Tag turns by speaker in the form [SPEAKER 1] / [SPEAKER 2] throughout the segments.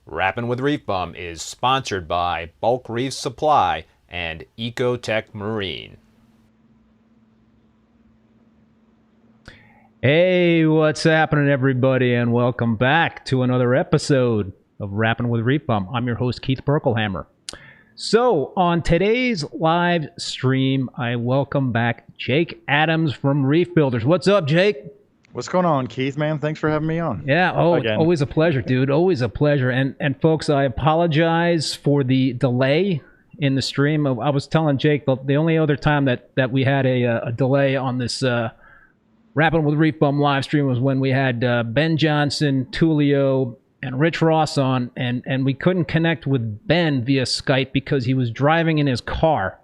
[SPEAKER 1] Rappin with ReefBum is sponsored by Bulk Reef Supply and Ecotech Marine.
[SPEAKER 2] Hey, what's happening, everybody, and welcome back to another episode of Rappin with ReefBum. I'm your host, Keith Berkelhamer. So, on today's live stream, I welcome back Jake Adams from Reef Builders. What's up, Jake?
[SPEAKER 3] What's going on, Keith, man? Thanks for having me on.
[SPEAKER 2] Yeah, always a pleasure, dude. Always a pleasure. And folks, I apologize for the delay in the stream. I was telling Jake the only other time that we had a delay on this Rappin with ReefBum live stream was when we had Ben Johnson, Tulio, and Rich Ross on, and we couldn't connect with Ben via Skype because he was driving in his car.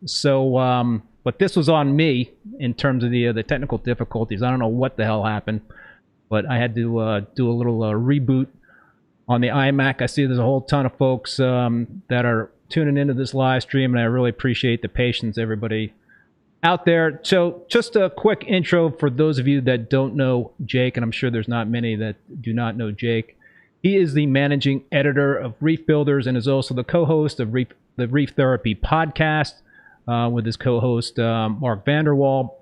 [SPEAKER 2] So, but this was on me in terms of the technical difficulties. I don't know what the hell happened, but I had to do a little reboot on the iMac. I see there's a whole ton of folks that are tuning into this live stream, and I really appreciate the patience, everybody out there. So just a quick intro for those of you that don't know Jake, and I'm sure there's not many that do not know Jake. He is the managing editor of Reef Builders and is also the co-host of the Reef Therapy podcast with his co-host Mark Van der Wal.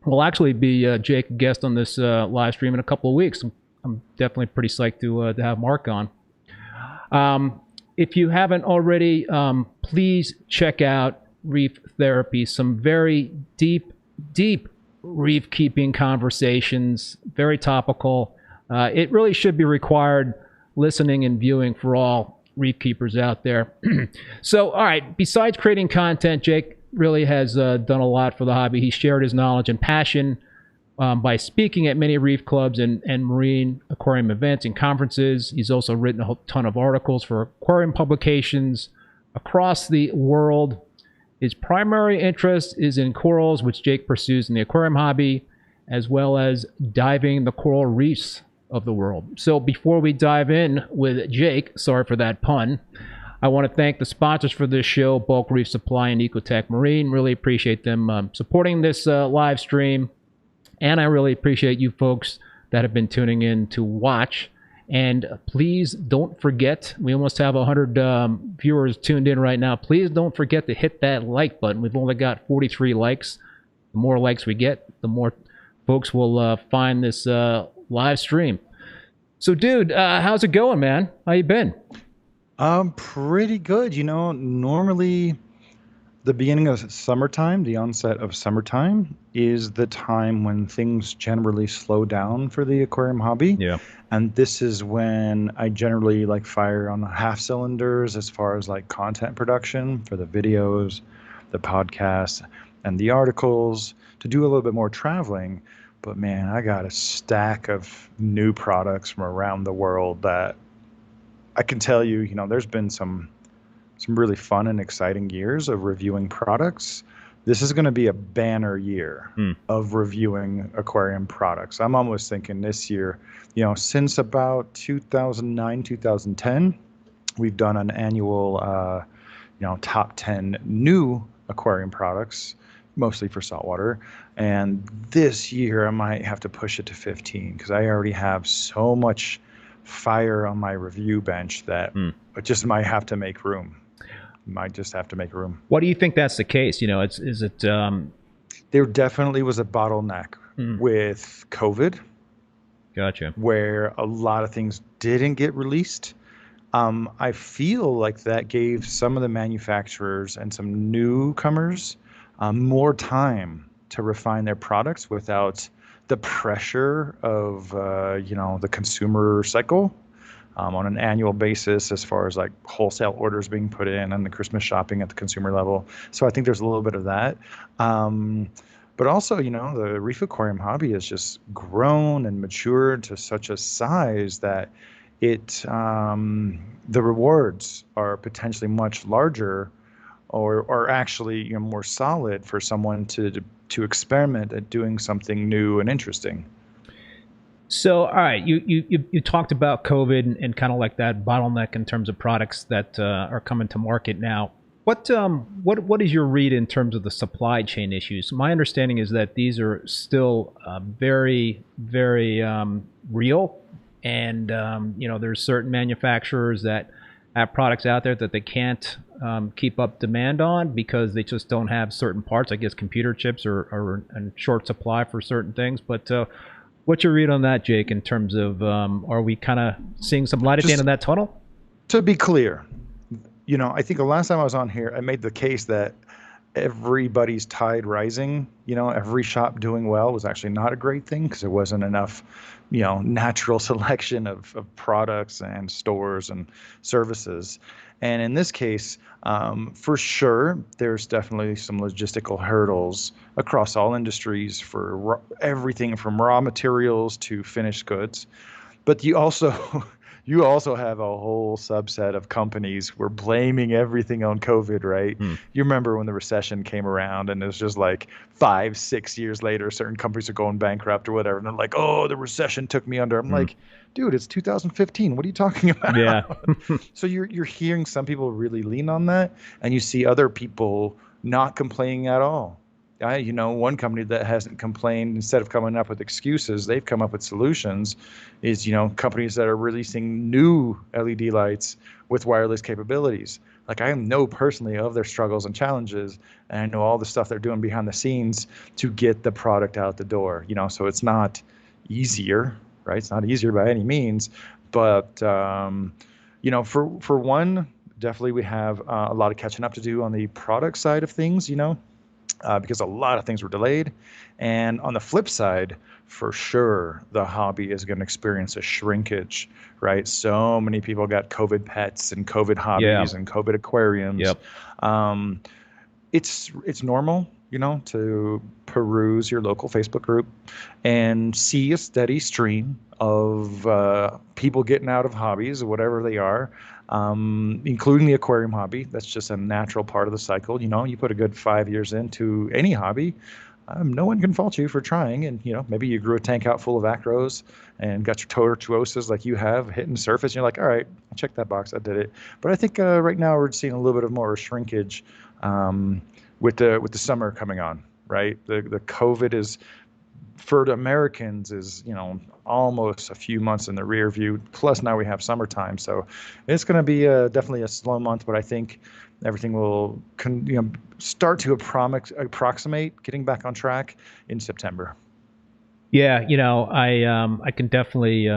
[SPEAKER 2] Will actually be Jake guest on this live stream in a couple of weeks. I'm definitely pretty psyched to have Mark on. If you haven't already, please check out Reef Therapy. Some very deep reef keeping conversations, very topical. It really should be required listening and viewing for all reef keepers out there. So, all right, besides creating content, Jake really has done a lot for the hobby. He shared his knowledge and passion by speaking at many reef clubs and marine aquarium events and conferences. He's also written a ton of articles for aquarium publications across the world. His primary interest is in corals, which Jake pursues in the aquarium hobby, as well as diving the coral reefs of the world. So before we dive in with Jake, sorry for that pun, I want to thank the sponsors for this show, Bulk Reef Supply and Ecotech Marine. Really appreciate them supporting this live stream. And I really appreciate you folks that have been tuning in to watch. And please don't forget, we almost have 100 viewers tuned in right now. Please don't forget to hit that like button. We've only got 43 likes. The more likes we get, the more folks will find this live stream. So, dude, how's it going, man? How you been?
[SPEAKER 3] Pretty good. Normally the beginning of summertime, the onset of summertime, is the time when things generally slow down for the aquarium hobby.
[SPEAKER 2] Yeah.
[SPEAKER 3] And this is when I generally like fire on half cylinders as far as like content production for the videos, the podcasts, and the articles to do a little bit more traveling. But man, I got a stack of new products from around the world that I can tell you, there's been some really fun and exciting years of reviewing products. This is going to be a banner year of reviewing aquarium products. I'm almost thinking this year, since about 2009, 2010, we've done an annual, top 10 new aquarium products, mostly for saltwater. And this year I might have to push it to 15 because I already have so much fire on my review bench that it just might have to make room. Might just have to make room.
[SPEAKER 2] What do you think that's the case? Is it?
[SPEAKER 3] There definitely was a bottleneck with COVID.
[SPEAKER 2] Gotcha.
[SPEAKER 3] Where a lot of things didn't get released. I feel like that gave some of the manufacturers and some newcomers more time to refine their products without the pressure of the consumer cycle on an annual basis, as far as like wholesale orders being put in and the Christmas shopping at the consumer level. So I think there's a little bit of that. But also, the reef aquarium hobby has just grown and matured to such a size that the rewards are potentially much larger or actually more solid for someone to experiment at doing something new and interesting.
[SPEAKER 2] So, all right, you talked about COVID and kind of like that bottleneck in terms of products that are coming to market now. What is your read in terms of the supply chain issues? My understanding is that these are still very, very real, and there's certain manufacturers that have products out there that they can't keep up demand on because they just don't have certain parts. I guess computer chips are in short supply for certain things, but what's your read on that, Jake, in terms of are we kind of seeing some light at the end of that tunnel?
[SPEAKER 3] To be clear, I think the last time I was on here, I made the case that everybody's tide rising, every shop doing well was actually not a great thing because there wasn't enough, natural selection of products and stores and services. And in this case, for sure, there's definitely some logistical hurdles across all industries for everything from raw materials to finished goods. But you also have a whole subset of companies who are blaming everything on COVID, right? You remember when the recession came around and it was just like 5-6 years later, certain companies are going bankrupt or whatever. And they're like, oh, the recession took me under. I'm like, dude, it's 2015. What are you talking about?
[SPEAKER 2] Yeah.
[SPEAKER 3] So you're hearing some people really lean on that, and you see other people not complaining at all. One company that hasn't complained, instead of coming up with excuses, they've come up with solutions, is, companies that are releasing new LED lights with wireless capabilities. Like, I know personally of their struggles and challenges, and I know all the stuff they're doing behind the scenes to get the product out the door, so it's not easier, right? It's not easier by any means, but, for one, definitely we have a lot of catching up to do on the product side of things, because a lot of things were delayed. And on the flip side, for sure, the hobby is going to experience a shrinkage, right? So many people got COVID pets and COVID hobbies and COVID aquariums.
[SPEAKER 2] Yep.
[SPEAKER 3] It's normal, to peruse your local Facebook group and see a steady stream of people getting out of hobbies, whatever they are, including the aquarium hobby. That's just a natural part of the cycle. You put a good 5 years into any hobby, no one can fault you for trying. And, maybe you grew a tank out full of acros and got your tortuosas like you have hitting the surface. And you're like, all right, I checked that box. I did it. But I think right now we're seeing a little bit of more shrinkage with the summer coming on, right? The COVID is, for the Americans, is almost a few months in the rear view. Plus now we have summertime, so it's going to be definitely a slow month. But I think everything will start to approximate getting back on track in September.
[SPEAKER 2] Yeah, I can definitely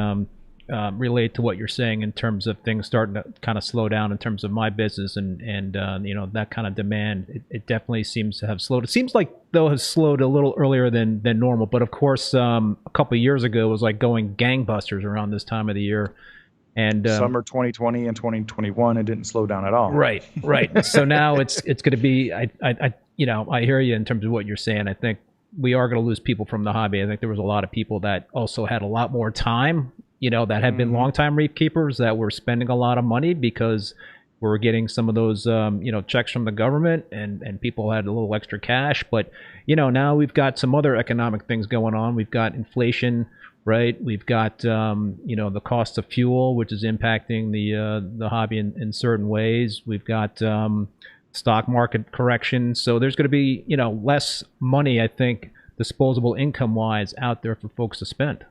[SPEAKER 2] relate to what you're saying in terms of things starting to kind of slow down in terms of my business and you know, that kind of demand. It definitely seems to have slowed. It seems like though it has slowed a little earlier than normal, but of course a couple of years ago it was like going gangbusters around this time of the year. And
[SPEAKER 3] summer 2020 and 2021, it didn't slow down at all.
[SPEAKER 2] Right. So now it's going to be. I you know, I hear you in terms of what you're saying. I think we are going to lose people from the hobby. I think there was a lot of people that also had a lot more time, you know, that had been longtime reef keepers that were spending a lot of money because we were getting some of those, you know, checks from the government, and people had a little extra cash. But, you know, now we've got some other economic things going on. We've got inflation, right? We've got, you know, the cost of fuel, which is impacting the hobby in certain ways. We've got stock market correction. So there's going to be, you know, less money, I think, disposable income wise out there for folks to spend.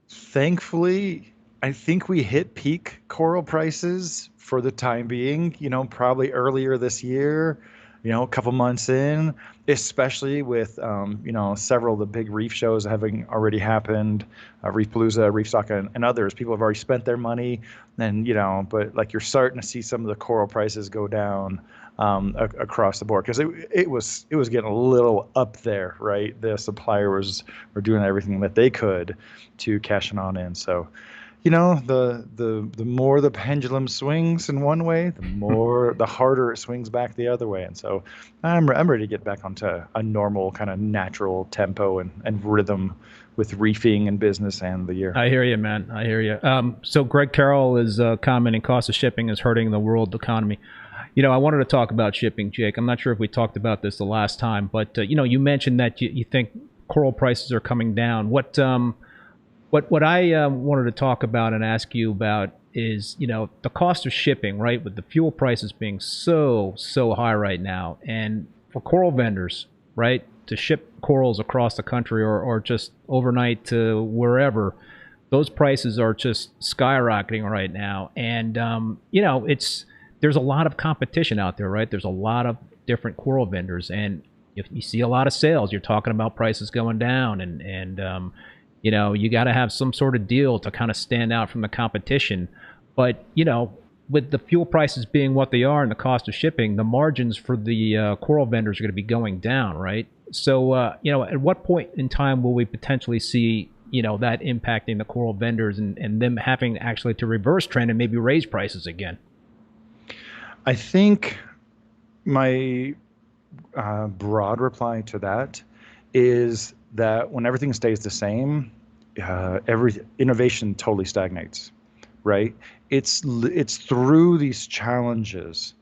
[SPEAKER 3] Thankfully, I think we hit peak coral prices for the time being, you know, probably earlier this year, you know, a couple months in, especially with, you know, several of the big reef shows having already happened, Reefpalooza, Reefstock, and others. People have already spent their money, and, you know, but like you're starting to see some of the coral prices go down across the board, because it was getting a little up there, right? The suppliers were doing everything that they could to cash on in. So, you know, the more the pendulum swings in one way, the harder it swings back the other way. And so I'm ready to get back onto a normal kind of natural tempo and rhythm with reefing and business and the year.
[SPEAKER 2] I hear you, man. I hear you. So Greg Carroll is commenting, cost of shipping is hurting the world economy. You know, I wanted to talk about shipping, Jake. I'm not sure if we talked about this the last time, but you know, you mentioned that you think coral prices are coming down. What I wanted to talk about and ask you about is, you know, the cost of shipping, right? With the fuel prices being so high right now, and for coral vendors, right, to ship corals across the country or just overnight to wherever, those prices are just skyrocketing right now. And you know, there's a lot of competition out there, right? There's a lot of different coral vendors, and if you see a lot of sales, you're talking about prices going down, and you know, you got to have some sort of deal to kind of stand out from the competition. But, you know, with the fuel prices being what they are and the cost of shipping, the margins for the coral vendors are going to be going down, right? So, you know, at what point in time will we potentially see, you know, that impacting the coral vendors and them having actually to reverse trend and maybe raise prices again?
[SPEAKER 3] I think my broad reply to that is that when everything stays the same, every innovation totally stagnates, right? It's through these challenges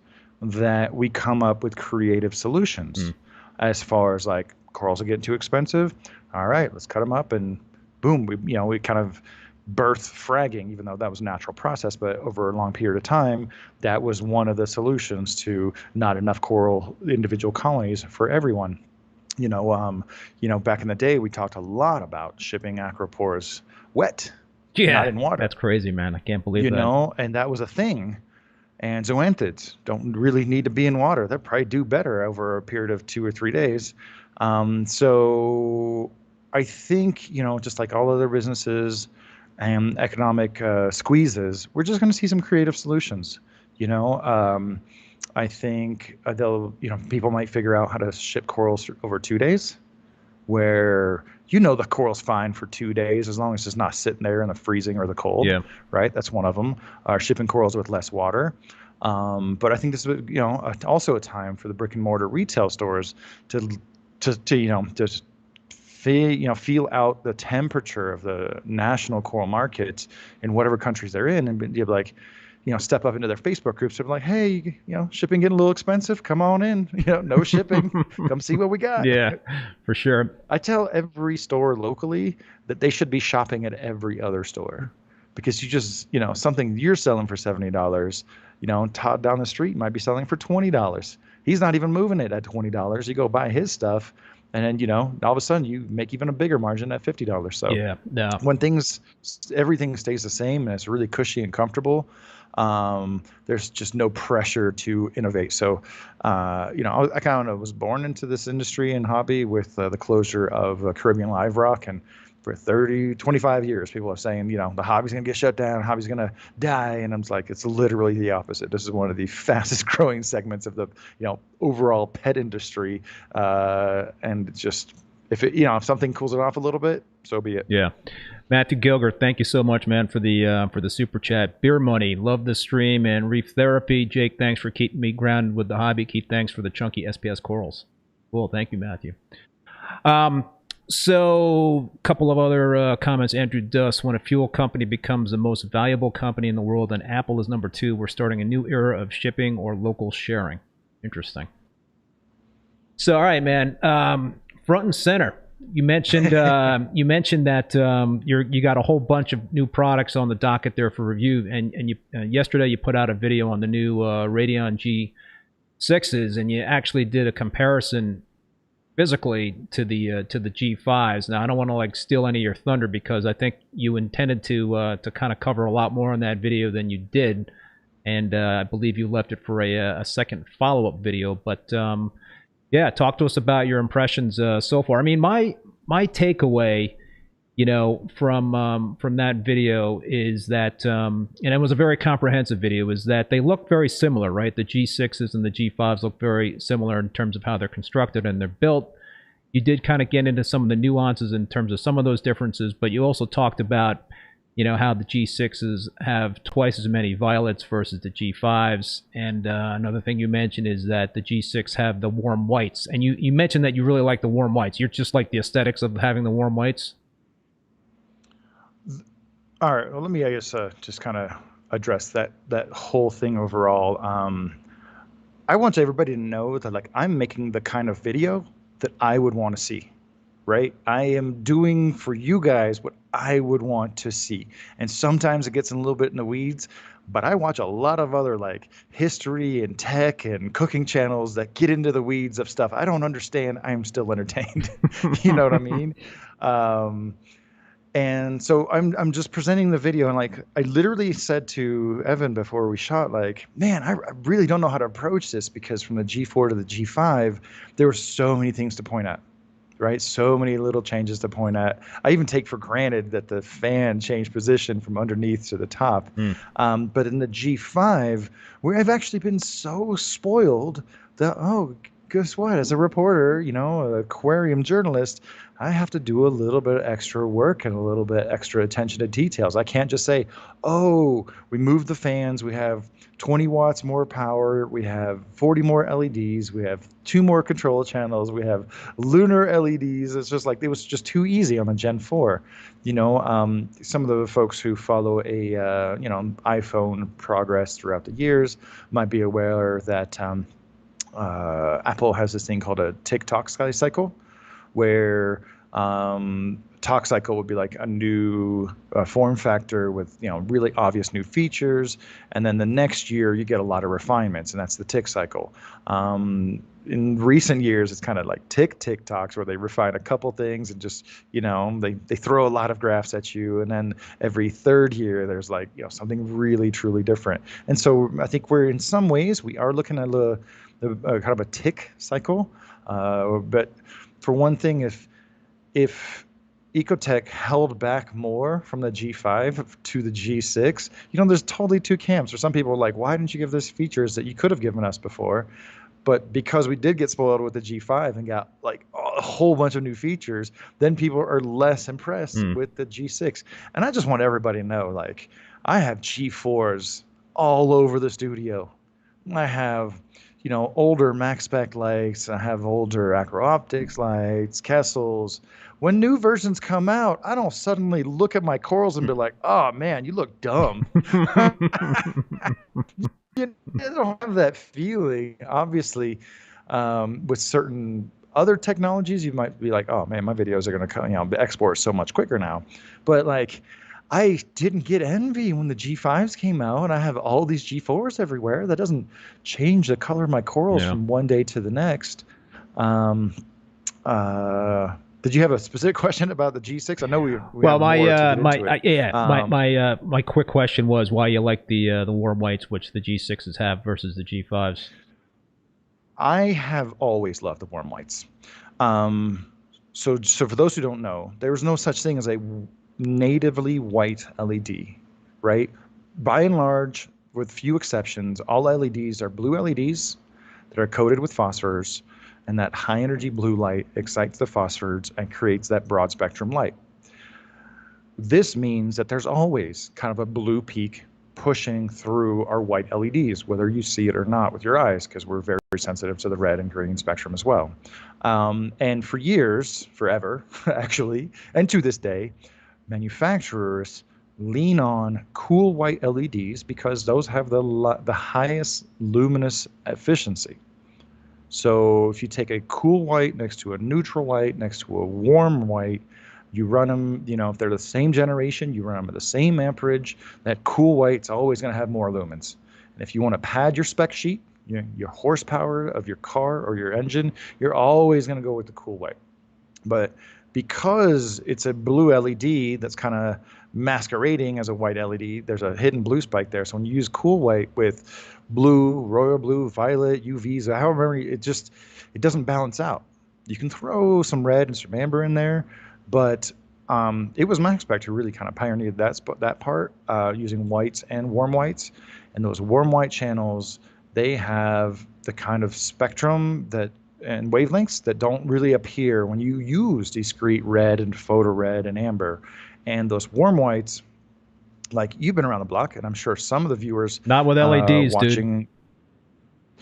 [SPEAKER 3] that we come up with creative solutions. As far as like corals are getting too expensive, all right, let's cut them up, and boom, we kind of birth fragging, even though that was a natural process, but over a long period of time, that was one of the solutions to not enough coral individual colonies for everyone. You know, back in the day, we talked a lot about shipping acropores wet, not in water.
[SPEAKER 2] That's crazy, man. I can't believe
[SPEAKER 3] that.
[SPEAKER 2] You
[SPEAKER 3] know, and that was a thing. And zoanthids don't really need to be in water. They'll probably do better over a period of 2 or 3 days. So I think, you know, just like all other businesses and economic squeezes, we're just going to see some creative solutions. You know, I think people might figure out how to ship corals over 2 days, where, you know, the coral's fine for 2 days as long as it's not sitting there in the freezing or the cold. Yeah. Right. That's one of them. Shipping corals with less water. But I think this is, you know, also a time for the brick and mortar retail stores to you know, just feel out the temperature of the national coral market in whatever countries they're in, and be like, you know, step up into their Facebook groups and be like, hey, you know, shipping getting a little expensive. Come on in. You know, no shipping. Come see what we got.
[SPEAKER 2] Yeah, for sure.
[SPEAKER 3] I tell every store locally that they should be shopping at every other store, because you just, you know, something you're selling for $70, you know, Todd down the street might be selling for $20. He's not even moving it at $20. You go buy his stuff, and then, you know, all of a sudden you make even a bigger margin at $50. So when everything stays the same and it's really cushy and comfortable, there's just no pressure to innovate. So, you know, I kind of was born into this industry and hobby with the closure of Caribbean Live Rock, and for 30, 25 years, people are saying, you know, the hobby's going to get shut down, hobby's going to die. And I'm like, it's literally the opposite. This is one of the fastest growing segments of the, you know, overall pet industry. And it's just, if it, you know, if something cools it off a little bit, so be it.
[SPEAKER 2] Yeah. Matthew Gilger, thank you so much, man, for the super chat. Beer Money, love the stream, and Reef Therapy. Jake, thanks for keeping me grounded with the hobby. Keith, thanks for the chunky SPS corals. Cool, thank you, Matthew. So, a couple of other comments. Andrew Duss, when a fuel company becomes the most valuable company in the world and Apple is number 2, we're starting a new era of shipping or local sharing. Interesting. So, all right, man. Front and center. You mentioned that you got a whole bunch of new products on the docket there for review, and you yesterday you put out a video on the new Radeon G6s, and you actually did a comparison physically to the G5s. Now I don't want to like steal any of your thunder because I think you intended to kind of cover a lot more on that video than you did, and I believe you left it for a second follow-up video, but. Yeah, talk to us about your impressions so far. I mean, my takeaway, you know, from that video is that, and it was a very comprehensive video, is that they look very similar, right? The G6s and the G5s look very similar in terms of how they're constructed and they're built. You did kind of get into some of the nuances in terms of some of those differences, but you also talked about, you know, how the G6s have twice as many violets versus the G5s. And another thing you mentioned is that the G6 have the warm whites. And you mentioned that you really like the warm whites. You're just like the aesthetics of having the warm whites?
[SPEAKER 3] All right. Well, let me, I guess, just kind of address that whole thing overall. I want everybody to know that, like, I'm making the kind of video that I would want to see. Right? I am doing for you guys what I would want to see. And sometimes it gets a little bit in the weeds, but I watch a lot of other like history and tech and cooking channels that get into the weeds of stuff I don't understand. I'm still entertained. You know what I mean? And so I'm just presenting the video, and like I literally said to Evan before we shot, like, man, I really don't know how to approach this, because from the G4 to the G5, there were so many things to point at. Right? So many little changes to point at. I even take for granted that the fan changed position from underneath to the top. But in the G5, where I've actually been so spoiled that, oh, guess what? As a reporter, you know, an aquarium journalist, I have to do a little bit of extra work and a little bit extra attention to details. I can't just say, oh, we moved the fans, we have 20 watts more power, we have 40 more LEDs, we have 2 more control channels, we have lunar LEDs. It's just like, it was just too easy on the Gen 4. You know, some of the folks who follow a, you know, iPhone progress throughout the years might be aware that Apple has this thing called a tick-tock cycle, where talk cycle would be like a new form factor with, you know, really obvious new features, and then the next year you get a lot of refinements, and that's the tick cycle. In recent years, it's kind of like tick-talks, where they refine a couple things and just, you know, they throw a lot of graphs at you, and then every third year there's like, you know, something really truly different. And so I think we're, in some ways, we are looking at the kind of a tick cycle, but for one thing, if Ecotech held back more from the G5 to the G6, you know, there's totally two camps. Or some people are like, why didn't you give us features that you could have given us before? But because we did get spoiled with the G5 and got like a whole bunch of new features, then people are less impressed with the G6. And I just want everybody to know, like, I have G4s all over the studio. I have, you know, older max spec lights. I have older Acro Optics lights, Kessels. When new versions come out, I don't suddenly look at my corals and be like, oh man, you look dumb. You don't have that feeling. Obviously, with certain other technologies, you might be like, oh man, my videos are going to, you know, export so much quicker now. But like, I didn't get envy when the G5s came out, and I have all these G4s everywhere. That doesn't change the color of my corals from one day to the next. Did you have a specific question about the G6? I know we
[SPEAKER 2] well, my quick question was why you like the warm whites, which the G6s have, versus the G5s.
[SPEAKER 3] I have always loved the warm whites. So for those who don't know, there's no such thing as a natively white LED, right? By and large, with few exceptions, all LEDs are blue LEDs that are coated with phosphors, and that high energy blue light excites the phosphors and creates that broad spectrum light. This means that there's always kind of a blue peak pushing through our white LEDs, whether you see it or not with your eyes, because we're very sensitive to the red and green spectrum as well. And for years, forever, actually, and to this day, manufacturers lean on cool white LEDs because those have the highest luminous efficiency. So if you take a cool white next to a neutral white, next to a warm white, you run them, if they're the same generation, you run them at the same amperage, that cool white's always going to have more lumens. And if you want to pad your spec sheet, your horsepower of your car or your engine, you're always going to go with the cool white. But because it's a blue LED that's kind of masquerading as a white LED, there's a hidden blue spike there. So when you use cool white with blue, royal blue, violet, UVs, however, it doesn't balance out. You can throw some red and some amber in there, but it was Max Spec who really kind of pioneered that part using whites and warm whites. And those warm white channels, they have the kind of spectrum and wavelengths that don't really appear when you use discrete red and photo red and amber. And those warm whites, like, you've been around the block, and I'm sure some of the viewers
[SPEAKER 2] not with LEDs,
[SPEAKER 3] watching.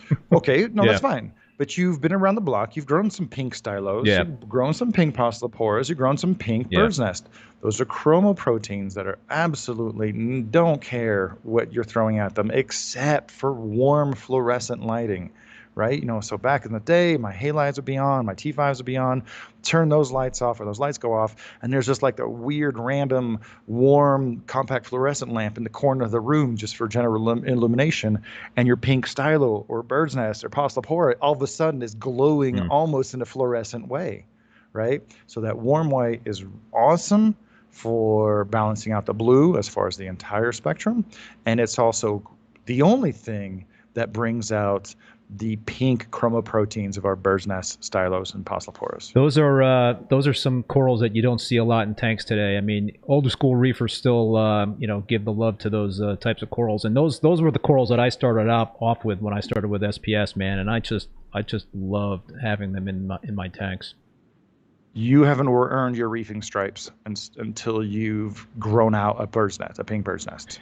[SPEAKER 3] Dude. Okay, no,
[SPEAKER 2] Yeah.
[SPEAKER 3] That's fine. But you've been around the block. You've grown some pink stylos.
[SPEAKER 2] Yeah.
[SPEAKER 3] You've grown some pink polyporas. You've grown some pink
[SPEAKER 2] Yeah.
[SPEAKER 3] bird's nest. Those are chromoproteins that are absolutely don't care what you're throwing at them, except for warm fluorescent lighting, right? So back in the day, my halides would be on, my T5s would be on. Turn those lights off, or those lights go off, and there's just like the weird, random, warm, compact fluorescent lamp in the corner of the room just for general illumination. And your pink stylo or bird's nest or polypora all of a sudden is glowing almost in a fluorescent way, right? So that warm white is awesome for balancing out the blue as far as the entire spectrum, and it's also the only thing that brings out the pink chromoproteins of our bird's nest stylos and polyporas.
[SPEAKER 2] Those are some corals that you don't see a lot in tanks today. I mean, older school reefers still give the love to those types of corals, and those were the corals that I started off with when I started with SPS, man, and I just loved having them in my tanks.
[SPEAKER 3] You haven't earned your reefing stripes until you've grown out a bird's nest, a pink bird's nest.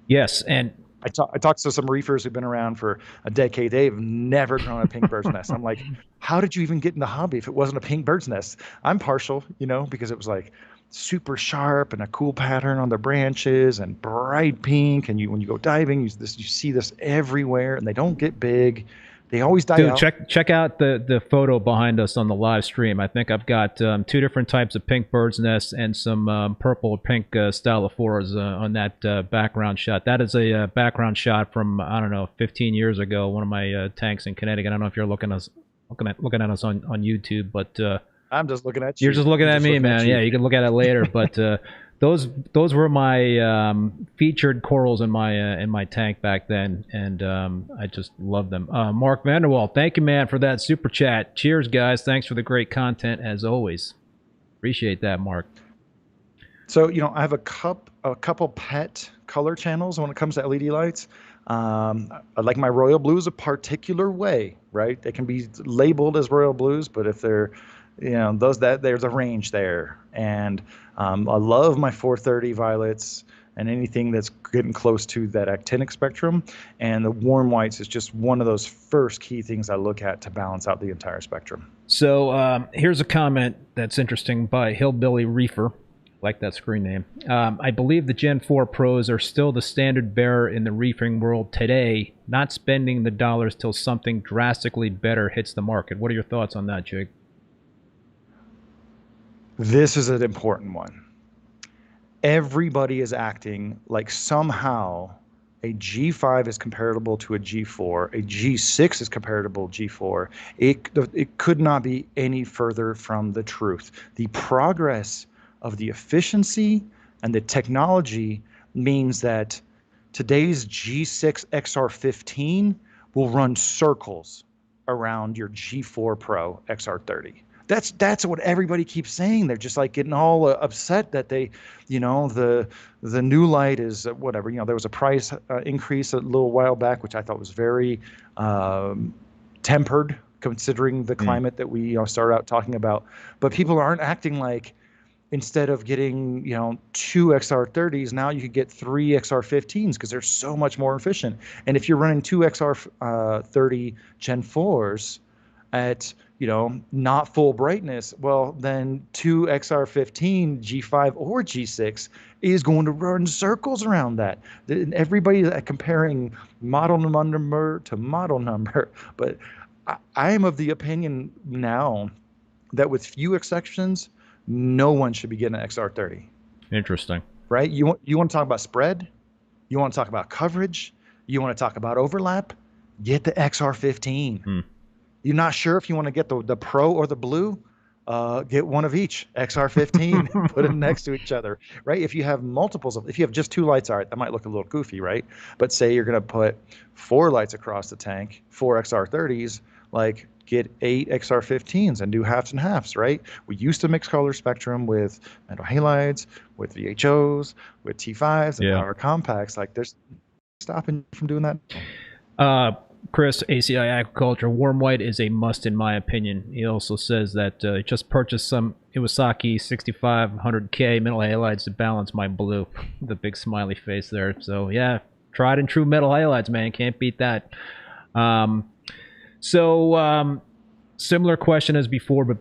[SPEAKER 2] Yes, and
[SPEAKER 3] I talked to some reefers who've been around for a decade. They've never grown a pink bird's nest. I'm like, how did you even get in the hobby if it wasn't a pink bird's nest? I'm partial, because it was like super sharp and a cool pattern on the branches and bright pink. And when you go diving, you see this everywhere, and they don't get big. They always die out.
[SPEAKER 2] Check out the photo behind us on the live stream. I think I've got two different types of pink bird's nests and some purple pink stylophoras on that background shot. That is a background shot from, I don't know, 15 years ago, one of my tanks in Connecticut. I don't know if you're looking at us on YouTube, but
[SPEAKER 3] I'm just looking at you.
[SPEAKER 2] You're just looking at me, man. Yeah, you can look at it later, but those were my featured corals in my tank back then, and I just love them. Mark Van der Wal, thank you, man, for that super chat. Cheers, guys. Thanks for the great content as always. Appreciate that, Mark.
[SPEAKER 3] So I have a couple pet color channels when it comes to LED lights. I like my royal blues a particular way, right? They can be labeled as royal blues, but if they're there's a range there. And I love my 430 violets and anything that's getting close to that actinic spectrum. And the warm whites is just one of those first key things I look at to balance out the entire spectrum.
[SPEAKER 2] So here's a comment that's interesting by Hillbilly Reefer. Like that screen name. I believe the Gen 4 Pros are still the standard bearer in the reefing world today, not spending the dollars till something drastically better hits the market. What are your thoughts on that, Jake?
[SPEAKER 3] This is an important one. Everybody is acting like somehow a G5 is comparable to a G4, a G6 is comparable to G4. It could not be any further from the truth. The progress of the efficiency and the technology means that today's G6 XR15 will run circles around your G4 Pro XR30. That's what everybody keeps saying. They're just like getting all upset that they, the new light is whatever. There was a price increase a little while back, which I thought was very tempered considering the climate that we started out talking about. But people aren't acting like, instead of getting, 2 XR30s, now you could get 3 XR15s because they're so much more efficient. And if you're running 2 XR30 Gen 4s at, not full brightness, well, then 2 XR15 G5 or G6 is going to run circles around that. And everybody comparing model number to model number. But I am of the opinion now that with few exceptions, no one should be getting an XR30.
[SPEAKER 2] Interesting.
[SPEAKER 3] Right? You want to talk about spread? You want to talk about coverage? You want to talk about overlap? Get the XR15. You're not sure if you want to get the Pro or the Blue? Get one of each. XR15. Put them next to each other. Right? If you have multiples if you have just 2 lights, all right, that might look a little goofy, right? But say you're going to put 4 lights across the tank, 4 XR30s, like get 8 XR15s and do halves and halves, right? We used to mix color spectrum with metal halides, with VHOs, with T5s and power compacts. Like, there's stopping you from doing that.
[SPEAKER 2] Chris, ACI Agriculture, warm white is a must in my opinion. He also says that he just purchased some Iwasaki 6500K metal halides to balance my blue. The big smiley face there. So yeah, tried and true metal halides, man. Can't beat that. Similar question as before, but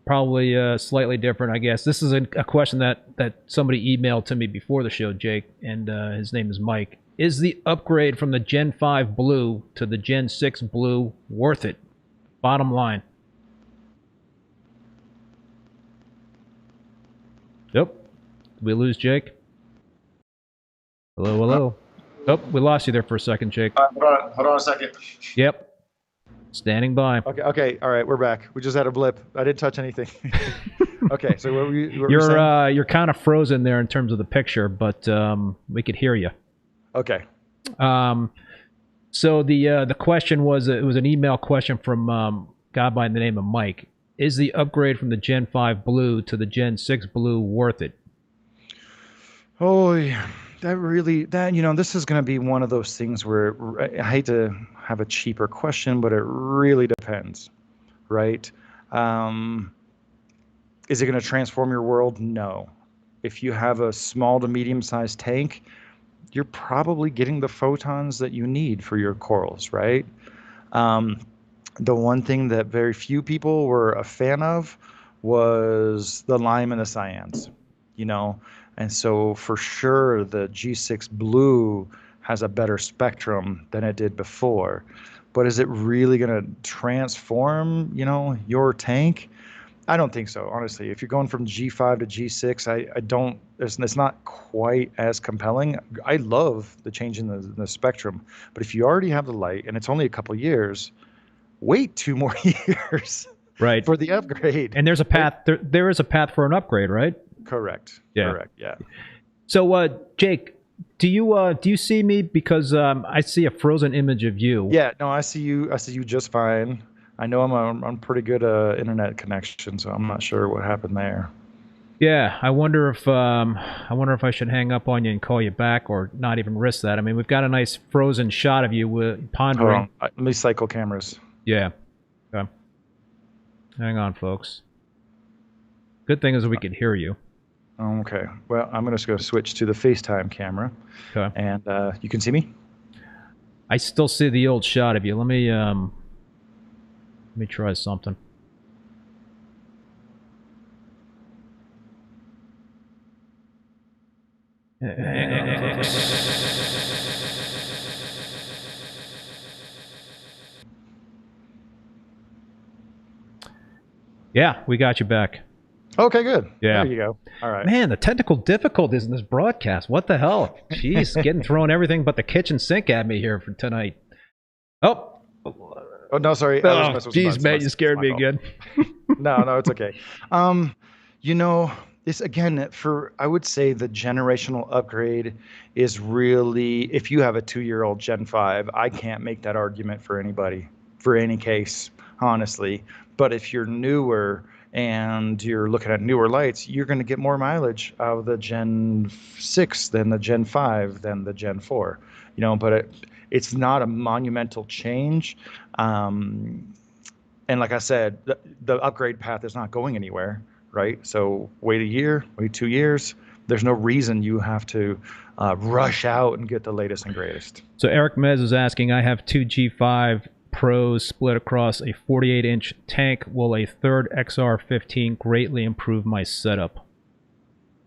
[SPEAKER 2] probably slightly different, I guess. This is a question that somebody emailed to me before the show, Jake, and his name is Mike. Is the upgrade from the Gen 5 blue to the Gen 6 blue worth it? Bottom line. Yep. Did we lose Jake? Hello, hello. Oh, we lost you there for a second, Jake.
[SPEAKER 3] Hold on a second.
[SPEAKER 2] Yep. Standing by.
[SPEAKER 3] Okay. All right, we're back. We just had a blip. I didn't touch anything. Okay, so what were you
[SPEAKER 2] you're kind of frozen there in terms of the picture, but we could hear you.
[SPEAKER 3] Okay.
[SPEAKER 2] So the question was, it was an email question from a guy by the name of Mike. Is the upgrade from the Gen 5 blue to the Gen 6 blue worth it?
[SPEAKER 3] Oh, yeah. This is going to be one of those things where I hate to have a cheaper question, but it really depends, right? Is it going to transform your world? No. If you have a small to medium-sized tank, you're probably getting the photons that you need for your corals, right? The one thing that very few people were a fan of was the lime and the cyans, And so for sure, the G6 blue has a better spectrum than it did before. But is it really going to transform, your tank? I don't think so, honestly. If you're going from G5 to G6, it's not quite as compelling. I love the change in the spectrum. But if you already have the light and it's only a couple of years, wait 2 more years
[SPEAKER 2] right,
[SPEAKER 3] for the upgrade.
[SPEAKER 2] And there's a path. There is a path for an upgrade, right?
[SPEAKER 3] Correct.
[SPEAKER 2] Yeah.
[SPEAKER 3] Correct. Yeah.
[SPEAKER 2] So, Jake, do you see me? Because I see a frozen image of you.
[SPEAKER 3] Yeah. No, I see you. I see you just fine. I know I'm on pretty good internet connection, so I'm not sure what happened there.
[SPEAKER 2] Yeah, I wonder if I should hang up on you and call you back, or not even risk that. I mean, we've got a nice frozen shot of you pondering.
[SPEAKER 3] Hold on. Let me cycle cameras.
[SPEAKER 2] Yeah. Okay. Hang on, folks. Good thing is we can hear you.
[SPEAKER 3] Okay. Well, I'm going to go switch to the FaceTime camera.
[SPEAKER 2] Okay.
[SPEAKER 3] And you can see me?
[SPEAKER 2] I still see the old shot of you. Let me try something. Yeah, we got you back.
[SPEAKER 3] Okay, good.
[SPEAKER 2] Yeah.
[SPEAKER 3] There you go. All right.
[SPEAKER 2] Man, the technical difficulties in this broadcast. What the hell? Jeez, getting thrown everything but the kitchen sink at me here for tonight. Oh,
[SPEAKER 3] no, sorry.
[SPEAKER 2] Oh, geez, man, you scared me again.
[SPEAKER 3] No, it's okay. This again, I would say the generational upgrade is really, if you have a 2-year-old Gen 5, I can't make that argument for anybody. for any case, honestly. But if you're newer and you're looking at newer lights, you're going to get more mileage out of the Gen 6 than the Gen 5 than the Gen 4. But it's not a monumental change. And like I said, the upgrade path is not going anywhere, right? So wait a year, wait 2 years. There's no reason you have to rush out and get the latest and greatest.
[SPEAKER 2] So Eric Mez is asking, I have two G5 Pros split across a 48-inch tank. Will a third XR15 greatly improve my setup?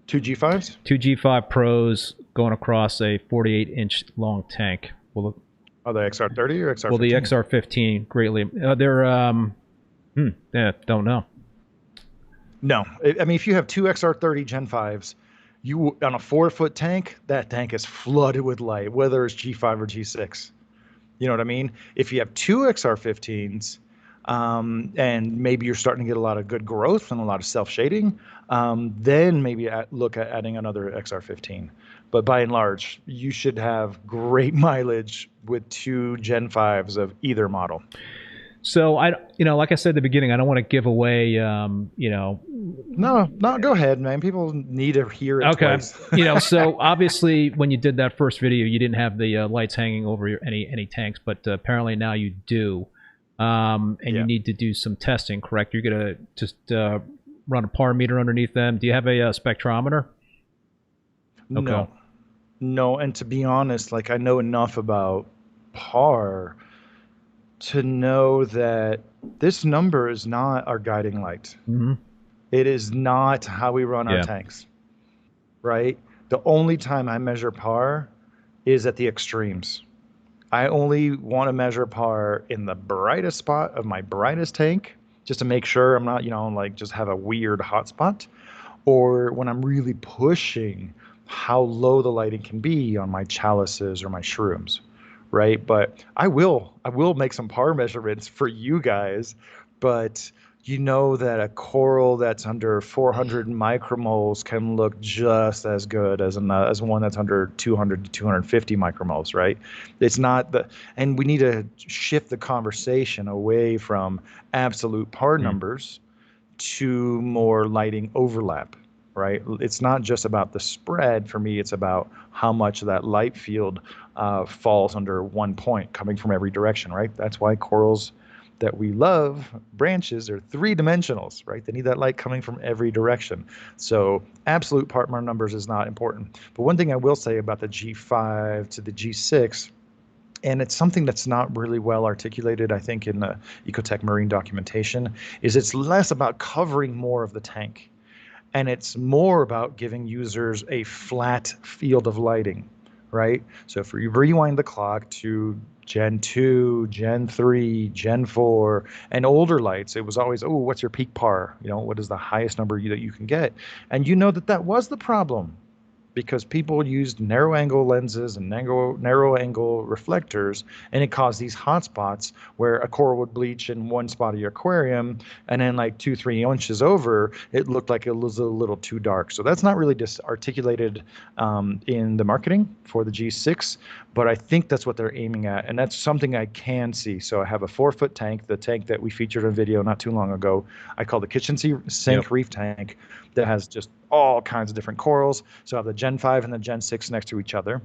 [SPEAKER 3] Two G5s?
[SPEAKER 2] Two G5 Pros going across a 48-inch long tank. Will
[SPEAKER 3] Are they XR30 or XR15?
[SPEAKER 2] Will the XR15 greatly... don't know.
[SPEAKER 3] No. I mean, if you have two XR30 Gen 5s, you on a 4-foot tank, that tank is flooded with light, whether it's G5 or G6. You know what I mean? If you have two XR15s, and maybe you're starting to get a lot of good growth and a lot of self-shading, then maybe look at adding another XR15. But by and large, you should have great mileage with two Gen 5s of either model.
[SPEAKER 2] So like I said at the beginning, I don't want to give away,
[SPEAKER 3] No, go ahead, man. People need to hear it twice.
[SPEAKER 2] So obviously when you did that first video, you didn't have the lights hanging over any tanks, but apparently now you do. You need to do some testing, correct? You're going to just run a PAR meter underneath them. Do you have a spectrometer?
[SPEAKER 3] Okay. No, and to be honest, like I know enough about PAR to know that this number is not our guiding light.
[SPEAKER 2] Mm-hmm.
[SPEAKER 3] It is not how we run our tanks, right? The only time I measure PAR is at the extremes. I only want to measure PAR in the brightest spot of my brightest tank, just to make sure I'm not, just have a weird hot spot, or when I'm really pushing how low the lighting can be on my chalices or my shrooms, right? But I will make some PAR measurements for you guys, but you know that a coral that's under 400 micromoles can look just as good as one that's under 200 to 250 micromoles, right? It's not and we need to shift the conversation away from absolute PAR numbers to more lighting overlap, right? It's not just about the spread for me. It's about how much of that light field falls under one point coming from every direction, right? That's why corals that we love, branches, are 3-dimensionals, right? They need that light coming from every direction. So absolute PAR numbers is not important. But one thing I will say about the G5 to the G6, and it's something that's not really well articulated, I think, in the Ecotech Marine documentation, is it's less about covering more of the tank. And it's more about giving users a flat field of lighting, right? So if you rewind the clock to Gen 2, Gen 3, Gen 4, and older lights, it was always, what's your peak PAR? What is the highest number that you can get? And that was the problem, because people used narrow angle lenses and narrow angle reflectors, and it caused these hot spots where a coral would bleach in one spot of your aquarium, and then like 2-3 inches over, it looked like it was a little too dark. So that's not really just articulated in the marketing for the G6, but I think that's what they're aiming at, and that's something I can see. So I have a 4-foot tank, the tank that we featured in a video not too long ago. I call the kitchen sink reef tank, that has just all kinds of different corals. So I have the Gen 5 and the Gen 6 next to each other.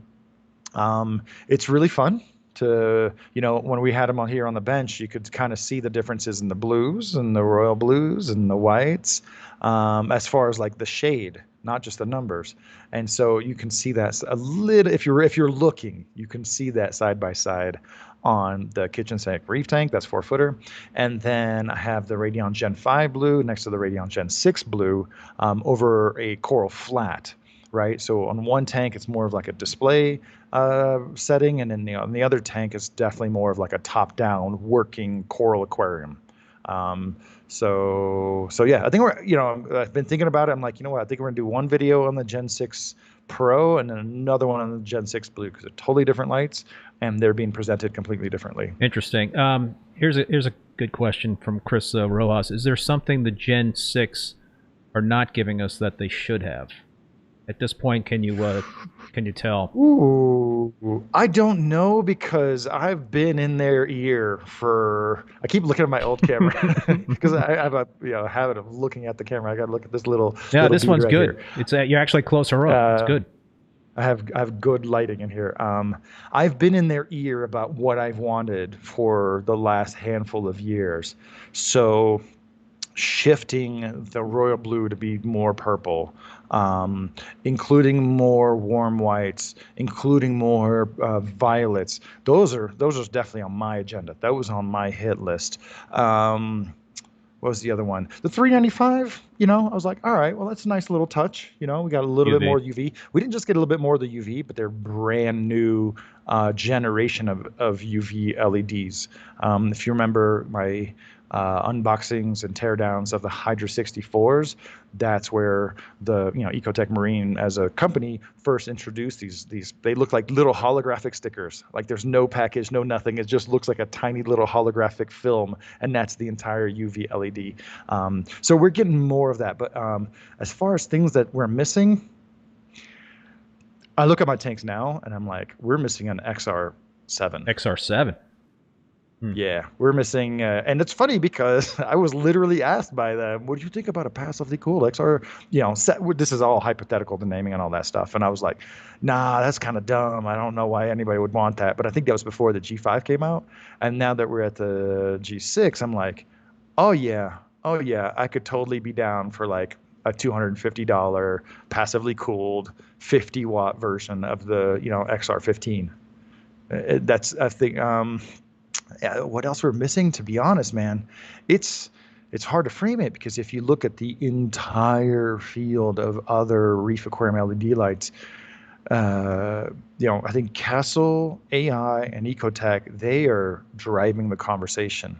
[SPEAKER 3] It's really fun to, when we had them on here on the bench, you could kind of see the differences in the blues and the royal blues and the whites, as far as like the shade, not just the numbers. And so you can see that a little, if you're looking, you can see that side by side on the kitchen sink reef tank. That's 4-footer. And then I have the Radeon Gen 5 blue next to the Radeon Gen 6 blue over a coral flat, right? So on one tank, it's more of like a display setting. And then on the other tank, it's definitely more of like a top-down working coral aquarium. So yeah, I think I've been thinking about it. I'm like, what? I think we're gonna do one video on the Gen 6 Pro and then another one on the Gen 6 Blue, because they're totally different lights and they're being presented completely differently.
[SPEAKER 2] Interesting. Here's a good question from Chris Rojas. Is there something the Gen 6 are not giving us that they should have? At this point, can you tell?
[SPEAKER 3] Ooh, I don't know because I've been in their ear for. I keep looking at my old camera because I have a habit of looking at the camera. I got to look at this little
[SPEAKER 2] Yeah, this
[SPEAKER 3] bead
[SPEAKER 2] one's
[SPEAKER 3] right
[SPEAKER 2] good.
[SPEAKER 3] here.
[SPEAKER 2] It's you're actually closer up. It's good.
[SPEAKER 3] I have good lighting in here. I've been in their ear about what I've wanted for the last handful of years. So shifting the royal blue to be more purple, including more warm whites, including more violets. Those are definitely on my agenda. That was on my hit list. What was the other one? The 395. I was like, all right, well, that's a nice little touch. We got a little bit more UV. We didn't just get a little bit more of the UV, but they're brand new generation of UV LEDs. If you remember my unboxings and teardowns of the Hydra 64s, that's where the Ecotech Marine as a company first introduced these. They look like little holographic stickers. Like there's no package, no nothing. It just looks like a tiny little holographic film, and that's the entire UV LED. So we're getting more of that. But as far as things that we're missing, I look at my tanks now and I'm like, we're missing an XR7.
[SPEAKER 2] XR7.
[SPEAKER 3] Yeah, we're missing, and it's funny because I was literally asked by them, "What do you think about a passively cooled XR?" This is all hypothetical, the naming and all that stuff, and I was like, "Nah, that's kind of dumb. I don't know why anybody would want that." But I think that was before the G5 came out, and now that we're at the G6, I'm like, "Oh yeah, I could totally be down for like a $250 passively cooled 50-watt version of the XR15." That's I think. What else we're missing, to be honest, man, it's hard to frame it because if you look at the entire field of other reef aquarium LED lights, I think Castle, AI, and Ecotech, they are driving the conversation.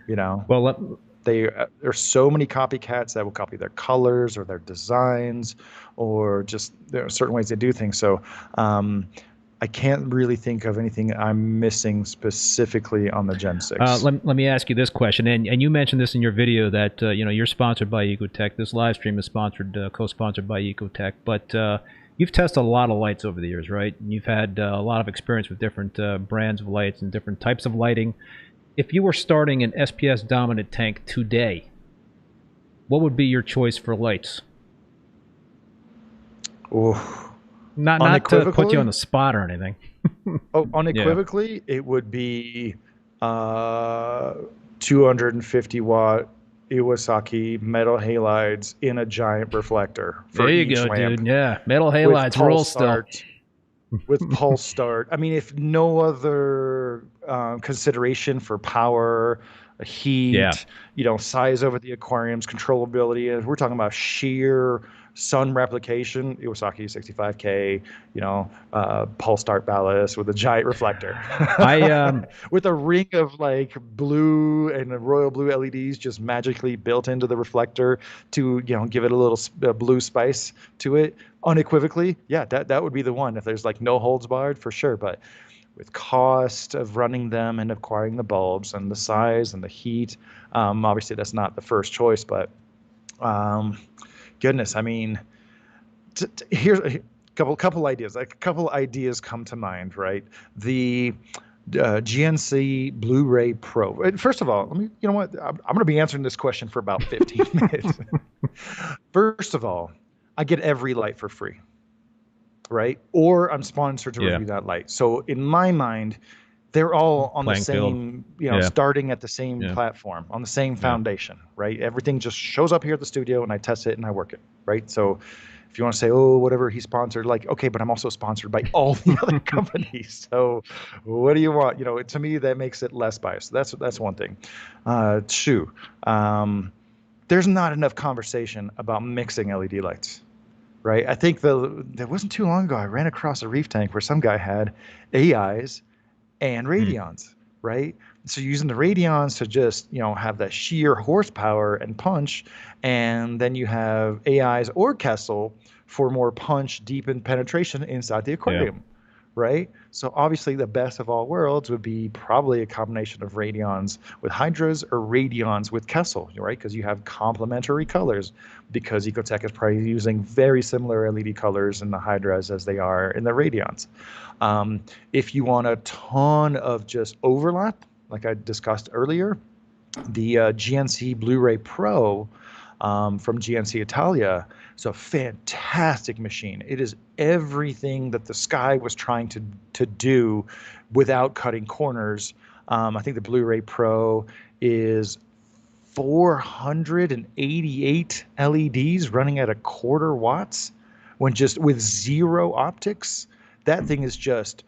[SPEAKER 2] Well,
[SPEAKER 3] there's so many copycats that will copy their colors or their designs, or just there are certain ways they do things. So I can't really think of anything I'm missing specifically on the Gen 6.
[SPEAKER 2] Let me ask you this question, and you mentioned this in your video that you're sponsored by Ecotech. This live stream is co-sponsored by Ecotech, but you've tested a lot of lights over the years, right? And you've had a lot of experience with different brands of lights and different types of lighting. If you were starting an SPS dominant tank today, what would be your choice for lights?
[SPEAKER 3] Oh.
[SPEAKER 2] Not to put you on the spot or anything.
[SPEAKER 3] Unequivocally, it would be 250 watt Iwasaki metal halides in a giant reflector for
[SPEAKER 2] there you
[SPEAKER 3] each
[SPEAKER 2] go,
[SPEAKER 3] lamp.
[SPEAKER 2] Dude. Yeah, metal halides roll still.
[SPEAKER 3] With pulse start. I mean, if no other consideration for power, heat, size over the aquariums, controllability, we're talking about sheer sun replication. Iwasaki 65K, pulse start ballast with a giant reflector. With a ring of like blue and royal blue LEDs just magically built into the reflector to give it a little blue spice to it. Unequivocally, yeah, that would be the one. If there's like no holds barred, for sure. But with cost of running them and acquiring the bulbs and the size and the heat, obviously that's not the first choice. But goodness, I mean, here's a couple ideas. Like a couple ideas come to mind, right? The GNC Blu-ray Pro. First of all, you know what? I'm going to be answering this question for about 15 minutes. First of all, I get every light for free, right? Or I'm sponsored to review that light. So in my mind, they're all on the same, starting at the same platform, on the same foundation, right? Everything just shows up here at the studio and I test it and I work it, right? So if you want to say, oh, whatever, he's sponsored, like, okay, but I'm also sponsored by all the other companies. So what do you want? To me, that makes it less biased. That's one thing. Two, there's not enough conversation about mixing LED lights. Right. I think there wasn't too long ago, I ran across a reef tank where some guy had AIs and Radeons, right? So using the Radeons to just, have that sheer horsepower and punch, and then you have AIs or Kessel for more punch, deep and penetration inside the aquarium, right? So obviously the best of all worlds would be probably a combination of Radeons with Hydras or Radeons with Kessel, right? Because you have complementary colors, because Ecotech is probably using very similar LED colors in the Hydras as they are in the Radeons. If you want a ton of just overlap, like I discussed earlier, the GNC Blu-ray Pro from GNC Italia. It's a fantastic machine. It is everything that the Sky was trying to do without cutting corners. I think the Blu-ray Pro is 488 LEDs running at a quarter watts when just with zero optics. That thing is just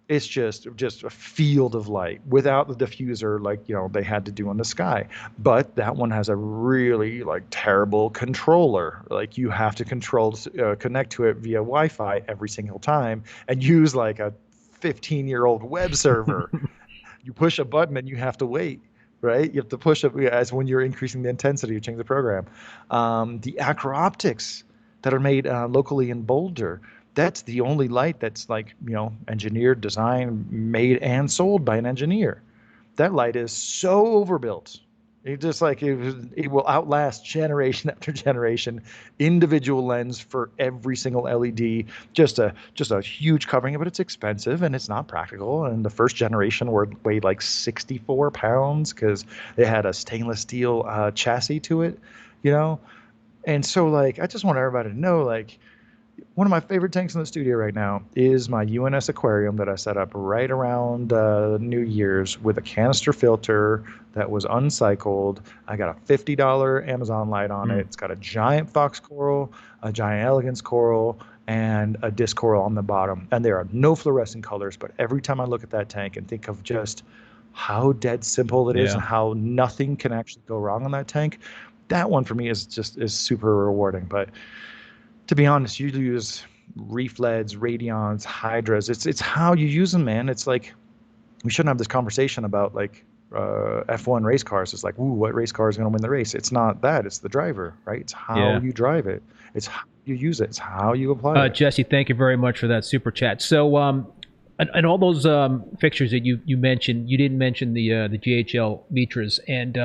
[SPEAKER 3] it's just a field of light without the diffuser like they had to do on the Sky. But that one has a really like terrible controller. Like you have to connect to it via Wi-Fi every single time and use like a 15-year-old web server. You push a button and you have to wait, right? You have to push it as when you're increasing the intensity, you change the program. The Acro Optics that are made locally in Boulder, that's the only light that's like, engineered, designed, made, and sold by an engineer. That light is so overbuilt. It just like it will outlast generation after generation. Individual lens for every single LED, just a huge covering, but it's expensive and it's not practical. And the first generation weighed like 64 pounds because it had a stainless steel chassis to it, you know. And so like I just want everybody to know like one of my favorite tanks in the studio right now is my UNS aquarium that I set up right around New Year's with a canister filter that was uncycled. I got a $50 Amazon light on it. It's got a giant fox coral, a giant elegance coral, and a disc coral on the bottom. And there are no fluorescent colors, but every time I look at that tank and think of just how dead simple it is and how nothing can actually go wrong on that tank, that one for me is super rewarding. But to be honest, you use reef leads, Radeons, Hydras. It's how you use them, man. It's like we shouldn't have this conversation about like F1 race cars. It's like, ooh, what race car is going to win the race? It's not that. It's the driver, right? It's how you drive it. It's how you use it. It's how you apply it.
[SPEAKER 2] Jesse, thank you very much for that super chat. So, and all those fixtures that you mentioned, you didn't mention the GHL Mitras, and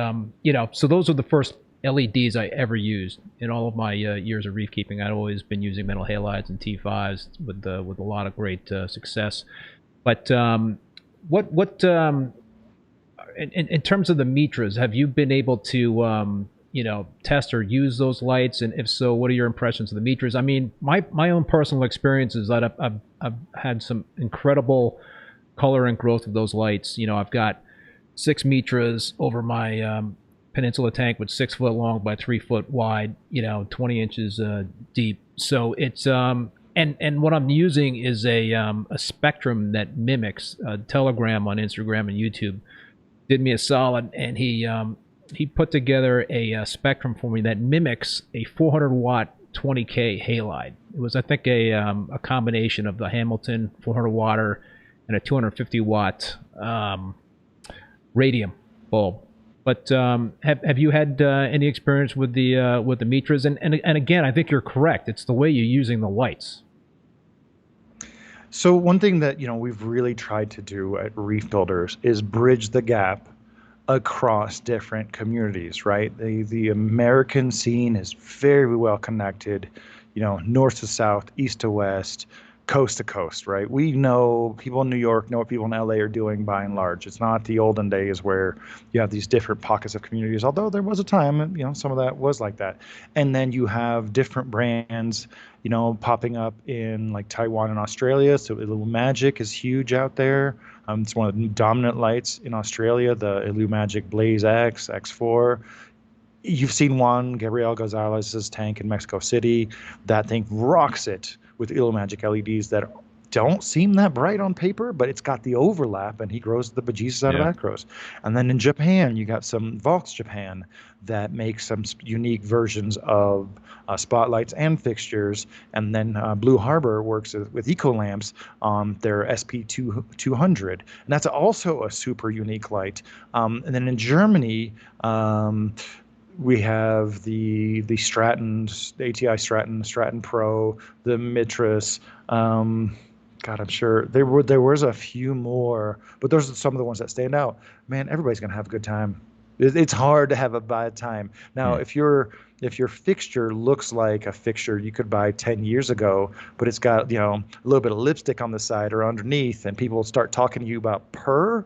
[SPEAKER 2] so those are the first LEDs I ever used in all of my years of reef keeping. I'd always been using metal halides and T5s with a lot of great success. But what in terms of the Mitras, have you been able to test or use those lights? And if so, what are your impressions of the Mitras? I mean, my own personal experience is that I've had some incredible color and growth of those lights. I've got 6 Mitras over my Peninsula tank with 6 foot long by 3 foot wide, 20 inches deep. So it's and what I'm using is a spectrum that mimics Telegram on Instagram and YouTube. Did me a solid, and he put together a spectrum for me that mimics a 400 watt 20K halide. It was, I think, a combination of the Hamilton 400 watter and a 250 watt radium bulb. But have you had any experience with the Mitras? And again, I think you're correct. It's the way you're using the lights.
[SPEAKER 3] So one thing that we've really tried to do at Reef Builders is bridge the gap across different communities. Right, the American scene is very well connected. North to south, east to west, coast to coast, right? We know people in New York know what people in LA are doing by and large. It's not the olden days where you have these different pockets of communities, although there was a time, some of that was like that. And then you have different brands, popping up in like Taiwan and Australia. So Illumagic is huge out there. It's one of the dominant lights in Australia, the Illumagic Blaze X, X4. You've seen Juan Gabriel Gonzalez's tank in Mexico City. That thing rocks it with Illumagic LEDs that don't seem that bright on paper, but it's got the overlap, and he grows the bejesus out of Acros. And then in Japan, you got some Volks Japan that makes some unique versions of spotlights and fixtures. And then Blue Harbor works with Eco Lamps on their SP200. And that's also a super unique light. And then in Germany, we have the Stratton, the ATI Stratton, Stratton Pro, the Mitras, God, I'm sure there was a few more, but those are some of the ones that stand out. Man, everybody's gonna have a good time. It's hard to have a bad time. Now,
[SPEAKER 1] Hmm.
[SPEAKER 3] if your fixture looks like a fixture you could buy 10 years ago, but it's got, a little bit of lipstick on the side or underneath, and people start talking to you about purr,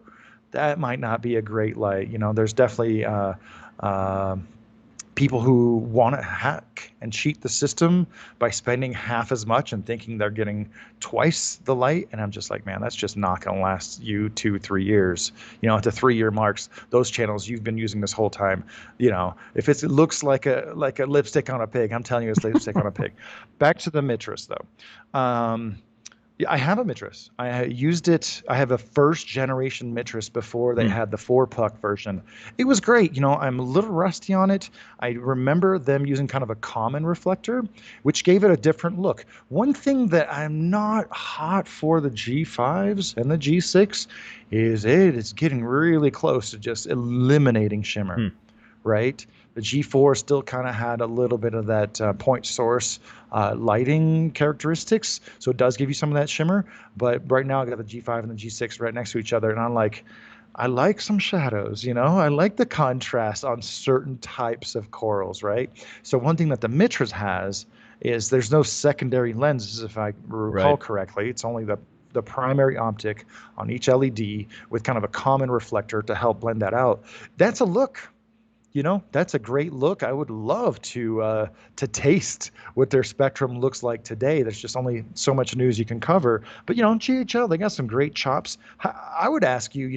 [SPEAKER 3] that might not be a great light. There's definitely uh, people who want to hack and cheat the system by spending half as much and thinking they're getting twice the light. And I'm just like, man, that's just not going to last you 2 3 years. At the 3 year marks, those channels you've been using this whole time, if it looks like a lipstick on a pig, I'm telling you, it's lipstick on a pig. Back to the Mitras though. Yeah, I have a Mitras. I used it. I have a first generation Mitras before they had the 4-puck version. It was great. I'm a little rusty on it. I remember them using kind of a common reflector, which gave it a different look. One thing that I'm not hot for the G5s and the G6 is it is getting really close to just eliminating shimmer, right? The G4 still kind of had a little bit of that point source lighting characteristics, so it does give you some of that shimmer. But right now, I got the G5 and the G6 right next to each other, and I like some shadows. I like the contrast on certain types of corals, right? So one thing that the Mitras has is there's no secondary lenses, if I recall correctly. It's only the primary optic on each LED with kind of a common reflector to help blend that out. That's a look. That's a great look. I would love to taste what their spectrum looks like today. There's just only so much news you can cover. But GHL, they got some great chops. I would ask you,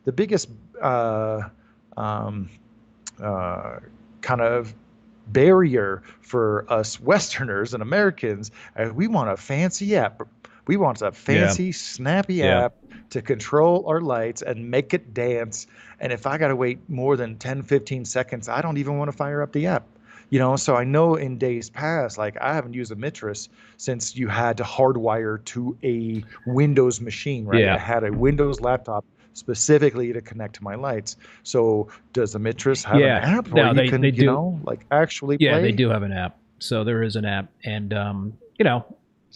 [SPEAKER 3] the biggest kind of barrier for us Westerners and Americans, we want a fancy app. We want a fancy, snappy app to control our lights and make it dance. And if I got to wait more than 10, 15 seconds, I don't even want to fire up the app. So I know in days past, like I haven't used a Mitras since you had to hardwire to a Windows machine, right?
[SPEAKER 2] Yeah.
[SPEAKER 3] I had a Windows laptop specifically to connect to my lights. So does the Mitras have an app where you can, actually play?
[SPEAKER 2] Yeah, they do have an app. So there is an app, and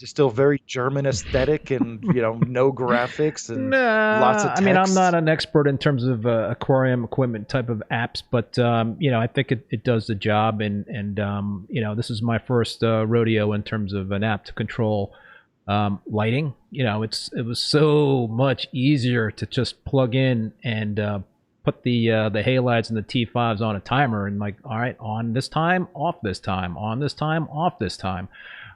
[SPEAKER 3] it's still very German aesthetic and no graphics and lots of text.
[SPEAKER 2] I mean, I'm not an expert in terms of aquarium equipment type of apps, but I think it does the job, and this is my first rodeo in terms of an app to control lighting. It was so much easier to just plug in and put the halides and the T5s on a timer and like, all right, on this time, off this time, on this time, off this time.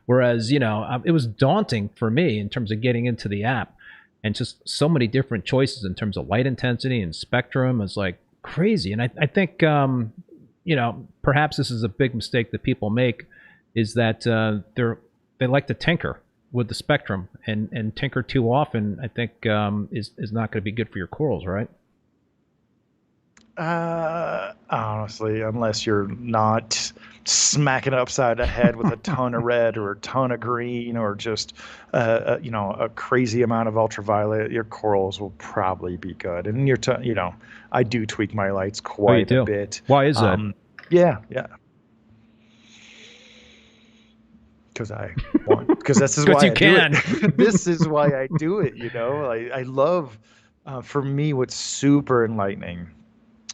[SPEAKER 2] Whereas, it was daunting for me in terms of getting into the app, and just so many different choices in terms of light intensity and spectrum is like crazy. And I think, perhaps this is a big mistake that people make, is that they like to tinker with the spectrum, and tinker too often, I think, is not going to be good for your corals, right?
[SPEAKER 3] Honestly, unless you're not smacking upside the head with a ton of red or a ton of green or just a crazy amount of ultraviolet, your corals will probably be good. And I do tweak my lights quite a bit.
[SPEAKER 2] Why is that?
[SPEAKER 3] Yeah. Because this is why
[SPEAKER 2] you can.
[SPEAKER 3] This is why I do it. I love. For me, what's super enlightening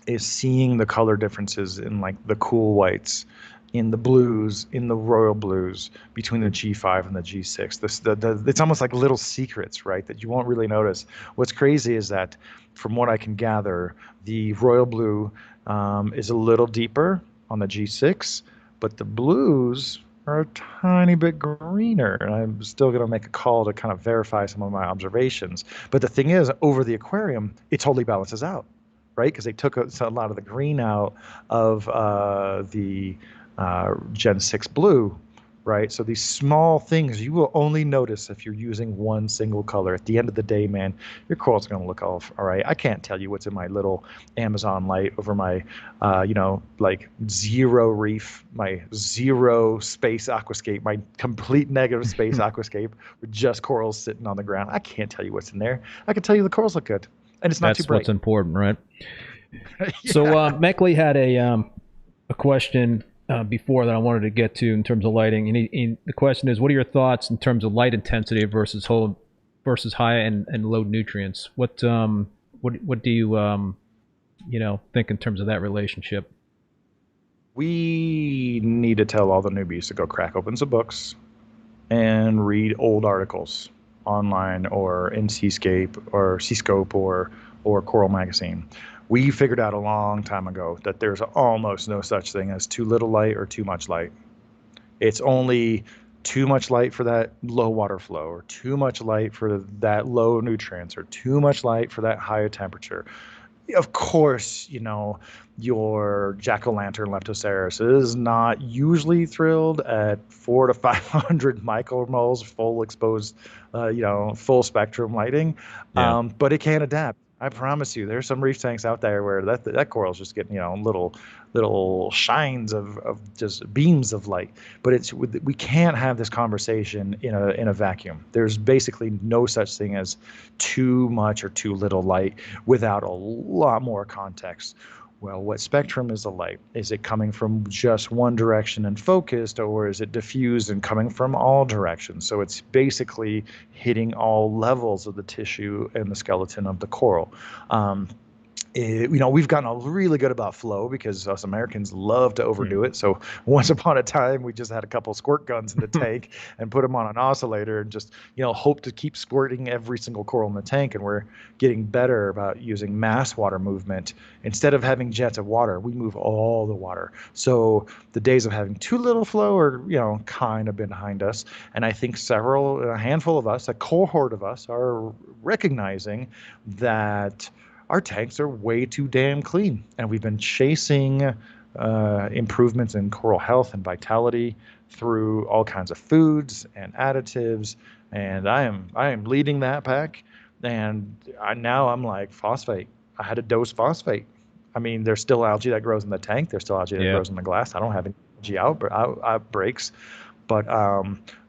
[SPEAKER 3] is seeing the color differences in like the cool whites, in the blues, in the royal blues between the G5 and the G6. It's almost like little secrets, right, that you won't really notice. What's crazy is that, from what I can gather, the royal blue is a little deeper on the G6, but the blues are a tiny bit greener. And I'm still going to make a call to kind of verify some of my observations. But the thing is, over the aquarium, it totally balances out, right? Because they took a lot of the green out of the Gen 6 blue, right? So these small things you will only notice if you're using one single color. At the end of the day, man, your coral's going to look all right. I can't tell you what's in my little Amazon light over my, like zero reef, my zero space aquascape, my complete negative space aquascape with just corals sitting on the ground. I can't tell you what's in there. I can tell you the corals look good. And it's not too bright.
[SPEAKER 2] That's what's important, right?
[SPEAKER 3] Yeah.
[SPEAKER 2] So Meckley had a question before that I wanted to get to in terms of lighting. And the question is, what are your thoughts in terms of light intensity versus whole versus high and low nutrients. What do you think in terms of that relationship?
[SPEAKER 3] We need to tell all the newbies to go crack open some books and read old articles online or in Seascape or Seascope or Coral Magazine. We figured out a long time ago that there's almost no such thing as too little light or too much light. It's only too much light for that low water flow, or too much light for that low nutrients, or too much light for that higher temperature. Of course, your jack-o'-lantern Leptoceras is not usually thrilled at 400 to 500 micromoles full exposed, full spectrum lighting,
[SPEAKER 2] Yeah.
[SPEAKER 3] but it can adapt. I promise you, there's some reef tanks out there where that coral's just getting little shines of just beams of light. But we can't have this conversation in a vacuum. There's basically no such thing as too much or too little light without a lot more context. Well, what spectrum is the light? Is it coming from just one direction and focused, or is it diffused and coming from all directions? So it's basically hitting all levels of the tissue and the skeleton of the coral. We've gotten really good about flow because us Americans love to overdo it. So once upon a time, we just had a couple squirt guns in the tank and put them on an oscillator and just, hope to keep squirting every single coral in the tank. And we're getting better about using mass water movement. Instead of having jets of water, we move all the water. So the days of having too little flow are, kind of behind us. And I think a handful of us, a cohort of us, are recognizing that our tanks are way too damn clean, and we've been chasing improvements in coral health and vitality through all kinds of foods and additives. And I am leading that pack. And now I'm like, phosphate. I had to dose phosphate. I mean, there's still algae that grows in the tank. There's still algae that grows in the glass. I don't have any algae outbreaks, but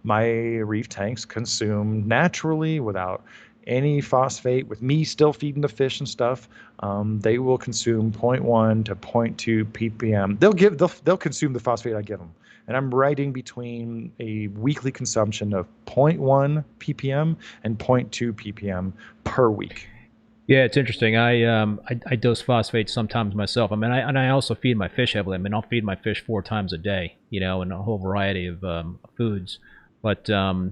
[SPEAKER 3] my reef tanks consume naturally without any phosphate. With me still feeding the fish and stuff, they will consume 0.1 to 0.2 ppm. They'll consume the phosphate I give them, and I'm writing between a weekly consumption of 0.1 ppm and 0.2 ppm per week.
[SPEAKER 2] Yeah, it's interesting. I dose phosphate sometimes myself. I mean, I also feed my fish heavily. I mean, I'll feed my fish 4 times a day, in a whole variety of foods. But
[SPEAKER 3] I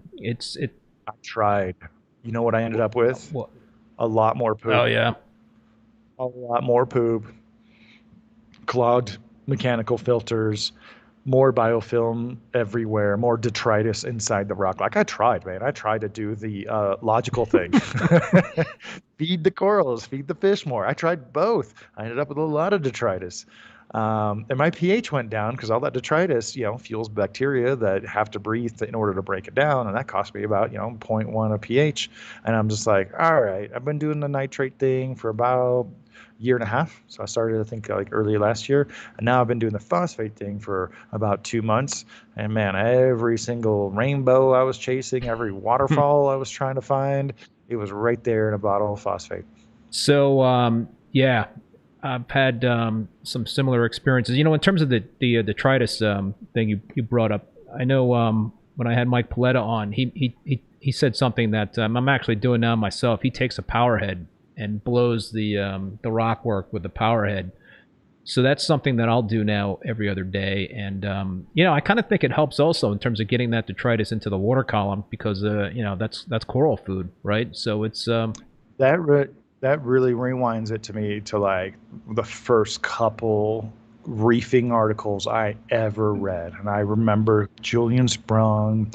[SPEAKER 3] tried. You know what I ended up with?
[SPEAKER 2] What?
[SPEAKER 3] A lot more poop.
[SPEAKER 2] Oh yeah.
[SPEAKER 3] A lot more poop. Clogged mechanical filters, more biofilm everywhere, more detritus inside the rock. Like, I tried, man. I tried to do the logical thing. Feed the corals, feed the fish more. I tried both. I ended up with a lot of detritus. And my pH went down because all that detritus, fuels bacteria that have to breathe in order to break it down. And that cost me about, 0.1 of pH. And I'm just like, all right, I've been doing the nitrate thing for about a year and a half. So I started, I think, like early last year. And now I've been doing the phosphate thing for about 2 months. And man, every single rainbow I was chasing, every waterfall I was trying to find, it was right there in a bottle of phosphate.
[SPEAKER 2] So yeah, I've had some similar experiences. In terms of the detritus thing you brought up, I know when I had Mike Paletta on, he said something that I'm actually doing now myself. He takes a power head and blows the rock work with the power head. So that's something that I'll do now every other day. And I kind of think it helps also in terms of getting that detritus into the water column because that's coral food, right? So it's
[SPEAKER 3] that really rewinds it to me to like the first couple reefing articles I ever read. And I remember Julian Sprung,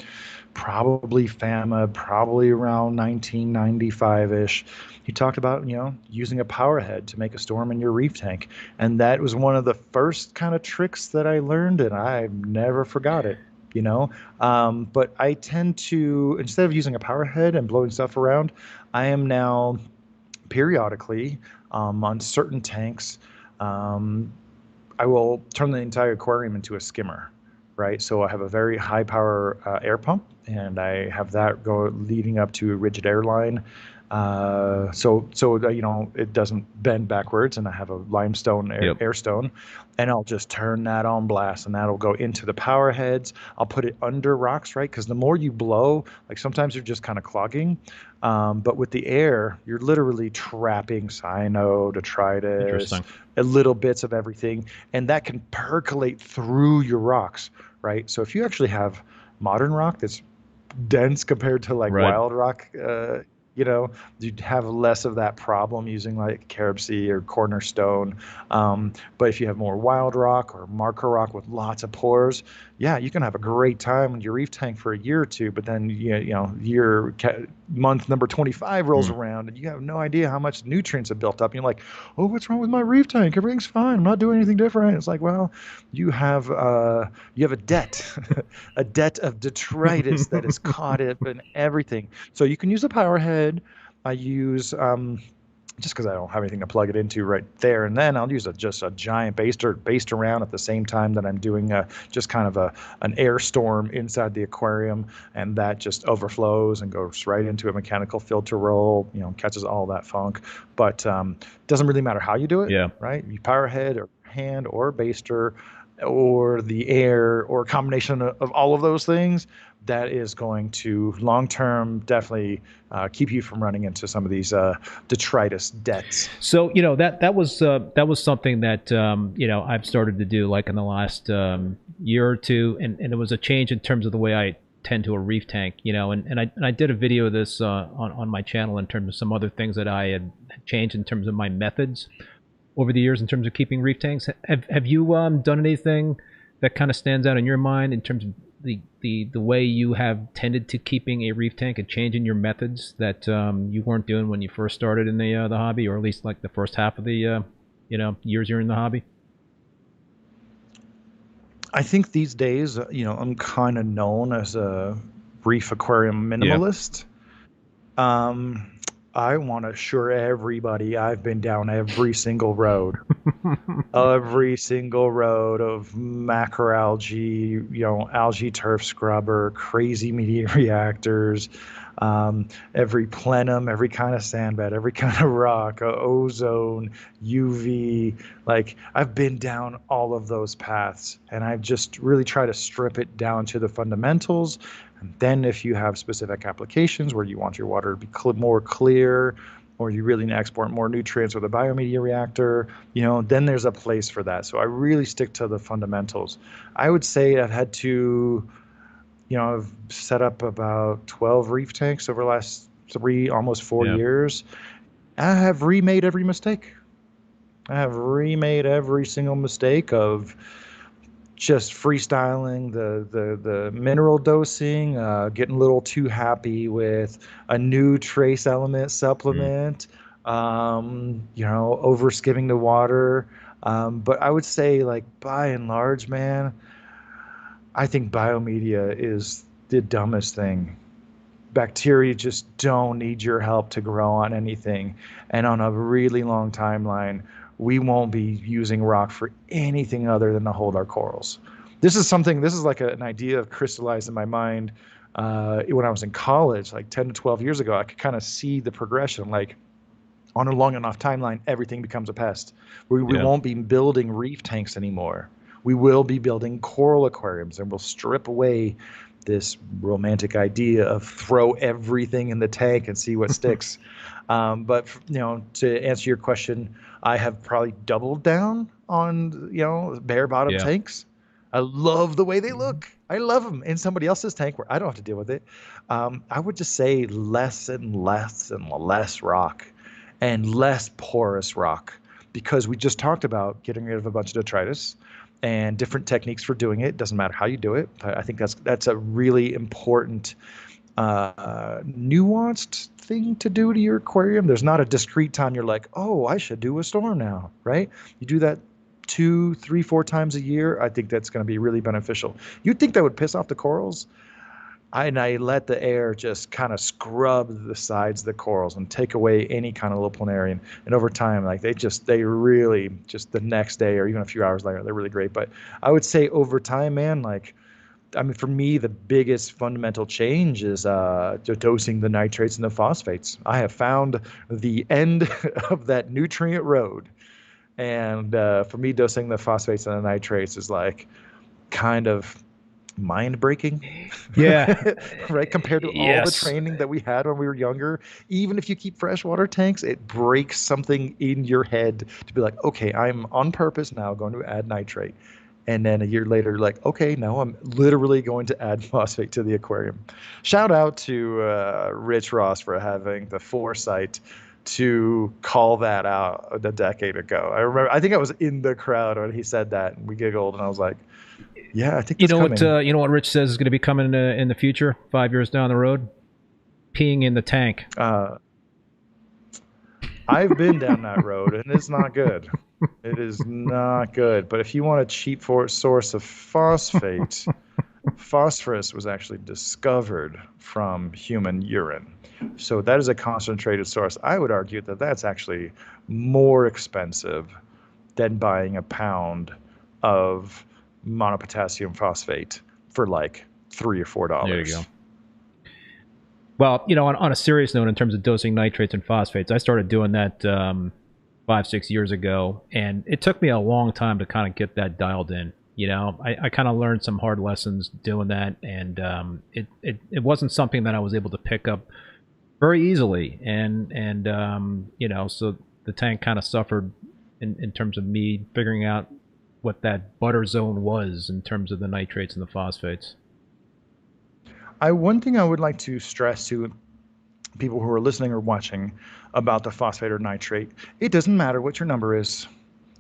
[SPEAKER 3] probably FAMA, probably around 1995-ish. He talked about, using a power head to make a storm in your reef tank. And that was one of the first kind of tricks that I learned, and I never forgot it. But I tend to, instead of using a power head and blowing stuff around, I am now periodically on certain tanks, I will turn the entire aquarium into a skimmer, right? So I have a very high power air pump, and I have that go leading up to a rigid air line. So that, it doesn't bend backwards, and I have a limestone
[SPEAKER 2] Yep.
[SPEAKER 3] air stone, and I'll just turn that on blast, and that'll go into the power heads. I'll put it under rocks, right? Because the more you blow, like sometimes you're just kind of clogging, but with the air, you're literally trapping cyano, detritus,
[SPEAKER 2] Interesting.
[SPEAKER 3] a little bits of everything, and that can percolate through your rocks, right? So if you actually have modern rock that's dense compared to like
[SPEAKER 2] Right.
[SPEAKER 3] wild rock, you know, you'd have less of that problem using like carob sea or cornerstone. But if you have more wild rock or marker rock with lots of pores, yeah, you can have a great time in your reef tank for a year or two. But then month number 25 rolls
[SPEAKER 2] Mm.
[SPEAKER 3] around, and you have no idea how much nutrients have built up. And you're like, oh, what's wrong with my reef tank? Everything's fine. I'm not doing anything different. It's like, well, you have a debt, a debt of detritus that is caught up in everything. So you can use a power head. I use just because I don't have anything to plug it into right there and then, I'll use just a giant baster based around at the same time that I'm doing just kind of an air storm inside the aquarium, and that just overflows and goes right into a mechanical filter roll, catches all that funk. But doesn't really matter how you do it,
[SPEAKER 2] Yeah.
[SPEAKER 3] right? You power head or hand or baster or the air or a combination of all of those things, that is going to long term definitely keep you from running into some of these detritus debts.
[SPEAKER 2] So that was something that I've started to do like in the last year or two, and it was a change in terms of the way I tend to a reef tank, and I did a video of this on my channel in terms of some other things that I had changed in terms of my methods over the years in terms of keeping reef tanks. Have you done anything that kind of stands out in your mind in terms of the way you have tended to keeping a reef tank and changing your methods that you weren't doing when you first started in the hobby, or at least like the first half of the years you're in the hobby?
[SPEAKER 3] I think these days, I'm kind of known as a reef aquarium
[SPEAKER 2] Yeah.
[SPEAKER 3] minimalist. Um, I want to assure everybody I've been down every single road of macroalgae, algae turf scrubber, crazy media reactors, every plenum, every kind of sandbed, every kind of rock, ozone, UV. Like I've been down all of those paths, and I've just really tried to strip it down to the fundamentals. And then if you have specific applications where you want your water to be more clear, or you really need to export more nutrients with a biomedia reactor, then there's a place for that. So I really stick to the fundamentals. I would say I've had to, I've set up about 12 reef tanks over the last almost 4 years. I have remade every mistake. I have remade every single mistake of just freestyling the mineral dosing, getting a little too happy with a new trace element
[SPEAKER 2] Mm.
[SPEAKER 3] supplement, over skimming the water. But I would say, like, by and large, man, I think biomedia is the dumbest thing. Bacteria just don't need your help to grow on anything. And on a really long timeline, we won't be using rock for anything other than to hold our corals. This is like an idea of crystallized in my mind when I was in college, like 10 to 12 years ago. I could kind of see the progression. Like on a long enough timeline, everything becomes a pest. We
[SPEAKER 2] Yeah.
[SPEAKER 3] won't be building reef tanks anymore. We will be building coral aquariums, and we'll strip away this romantic idea of throw everything in the tank and see what sticks. But to answer your question, I have probably doubled down on bare bottom
[SPEAKER 2] Yeah.
[SPEAKER 3] tanks. I love the way they look. I love them in somebody else's tank where I don't have to deal with it. I would just say less and less and less rock, and less porous rock, because we just talked about getting rid of a bunch of detritus and different techniques for doing it. Doesn't matter how you do it. I think that's a really important nuanced thing to do to your aquarium. There's not a discrete time you're like, oh, I should do a storm now, right? You do that 2, 3, 4 times a year. I think that's going to be really beneficial. You'd think that would piss off the corals. I let the air just kind of scrub the sides of the corals and take away any kind of little planarian. And over time, like they really just the next day or even a few hours later, they're really great. But I would say over time, man, like I mean, for me, the biggest fundamental change is dosing the nitrates and the phosphates. I have found the end of that nutrient road. And for me, dosing the phosphates and the nitrates is like kind of mind breaking.
[SPEAKER 2] Yeah.
[SPEAKER 3] Right? Compared to all the
[SPEAKER 2] Yes.
[SPEAKER 3] training that we had when we were younger. Even if you keep freshwater tanks, it breaks something in your head to be like, okay, I'm on purpose now going to add nitrate. And then a year later, like, okay, now I'm literally going to add phosphate to the aquarium. Shout out to Rich Ross for having the foresight to call that out a decade ago. I remember, I think I was in the crowd when he said that, and we giggled, and I was like, yeah, I think
[SPEAKER 2] You
[SPEAKER 3] that's
[SPEAKER 2] know
[SPEAKER 3] coming.
[SPEAKER 2] what? You know what Rich says is going to be coming in the future, 5 years down the road. Peeing in the tank.
[SPEAKER 3] I've been down that road, and it's not good. It is not good. But if you want a cheap source of phosphate, phosphorus was actually discovered from human urine. So that is a concentrated source. I would argue that that's actually more expensive than buying a pound of monopotassium phosphate for like $3 or $4.
[SPEAKER 2] There you go. Well, you know, on a serious note, in terms of dosing nitrates and phosphates, I started doing that 5-6 years ago, and it took me a long time to kind of get that dialed in. You know, I kind of learned some hard lessons doing that, and it wasn't something that I was able to pick up very easily, and you know, so the tank kind of suffered in terms of me figuring out what that butter zone was in terms of the nitrates and the phosphates.
[SPEAKER 3] One thing I would like to stress to people who are listening or watching about the phosphate or nitrate, it doesn't matter what your number is.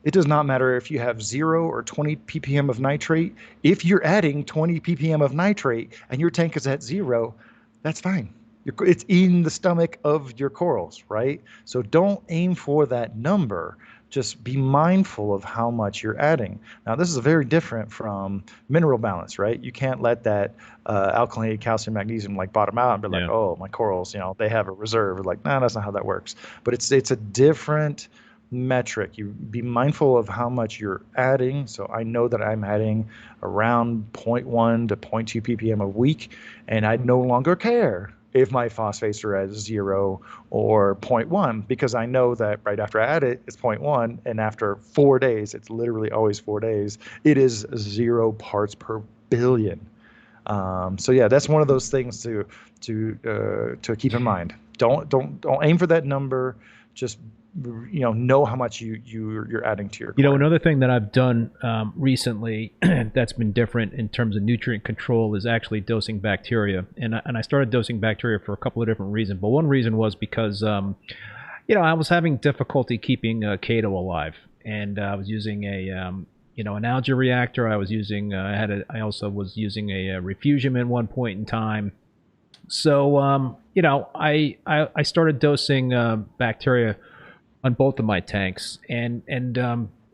[SPEAKER 3] It does not matter if you have 0 or 20 ppm of nitrate. If you're adding 20 ppm of nitrate and your tank is at 0, that's fine. It's in the stomach of your corals, right? So don't aim for that number. Just be mindful of how much you're adding. Now, this is very different from mineral balance, right? You can't let that alkalinity, calcium, magnesium like bottom out and be like,
[SPEAKER 2] Yeah.
[SPEAKER 3] oh, my corals, you know, they have a reserve. Like, no, that's not how that works. But it's a different metric. You be mindful of how much you're adding. So I know that I'm adding around 0.1 to 0.2 ppm a week, and I no longer care if my phosphates are at 0 or 0.1, because I know that right after I add it, it's 0.1, and after 4 days, it's literally always 4 days, it is 0 parts per billion. So yeah, that's one of those things to keep in mind. Don't aim for that number. Just know how much you're adding to your
[SPEAKER 2] You know,
[SPEAKER 3] aquarium.
[SPEAKER 2] another thing that I've done recently that's been different in terms of nutrient control is actually dosing bacteria. And I started dosing bacteria for a couple of different reasons. But one reason was because, you know, I was having difficulty keeping Chaeto alive. And I was using an algae reactor. I was using, I also was using a refugium at one point in time. So, you know, I started dosing bacteria on both of my tanks, and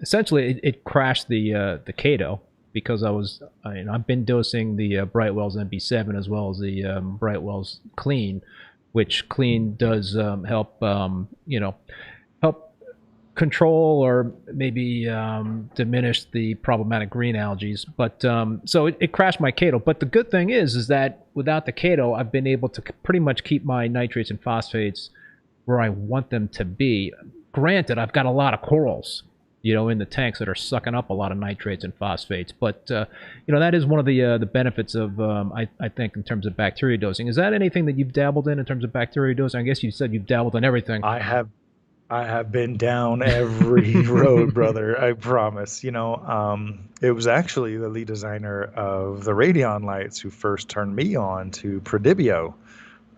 [SPEAKER 2] essentially it crashed the Chaeto, because I've been dosing the Brightwell's MB7 as well as the Brightwell's Clean, which Clean does help help control or maybe diminish the problematic green algae. But so it crashed my Chaeto. But the good thing is that without the Chaeto, I've been able to pretty much keep my nitrates and phosphates where I want them to be. Granted, I've got a lot of corals, you know, in the tanks that are sucking up a lot of nitrates and phosphates. But you know, that is one of the benefits of I think in terms of bacteria dosing. Is that anything that you've dabbled in terms of bacteria dosing? I guess you said you've dabbled in everything.
[SPEAKER 3] I have been down every road, brother. I promise. You know, it was actually the lead designer of the Radeon lights who first turned me on to Prodibio.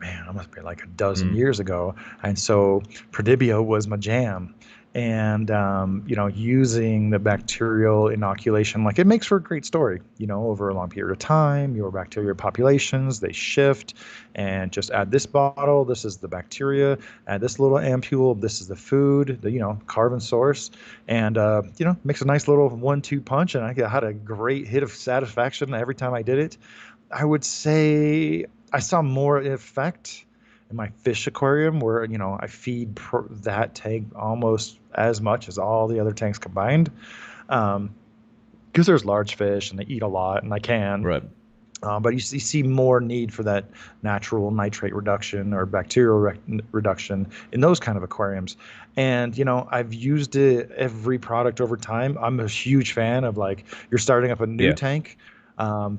[SPEAKER 3] Man, that must be like a dozen years ago. And so Prodibio was my jam. And, you know, using the bacterial inoculation, like, it makes for a great story, you know, over a long period of time. Your bacteria populations, they shift, and just add this bottle. This is the bacteria. Add this little ampule. This is the food, the, you know, carbon source. And, you know, makes a nice little 1-2 punch. And I had a great hit of satisfaction every time I did it. I would say I saw more effect in my fish aquarium, where, you know, I feed that tank almost as much as all the other tanks combined, because there's large fish and they eat a lot, and I can.
[SPEAKER 2] Right.
[SPEAKER 3] But you see more need for that natural nitrate reduction or bacterial reduction in those kind of aquariums. And, I've used every product over time. I'm a huge fan of, like, you're starting up a new
[SPEAKER 2] Yeah.
[SPEAKER 3] tank,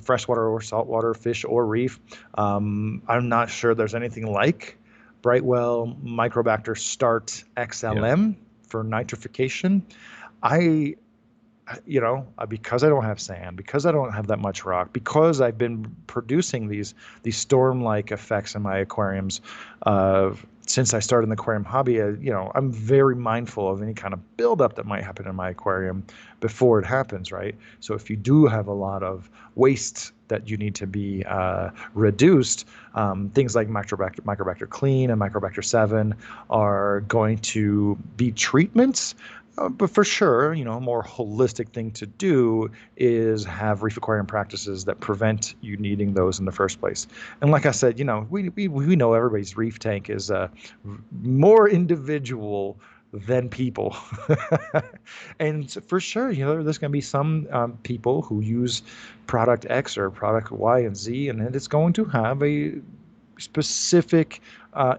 [SPEAKER 3] freshwater or saltwater, fish or reef. I'm not sure there's anything like Brightwell Microbacter Start
[SPEAKER 2] Yeah.
[SPEAKER 3] XLM for nitrification. I because I don't have sand, because I don't have that much rock, because I've been producing these storm-like effects in my aquariums since I started in the aquarium hobby. I'm very mindful of any kind of buildup that might happen in my aquarium before it happens, right? So if you do have a lot of waste that you need to be reduced, things like Microbacter Clean and Microbacter 7 are going to be treatments. But for sure, a more holistic thing to do is have reef aquarium practices that prevent you needing those in the first place. And like I said, we know everybody's reef tank is more individual than people. And for sure, there's going to be some people who use product X or product Y and Z, and it's going to have a specific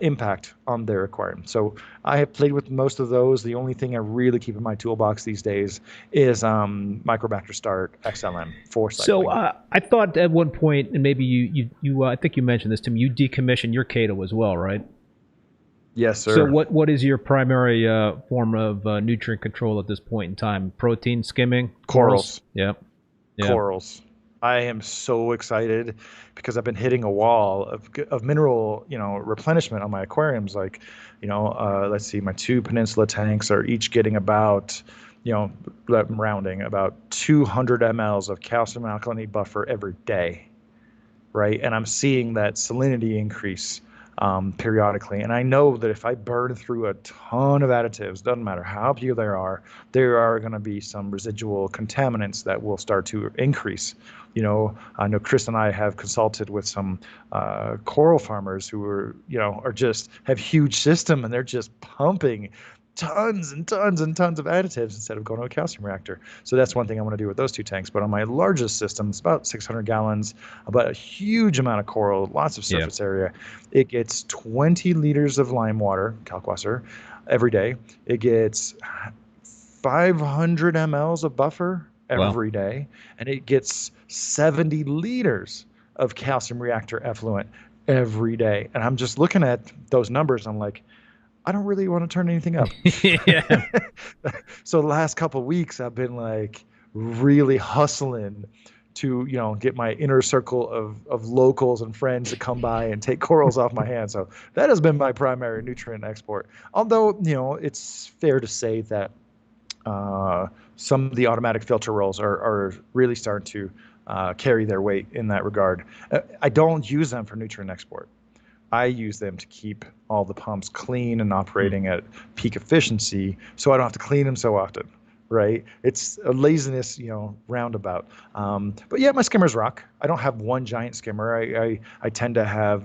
[SPEAKER 3] impact on their aquarium. So I have played with most of those. The only thing I really keep in my toolbox these days is Microbacter Start XLM for
[SPEAKER 2] So
[SPEAKER 3] cycling.
[SPEAKER 2] I thought at one point, and maybe you I think you mentioned this to me, you decommissioned your Cato as well, right?
[SPEAKER 3] Yes, sir.
[SPEAKER 2] So what is your primary form of nutrient control at this point in time? Protein skimming?
[SPEAKER 3] Corals.
[SPEAKER 2] Yep. Yeah.
[SPEAKER 3] Corals. I am so excited because I've been hitting a wall of mineral, replenishment on my aquariums. Like, let's see, my 2 peninsula tanks are each getting about, rounding about 200 mLs of calcium alkalinity buffer every day, right? And I'm seeing that salinity increase periodically. And I know that if I burn through a ton of additives, doesn't matter how pure there are going to be some residual contaminants that will start to increase. I know Chris and I have consulted with some coral farmers who are just have huge system, and they're just pumping tons and tons and tons of additives instead of going to a calcium reactor. So that's one thing I want to do with those 2 tanks. But on my largest system, it's about 600 gallons, about a huge amount of coral, lots of surface area. It gets 20 liters of lime water, Kalkwasser, every day. It gets 500 mLs of buffer every day, and it gets 70 liters of calcium reactor effluent every day. And I'm just looking at those numbers. I'm like, I don't really want to turn anything up.
[SPEAKER 2] Yeah.
[SPEAKER 3] So the last couple of weeks, I've been like really hustling to, get my inner circle of locals and friends to come by and take corals off my hands. So that has been my primary nutrient export. Although, it's fair to say that some of the automatic filter rolls are really starting to carry their weight in that regard. I don't use them for nutrient export. I use them to keep all the pumps clean and operating at peak efficiency, so I don't have to clean them so often, right? It's a laziness, roundabout. But yeah, my skimmers rock. I don't have one giant skimmer. I tend to have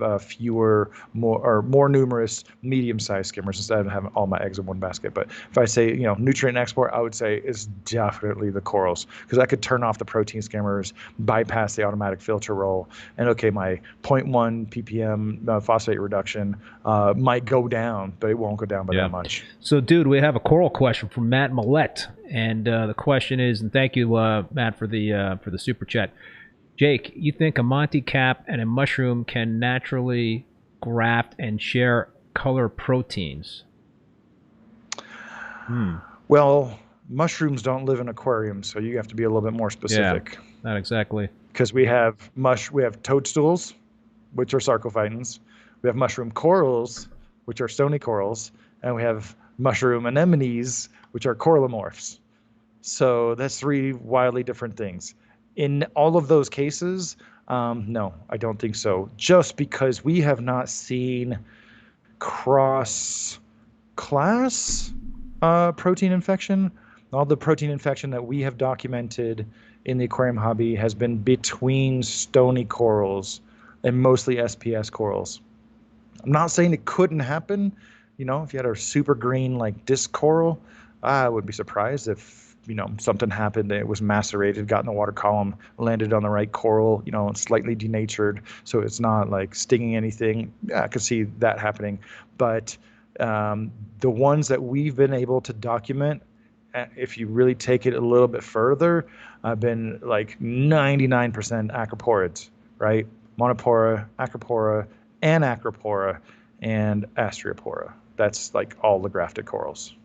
[SPEAKER 3] more numerous medium-sized skimmers instead of having all my eggs in one basket. But if I say, nutrient export, I would say is definitely the corals, because I could turn off the protein skimmers, bypass the automatic filter roll, and okay, my 0.1 ppm phosphate reduction might go down, but it won't go down by that much.
[SPEAKER 2] So, dude, we have a coral question from Matt Millette, and the question is, and thank you, Matt, for the super chat. Jake, you think a Monty cap and a mushroom can naturally graft and share color proteins?
[SPEAKER 3] Well, mushrooms don't live in aquariums, so you have to be a little bit more specific.
[SPEAKER 2] Yeah, not exactly.
[SPEAKER 3] Because we have toadstools, which are sarcophytans. We have mushroom corals, which are stony corals, and we have mushroom anemones, which are coralomorphs. So that's 3 wildly different things. In all of those cases, no, I don't think so. Just because we have not seen cross-class protein infection. All the protein infection that we have documented in the aquarium hobby has been between stony corals and mostly SPS corals. I'm not saying it couldn't happen. If you had a super green like disc coral, I would be surprised if something happened, it was macerated, got in the water column, landed on the right coral, slightly denatured, so it's not like stinging anything. Yeah, I could see that happening. But the ones that we've been able to document, if you really take it a little bit further, I've been like 99% acroporids, right? Monopora, acropora, anacropora, and astreopora. That's like all the grafted corals.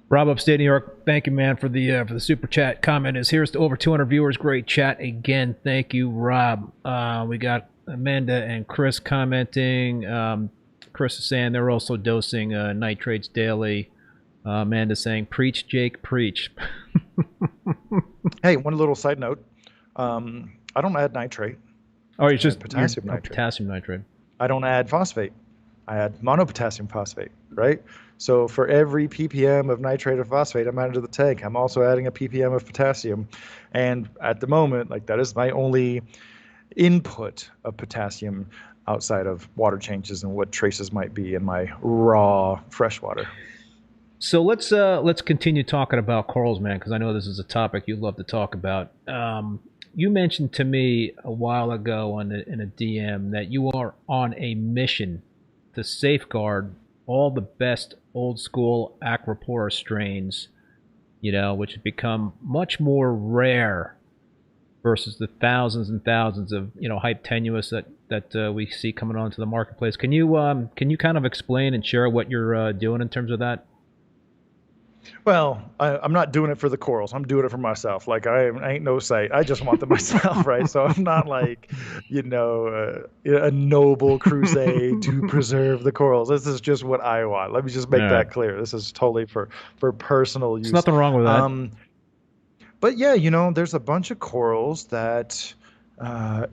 [SPEAKER 2] Rob, upstate New York, thank you, man, for the super chat. Comment is, here's to over 200 viewers. Great chat again. Thank you, Rob. We got Amanda and Chris commenting. Chris is saying they're also dosing nitrates daily. Amanda saying, preach, Jake, preach.
[SPEAKER 3] Hey, one little side note. I don't add nitrate.
[SPEAKER 2] Oh, it's just
[SPEAKER 3] potassium nitrate.
[SPEAKER 2] Potassium nitrate.
[SPEAKER 3] I don't add phosphate. I add monopotassium phosphate, right? So for every ppm of nitrate or phosphate I'm adding to the tank, I'm also adding a ppm of potassium. And at the moment, like, that is my only input of potassium outside of water changes and what traces might be in my raw freshwater.
[SPEAKER 2] So let's continue talking about corals, man, because I know this is a topic you love to talk about. You mentioned to me a while ago in a DM that you are on a mission to safeguard all the best old school Acropora strains, which have become much more rare versus the thousands and thousands of hype tenuous that we see coming onto the marketplace. Can you kind of explain and share what you're doing in terms of that?
[SPEAKER 3] Well, I'm not doing it for the corals. I'm doing it for myself. Like, I ain't no sight. I just want them myself, right? So I'm not like, a noble crusade to preserve the corals. This is just what I want. Let me just make that clear. This is totally for personal use.
[SPEAKER 2] There's nothing wrong with that.
[SPEAKER 3] But yeah, there's a bunch of corals that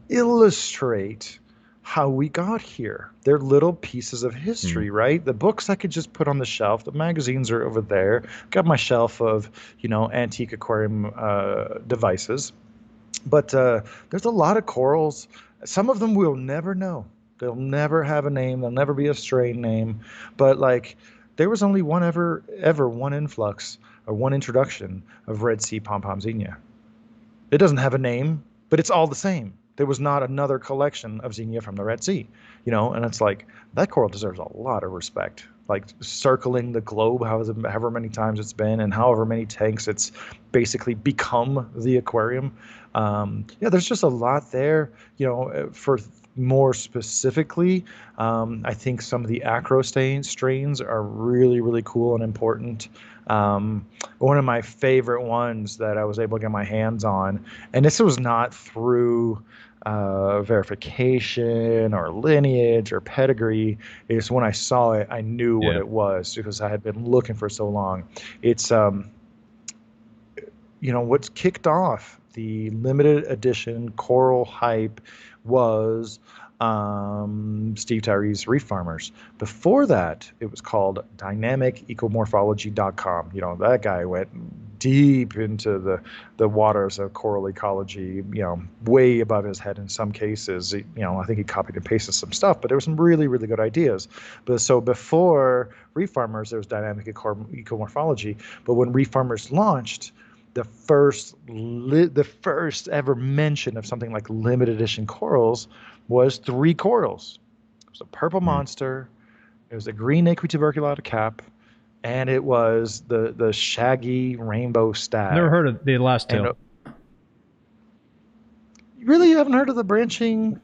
[SPEAKER 3] illustrate how we got here. They're little pieces of history, right? The books I could just put on the shelf. The magazines are over there. Got my shelf of, antique aquarium devices. But there's a lot of corals. Some of them we'll never know. They'll never have a name. They'll never be a strain name. But like, there was only one one influx or one introduction of Red Sea pom-pom xenia. It doesn't have a name, but it's all the same. There was not another collection of xenia from the Red Sea, and it's like, that coral deserves a lot of respect. Like, circling the globe however many times it's been, and however many tanks it's basically become the aquarium. There's just a lot there. For more specifically, I think some of the acro strains are really, really cool and important. One of my favorite ones that I was able to get my hands on, and this was not through verification or lineage or pedigree, is when I saw it, I knew what it was, because I had been looking for so long. It's what's kicked off the limited edition coral hype was Steve Tyree's Reef Farmers. Before that, it was called dynamicecomorphology.com. That guy went deep into the waters of coral ecology, way above his head in some cases. I think he copied and pasted some stuff, but there were some really, really good ideas. But so before Reef Farmers, there was dynamic ecomorphology. But when Reef Farmers launched, the first ever mention of something like limited edition corals was 3 corals. It was a purple monster, it was a green aquituberculata cap, and it was the shaggy rainbow stag.
[SPEAKER 2] Never heard of the last two.
[SPEAKER 3] You really haven't heard of the branching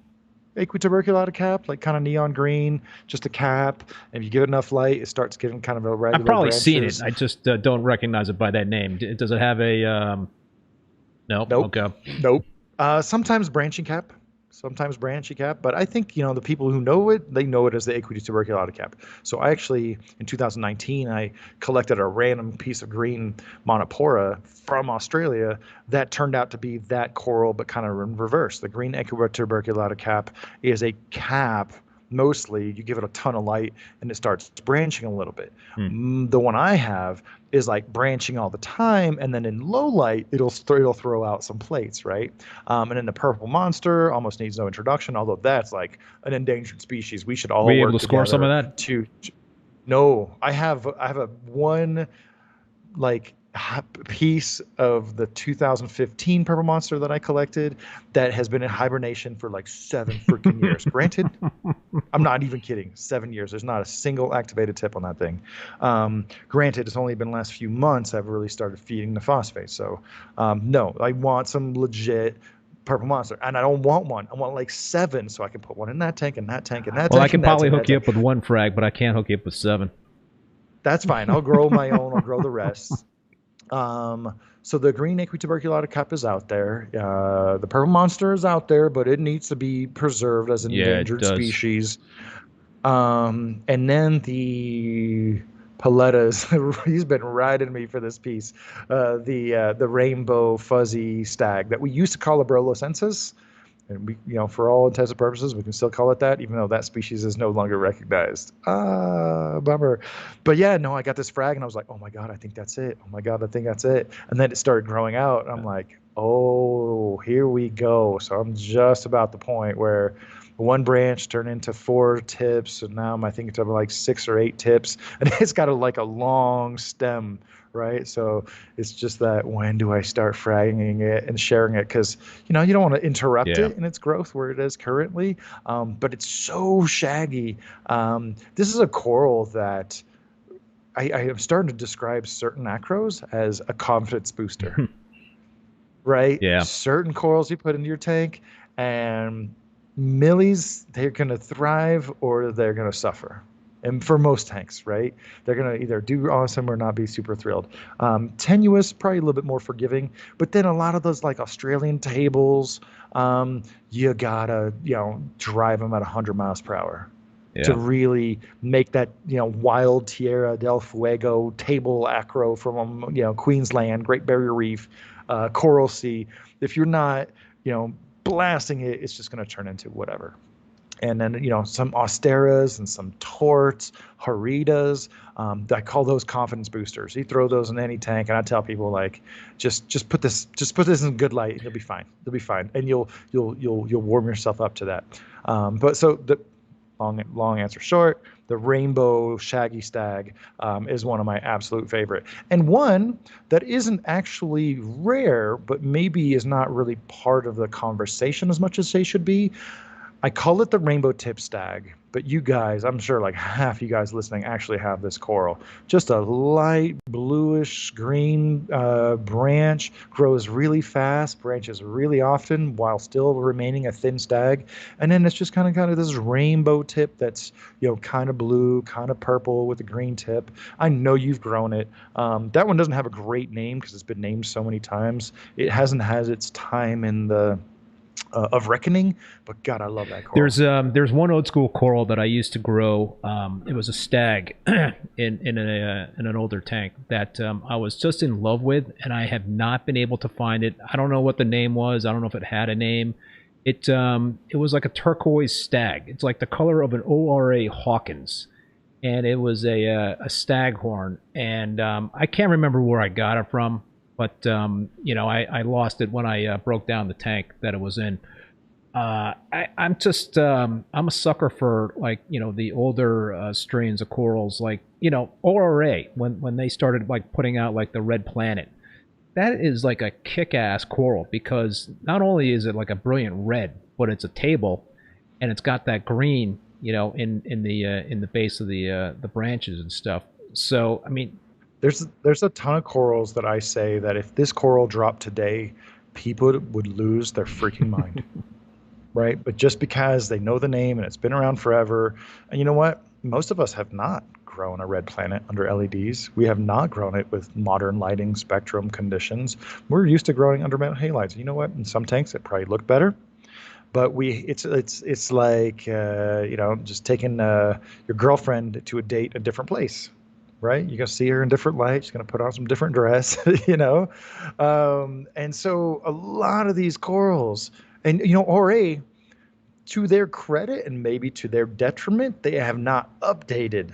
[SPEAKER 3] aquituberculata cap, like kind of neon green, just a cap, and if you give it enough light, it starts getting kind of a regular.
[SPEAKER 2] I've probably
[SPEAKER 3] branches.
[SPEAKER 2] seen it. I just don't recognize it by that name. Does it have a? Nope. Okay.
[SPEAKER 3] Nope. Sometimes branching cap. Sometimes branchy cap, but I think, the people who know it, they know it as the aquituberculata cap. So I actually, in 2019, I collected a random piece of green monopora from Australia that turned out to be that coral, but kind of in reverse. The green aquituberculata cap is a cap. Mostly, you give it a ton of light and it starts branching a little bit. The one I have is like branching all the time, and then in low light, it'll throw out some plates, right? And then the purple monster almost needs no introduction, although that's like an endangered species. We should all
[SPEAKER 2] Were you
[SPEAKER 3] work
[SPEAKER 2] able to score some of that?
[SPEAKER 3] No, I have a one like piece of the 2015 purple monster that I collected that has been in hibernation for like 7 freaking years. Granted, I'm not even kidding. 7 years. There's not a single activated tip on that thing. Granted, it's only been the last few months I've really started feeding the phosphate. So no, I want some legit purple monster, and I don't want one. I want like 7, so I can put one in that tank and that tank and that
[SPEAKER 2] Well,
[SPEAKER 3] tank.
[SPEAKER 2] I can
[SPEAKER 3] and that
[SPEAKER 2] probably
[SPEAKER 3] tank,
[SPEAKER 2] hook you up with 1 frag, but I can't hook you up with 7.
[SPEAKER 3] That's fine. I'll grow my own. I'll grow the rest. So the green Aquituberculata cup is out there. The purple monster is out there, but it needs to be preserved as an endangered species. And then the Paletta's, he's been riding me for this piece. The rainbow fuzzy stag that we used to call Abrolosensis. And we, for all intents and purposes, we can still call it that, even though that species is no longer recognized. Bummer. But yeah, no, I got this frag and I was like, oh my God, I think that's it. Oh my God, I think that's it. And then it started growing out. And I'm like, oh, here we go. So I'm just about the point where 1 branch turned into 4 tips. And now I think it's up to like 6 or 8 tips. And it's got a long stem, right? So it's just that, when do I start fragging it and sharing it? Because you don't want to interrupt it in its growth where it is currently. But it's so shaggy. This is a coral that I am starting to describe certain acros as a confidence booster. Right?
[SPEAKER 2] Yeah.
[SPEAKER 3] Certain corals you put into your tank, and millies, they're going to thrive or they're going to suffer. And for most tanks, right? They're going to either do awesome or not be super thrilled. Tenuous, probably a little bit more forgiving. But then a lot of those like Australian tables, you got to, drive them at 100 miles per hour to really make that, wild Tierra del Fuego table acro from, Queensland, Great Barrier Reef, Coral Sea. If you're not, blasting it, it's just going to turn into whatever. And then, some austeras and some torts, haritas. I call those confidence boosters. You throw those in any tank, and I tell people like, just put this in good light, and you'll be fine. You'll be fine, and you'll warm yourself up to that. But so the long answer short, the rainbow shaggy stag is one of my absolute favorite, and one that isn't actually rare, but maybe is not really part of the conversation as much as they should be. I call it the rainbow tip stag, but you guys, I'm sure like half you guys listening actually have this coral. Just a light bluish green branch, grows really fast, branches really often while still remaining a thin stag. And then it's just kind of this rainbow tip that's, kind of blue, kind of purple with a green tip. I know you've grown it. That one doesn't have a great name because it's been named so many times. It hasn't had its time in the of reckoning, but God, I love that coral.
[SPEAKER 2] There's one old school coral that I used to grow. It was a stag in an older tank that I was just in love with, and I have not been able to find it. I don't know what the name was. I don't know if it had a name. It was like a turquoise stag. It's like the color of an ORA Hawkins, and it was a staghorn. And I can't remember where I got it from. But, I lost it when I broke down the tank that it was in. I'm a sucker for, like, the older strains of corals, like, ORA, when they started, like, putting out, like, the Red Planet. That is, like, a kick-ass coral because not only is it, like, a brilliant red, but it's a table, and it's got that green, in the base of the branches and stuff. So, I mean...
[SPEAKER 3] There's a ton of corals that I say that if this coral dropped today, people would lose their freaking mind, right? But just because they know the name and it's been around forever, and you know what? Most of us have not grown a red planet under LEDs. We have not grown it with modern lighting spectrum conditions. We're used to growing under metal halides. You know what? In some tanks, it probably look better. But it's like just taking your girlfriend to a date a different place. Right? You're going to see her in different light. She's going to put on some different dress, And so a lot of these corals, and, ORA, to their credit and maybe to their detriment, they have not updated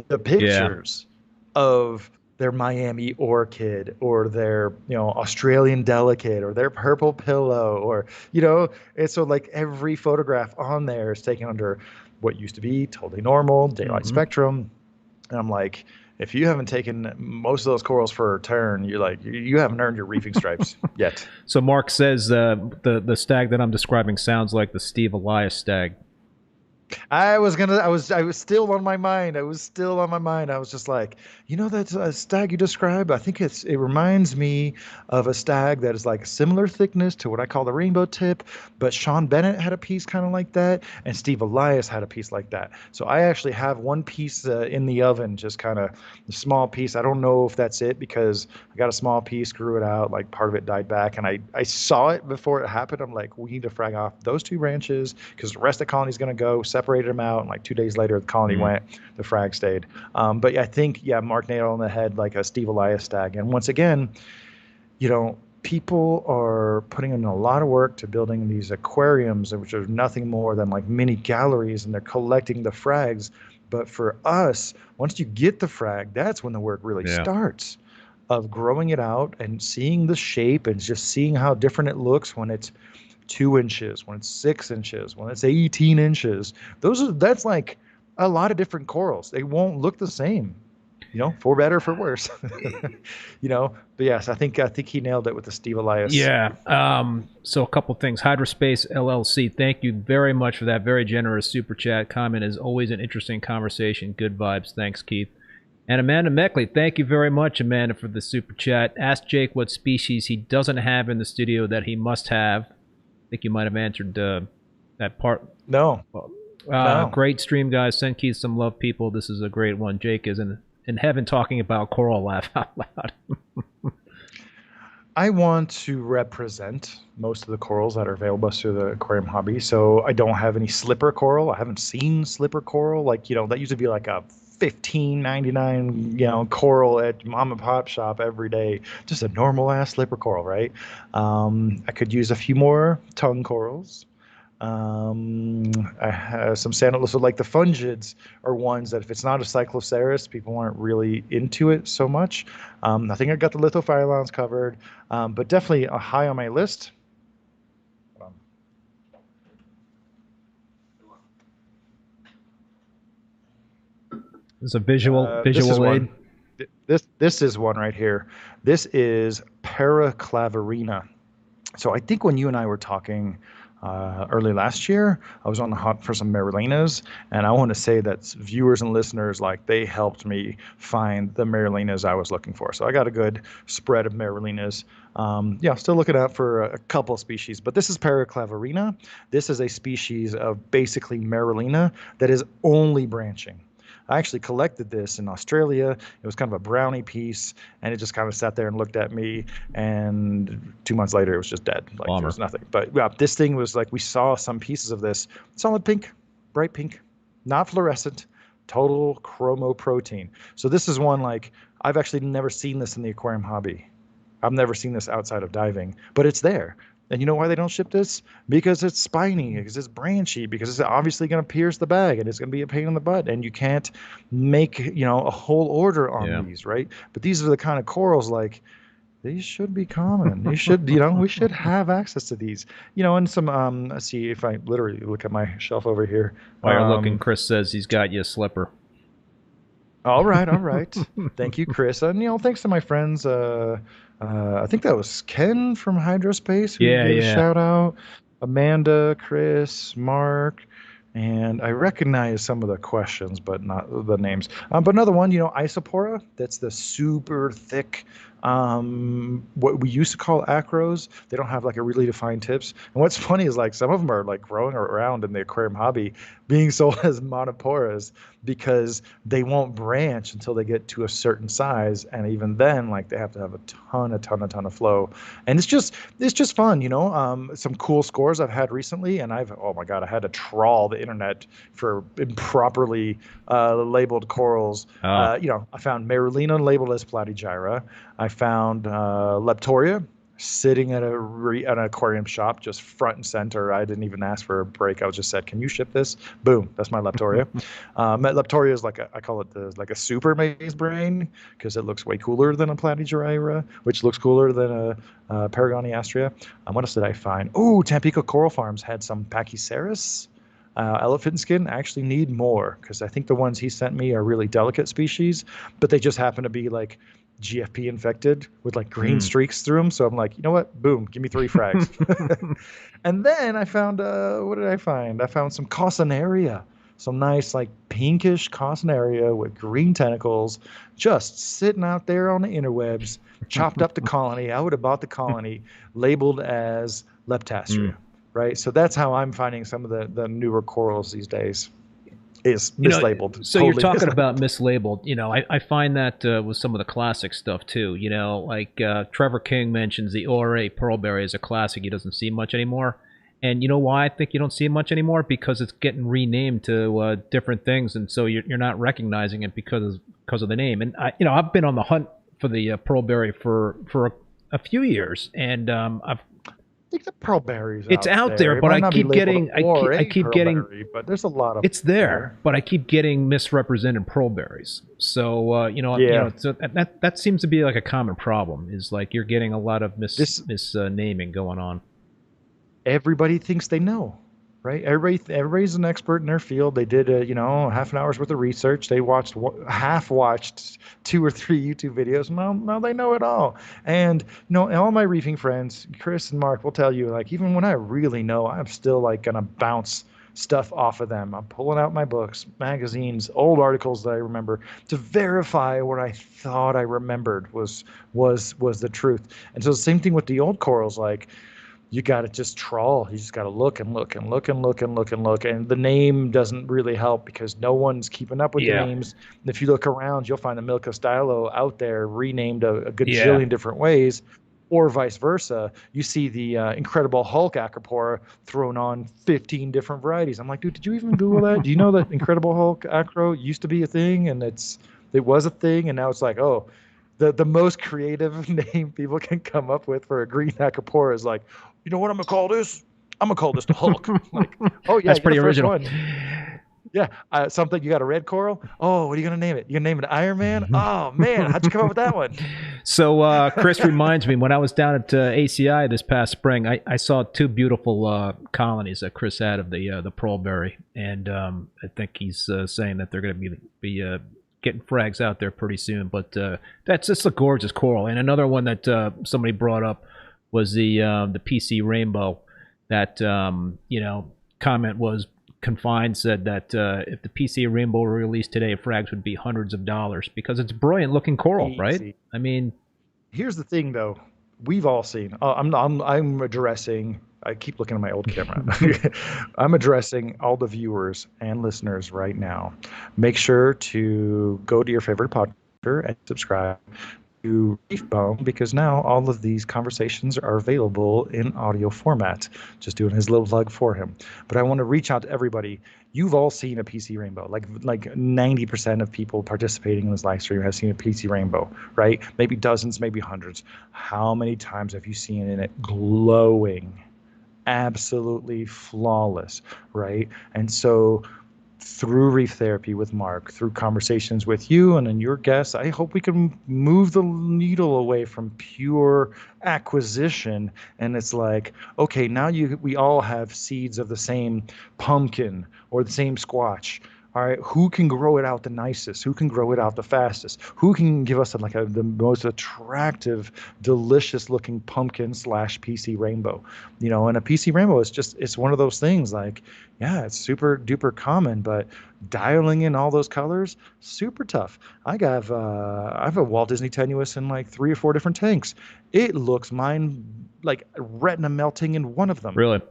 [SPEAKER 3] the pictures of their Miami orchid or their, Australian delicate or their purple pillow or, and so like every photograph on there is taken under what used to be totally normal, daylight spectrum. And I'm like, if you haven't taken most of those corals for a turn, you're like, you haven't earned your reefing stripes yet.
[SPEAKER 2] So Mark says the stag that I'm describing sounds like the Steve Elias stag.
[SPEAKER 3] I was still on my mind. I was still on my mind. I was just like, that stag you described. I think it reminds me of a stag that is like a similar thickness to what I call the rainbow tip. But Sean Bennett had a piece kind of like that, and Steve Elias had a piece like that. So I actually have one piece in the oven, just kind of a small piece. I don't know if that's it because I got a small piece, grew it out, like part of it died back, and I saw it before it happened. I'm like, we need to frag off those 2 branches because the rest of the colony is going to go. Separated them out, and like 2 days later, the colony went. The frag stayed. But I think, Mark nailed on the head like a Steve Elias stag. And once again, people are putting in a lot of work to building these aquariums, which are nothing more than like mini galleries, and they're collecting the frags. But for us, once you get the frag, that's when the work really starts of growing it out and seeing the shape and just seeing how different it looks when it's 2 inches, when it's 6 inches, when it's 18 inches. That's like a lot of different corals. They won't look the same, for better, for worse. But yes, I think he nailed it with the Steve Elias.
[SPEAKER 2] Yeah. So a couple things. Hydrospace LLC, thank you very much for that very generous super chat comment. Is always an interesting conversation. Good vibes. Thanks, Keith. And Amanda Meckley, thank you very much, Amanda, for the super chat. Ask Jake what species he doesn't have in the studio that he must have. I think you might have answered that part.
[SPEAKER 3] No.
[SPEAKER 2] No. Great stream, guys. Send Keith some love, people. This is a great one. Jake is in heaven talking about coral. Laugh out loud.
[SPEAKER 3] I want to represent most of the corals that are available through the aquarium hobby. So I don't have any slipper coral. I haven't seen slipper coral. Like, that used to be like a $15.99, coral at mom and pop shop every day. Just a normal ass slipper coral, right? I could use a few more tongue corals. I have some sandals, like the fungids are ones that if it's not a cycloceras, people aren't really into it so much. I think I got the lithophyllons covered, but definitely a high on my list.
[SPEAKER 2] It's a visual aid.
[SPEAKER 3] This is one right here. This is Paraclavarina. So I think when you and I were talking early last year, I was on the hunt for some Marilenas, and I want to say that viewers and listeners, like, they helped me find the Marilenas I was looking for. So I got a good spread of Marilenas. Still looking out for a couple species, but this is Paraclavarina. This is a species of basically Marilena that is only branching. I actually collected this in Australia. It was kind of a brownie piece, and it just kind of sat there and looked at me. And 2 months later, it was just dead. Like, there was nothing. But this thing was like, we saw some pieces of this solid pink, bright pink, not fluorescent, total chromoprotein. So this is one, like, I've actually never seen this in the aquarium hobby. I've never seen this outside of diving, but it's there. And you know why they don't ship this? Because it's spiny, because it's branchy, because it's obviously going to pierce the bag, and it's going to be a pain in the butt, and you can't make, a whole order on these, right? But these are the kind of corals, like, these should be common. They should, we should have access to these, and some, let's see if I literally look at my shelf over here.
[SPEAKER 2] While you're looking, Chris says he's got you a slipper.
[SPEAKER 3] All right. Thank you, Chris. And, thanks to my friends, I think that was Ken from Hydrospace who gave a shout out. Amanda, Chris, Mark, and I recognize some of the questions, but not the names. But another one, Isopora, that's the super thick, what we used to call acros. They don't have like a really defined tips. And what's funny is like some of them are like growing around in the aquarium hobby being sold as monoporas because they won't branch until they get to a certain size, and even then, like, they have to have a ton of flow, and it's just fun, some cool scores I've had recently, and I had to trawl the internet for improperly labeled corals. I found Marilena labeled as Platygyra. I found Leptoria sitting at an aquarium shop, just front and center. I didn't even ask for a break. I was just said, "Can you ship this?" Boom, that's my Leptoria. Leptoria is I call it like a super maze brain because it looks way cooler than a Platygyra, which looks cooler than a Paragoniastria. What else did I find? Oh, Tampico Coral Farms had some Pachyceras. Elephant skin actually need more because I think the ones he sent me are really delicate species, but they just happen to be like GFP infected with like green streaks through them. So I'm like, you know what? Boom, give me 3 frags. And then I found, what did I find? I found some Causenaria, some nice like pinkish Causenaria with green tentacles, just sitting out there on the interwebs, chopped up the colony. I would have bought the colony labeled as Leptastria, right? So that's how I'm finding some of the newer corals these days. Is mislabeled.
[SPEAKER 2] So totally you're talking about mislabeled. I find that with some of the classic stuff too. Like Trevor King mentions the ORA pearlberry is a classic. He doesn't see much anymore. And you know why I think you don't see it much anymore? Because it's getting renamed to different things, and so you're not recognizing it because of the name. And I've been on the hunt for the pearlberry for a few years, and I
[SPEAKER 3] think the pearlberries.
[SPEAKER 2] It's out there, but I keep getting,
[SPEAKER 3] but there's a lot of.
[SPEAKER 2] It's there, but I keep getting misrepresented pearlberries. So so that seems to be like a common problem. Is like you're getting a lot of misnaming going on.
[SPEAKER 3] Everybody thinks they know, right? Everybody's an expert in their field. They did half an hour's worth of research. They watched 2 or 3 YouTube videos. Now they know it all. And all my reefing friends, Chris and Mark, will tell you, like, even when I really know, I'm still like gonna bounce stuff off of them. I'm pulling out my books, magazines, old articles that I remember to verify what I thought I remembered was the truth. And so the same thing with the old corals, like. You got to just trawl. You just got to look and look and look and look and look and look. And the name doesn't really help because no one's keeping up with the names. And if you look around, you'll find a Milka stylo out there renamed a gajillion different ways, or vice versa. You see the Incredible Hulk acropora thrown on 15 different varieties. I'm like, dude, did you even Google that? Do you know that Incredible Hulk acro used to be a thing, and it was a thing, and now it's like, oh, the most creative name people can come up with for a green acropora is like, you know what I'm gonna call this? I'm gonna call this the Hulk. Like, oh yeah,
[SPEAKER 2] that's pretty original.
[SPEAKER 3] One. Yeah, something. You got a red coral. Oh, what are you gonna name it? You gonna name it Iron Man? Oh man, how'd you come up with that one?
[SPEAKER 2] So Chris reminds me, when I was down at ACI this past spring, I saw 2 beautiful colonies that Chris had of the pearlberry, and I think he's saying that they're going to be getting frags out there pretty soon. But that's just a gorgeous coral. And another one that somebody brought up was the PC rainbow. That comment was confined, said that if the PC rainbow were released today, frags would be hundreds of dollars because it's brilliant looking coral, right? I mean,
[SPEAKER 3] here's the thing though, we've all seen. I'm addressing. I keep looking at my old camera. I'm addressing all the viewers and listeners right now. Make sure to go to your favorite podcaster and subscribe to ReefBum, because now all of these conversations are available in audio format. Just doing his little plug for him. But I want to reach out to everybody. You've all seen a PC rainbow. Like 90% of people participating in this live stream have seen a PC rainbow, right? Maybe dozens, maybe hundreds. How many times have you seen it glowing? Absolutely flawless, right? And so through Reef Therapy with Mark, through conversations with you and then your guests, I hope we can move the needle away from pure acquisition. And it's like, okay, now we all have seeds of the same pumpkin or the same squash. All right, who can grow it out the nicest? Who can grow it out the fastest? Who can give us the most attractive, delicious-looking pumpkin / PC rainbow? And a PC rainbow it's one of those things. Like, yeah, it's super duper common, but dialing in all those colors, super tough. I have a Walt Disney tenuous in like 3 or 4 different tanks. It looks like retina melting in one of them.
[SPEAKER 2] Really?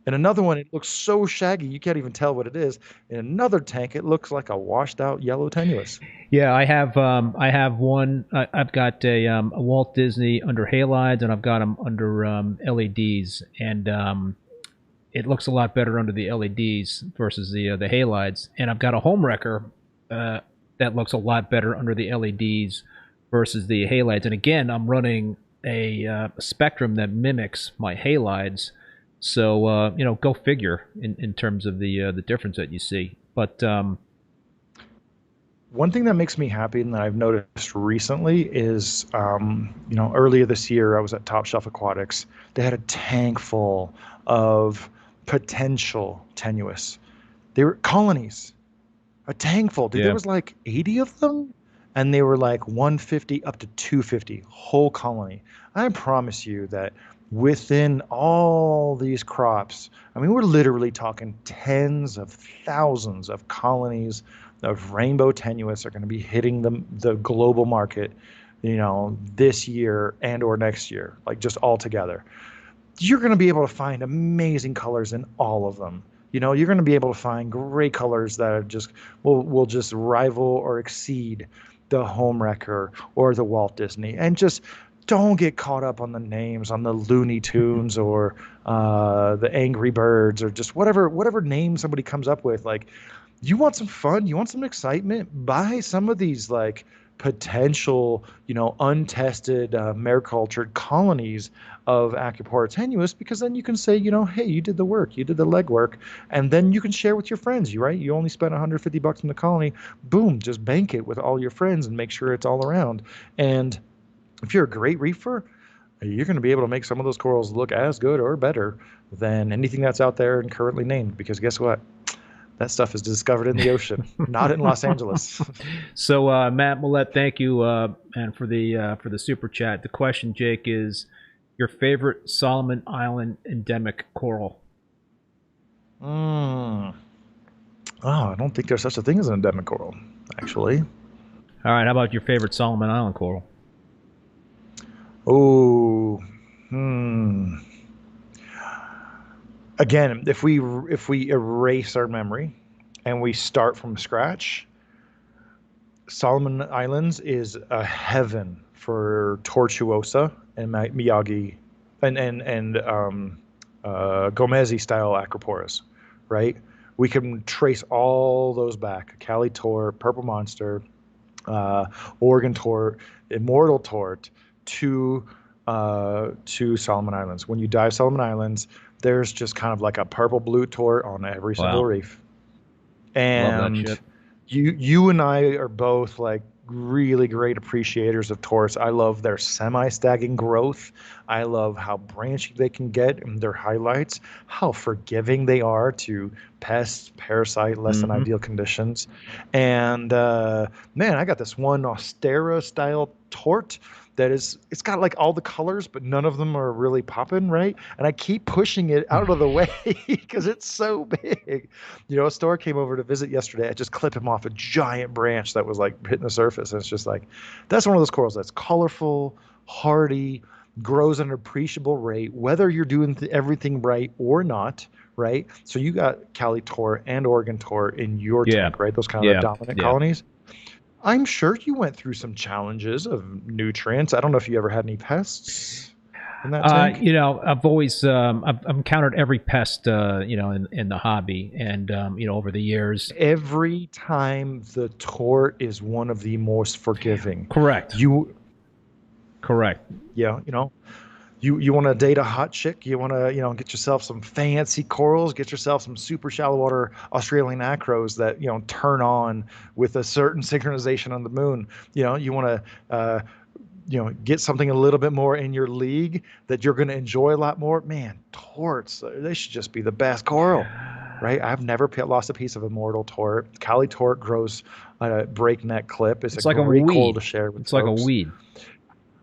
[SPEAKER 3] In another one, it looks so shaggy you can't even tell what it is. In another tank, it looks like a washed-out yellow tenuous.
[SPEAKER 2] Yeah, I have one. I've got a Walt Disney under halides, and I've got them under LEDs, and it looks a lot better under the LEDs versus the halides. And I've got a home wrecker that looks a lot better under the LEDs versus the halides. And again, I'm running a spectrum that mimics my halides. So go figure in terms of the difference that you see. But
[SPEAKER 3] one thing that makes me happy and that I've noticed recently is, earlier this year I was at Top Shelf Aquatics. They had a tank full of potential tenuous. They were colonies, a tank full. Dude,
[SPEAKER 2] Yeah.
[SPEAKER 3] there was like 80 of them, and they were like 150 up to 250 whole colony. I promise you that within all these crops, I mean, we're literally talking tens of thousands of colonies of rainbow tenuis are going to be hitting the global market, this year and or next year, like just all together. You're going to be able to find amazing colors in all of them. You're going to be able to find great colors that are just will just rival or exceed the Home Wrecker or the Walt Disney. And just don't get caught up on the names, on the Looney Tunes or the Angry Birds or just whatever name somebody comes up with. Like, you want some fun, you want some excitement, buy some of these like potential, untested, maricultured colonies of Acropora tenuis, because then you can say, hey, you did the work, you did the legwork, and then you can share with your friends. You only spent $150 in the colony. Boom, just bank it with all your friends and make sure it's all around. And if you're a great reefer, you're going to be able to make some of those corals look as good or better than anything that's out there and currently named, because guess what? That stuff is discovered in the ocean, not in Los Angeles.
[SPEAKER 2] So Matt Millette, thank you, and for the super chat. The question, Jake, is your favorite Solomon Island endemic coral?
[SPEAKER 3] Oh, I don't think there's such a thing as an endemic coral, actually.
[SPEAKER 2] All right, how about your favorite Solomon Island coral?
[SPEAKER 3] Oh, Again, if we erase our memory and we start from scratch, Solomon Islands is a heaven for tortuosa and Miyagi and Gomezi style acroporas, right? We can trace all those back: Cali tort, purple monster, Oregon tort, immortal tort, to Solomon Islands. When you dive Solomon Islands, there's just kind of like a purple blue tort on every single reef. And
[SPEAKER 2] love that shit.
[SPEAKER 3] You and I are both like really great appreciators of torts. I love their semi-stagging growth. I love how branchy they can get in their highlights, how forgiving they are to pests, parasite, less than ideal conditions. And man, I got this one Austera style tort that it's got like all the colors, but none of them are really popping, right? And I keep pushing it out of the way because it's so big. A store came over to visit yesterday. I just clipped him off a giant branch that was like hitting the surface. And it's just like, that's one of those corals that's colorful, hardy, grows at an appreciable rate, whether you're doing everything right or not, right? So you got Cali tort and Oregon tort in your tank, right? Those kind of dominant colonies. I'm sure you went through some challenges of nutrients. I don't know if you ever had any pests in that tank.
[SPEAKER 2] I've always I've encountered every pest in the hobby, and over the years.
[SPEAKER 3] Every time the tort is one of the most forgiving.
[SPEAKER 2] Correct. Correct.
[SPEAKER 3] Yeah, you want to date a hot chick, you want to get yourself some fancy corals, get yourself some super shallow water Australian acros that turn on with a certain synchronization on the moon. You want to get something a little bit more in your league that you're going to enjoy a lot more. Man, torts, they should just be the best coral, right? I've never lost a piece of immortal tort. Cali tort grows at a breakneck clip. It's a
[SPEAKER 2] like
[SPEAKER 3] great
[SPEAKER 2] a weed.
[SPEAKER 3] coral to share with
[SPEAKER 2] It's
[SPEAKER 3] folks.
[SPEAKER 2] like a weed.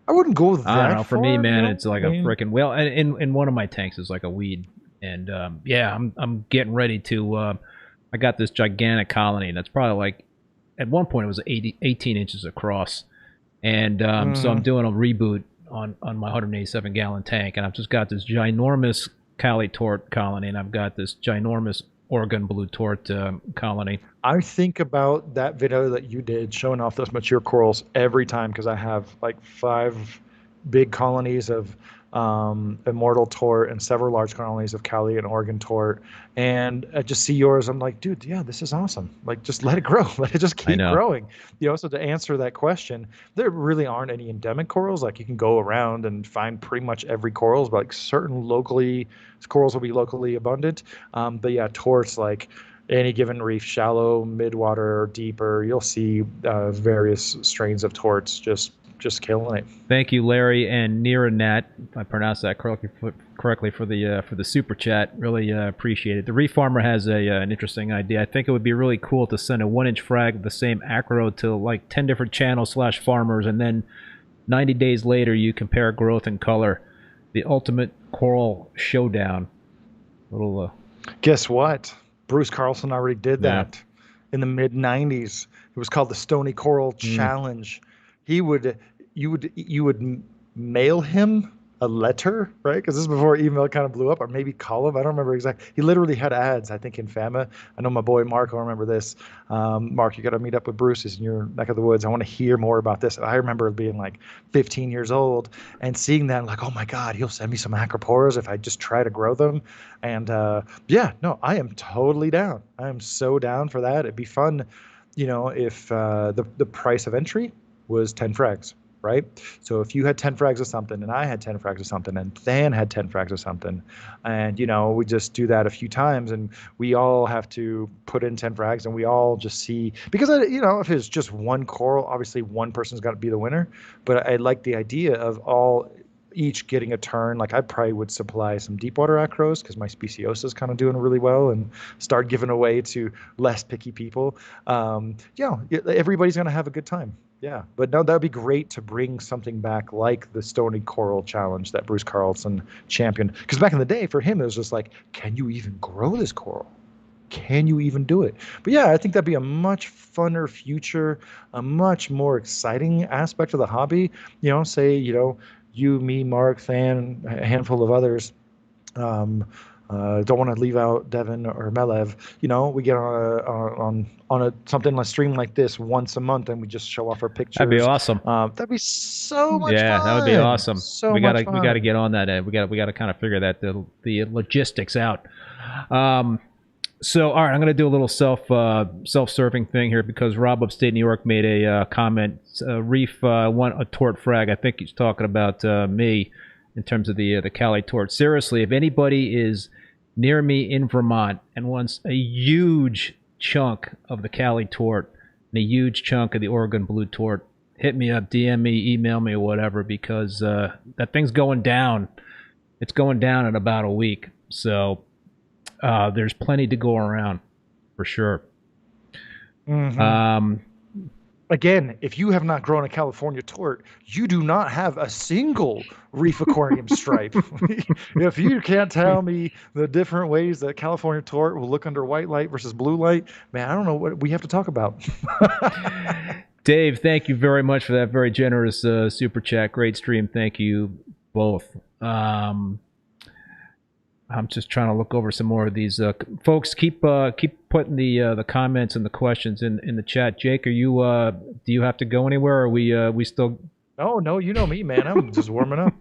[SPEAKER 3] I wouldn't go that
[SPEAKER 2] I don't know. For me,
[SPEAKER 3] far,
[SPEAKER 2] man, it's like a freaking well. In one of my tanks is like a weed, and I'm getting ready to. I got this gigantic colony that's probably like, at one point it was 18 inches across, and so I'm doing a reboot on my 187 gallon tank, and I've just got this ginormous Cali tort colony, and I've got this ginormous Oregon blue tort colony.
[SPEAKER 3] I think about that video that you did showing off those mature corals every time, because I have like 5 big colonies of immortal tort and several large colonies of Cali and Oregon tort, and I just see yours. I'm like, dude, yeah, this is awesome. Like, just let it grow. Let it just keep growing. So to answer that question, there really aren't any endemic corals. Like, you can go around and find pretty much every corals, but like certain corals will be locally abundant. But yeah, torts, like any given reef, shallow, midwater, or deeper, you'll see various strains of torts just just killing it.
[SPEAKER 2] Thank you, Larry and Niranat, if I pronounced that correctly for the super chat. Really appreciate it. The Reef Farmer has an interesting idea. I think it would be really cool to send a 1-inch frag of the same acro to like 10 different channels / farmers, and then 90 days later you compare growth and color. The ultimate coral showdown. Little.
[SPEAKER 3] Guess what? Bruce Carlson already did that in the mid '90s. It was called the Stony Coral Challenge. You would mail him a letter, right? Because this is before email kind of blew up, or maybe call him. I don't remember exactly. He literally had ads, I think, in Fama. I know my boy Mark will remember this. Mark, you got to meet up with Bruce. He's in your neck of the woods. I want to hear more about this. I remember being like 15 years old and seeing that, like, oh my God, he'll send me some acroporas if I just try to grow them. And I am totally down. I am so down for that. It'd be fun, if the price of entry was 10 frags. Right? So if you had 10 frags of something and I had 10 frags of something and Dan had 10 frags of something, and, we just do that a few times and we all have to put in 10 frags and we all just see, because, if it's just one coral, obviously one person's got to be the winner. But I like the idea of each getting a turn. Like I probably would supply some deep water acros because my speciosa is kind of doing really well, and start giving away to less picky people. Everybody's going to have a good time. Yeah, but no, that'd be great to bring something back like the Stony Coral Challenge that Bruce Carlson championed. Because back in the day, for him, it was just like, can you even grow this coral? Can you even do it? But yeah, I think that'd be a much funner future, a much more exciting aspect of the hobby. Say, you, me, Mark, Than, a handful of others. Don't want to leave out Devin or Melev. We get on a something like stream like this once a month, and we just show off our pictures.
[SPEAKER 2] That'd be awesome.
[SPEAKER 3] That'd be so much fun.
[SPEAKER 2] Yeah, that would be awesome.
[SPEAKER 3] We
[SPEAKER 2] gotta get on that, Ed. We gotta kind of figure the logistics out. So, all right, I'm gonna do a little self-serving thing here because Rob upstate New York made a comment. Reef want a tort frag. I think he's talking about me in terms of the Cali tort. Seriously, if anybody is near me in Vermont and wants a huge chunk of the Cali tort and a huge chunk of the Oregon blue tort, hit me up, DM me, email me, or whatever, because that thing's going down. It's going down in about a week. So there's plenty to go around for sure.
[SPEAKER 3] Mm-hmm. Again, if you have not grown a California tort, you do not have a single reef aquarium stripe. If you can't tell me the different ways that California tort will look under white light versus blue light, man, I don't know what we have to talk about.
[SPEAKER 2] Dave, thank you very much for that very generous super chat. Great stream. Thank you both. I'm just trying to look over some more of these. Folks, keep putting the comments and the questions in the chat. Jake, are you do you have to go anywhere? Or are we still?
[SPEAKER 3] Oh no, you know me, man. I'm just warming up.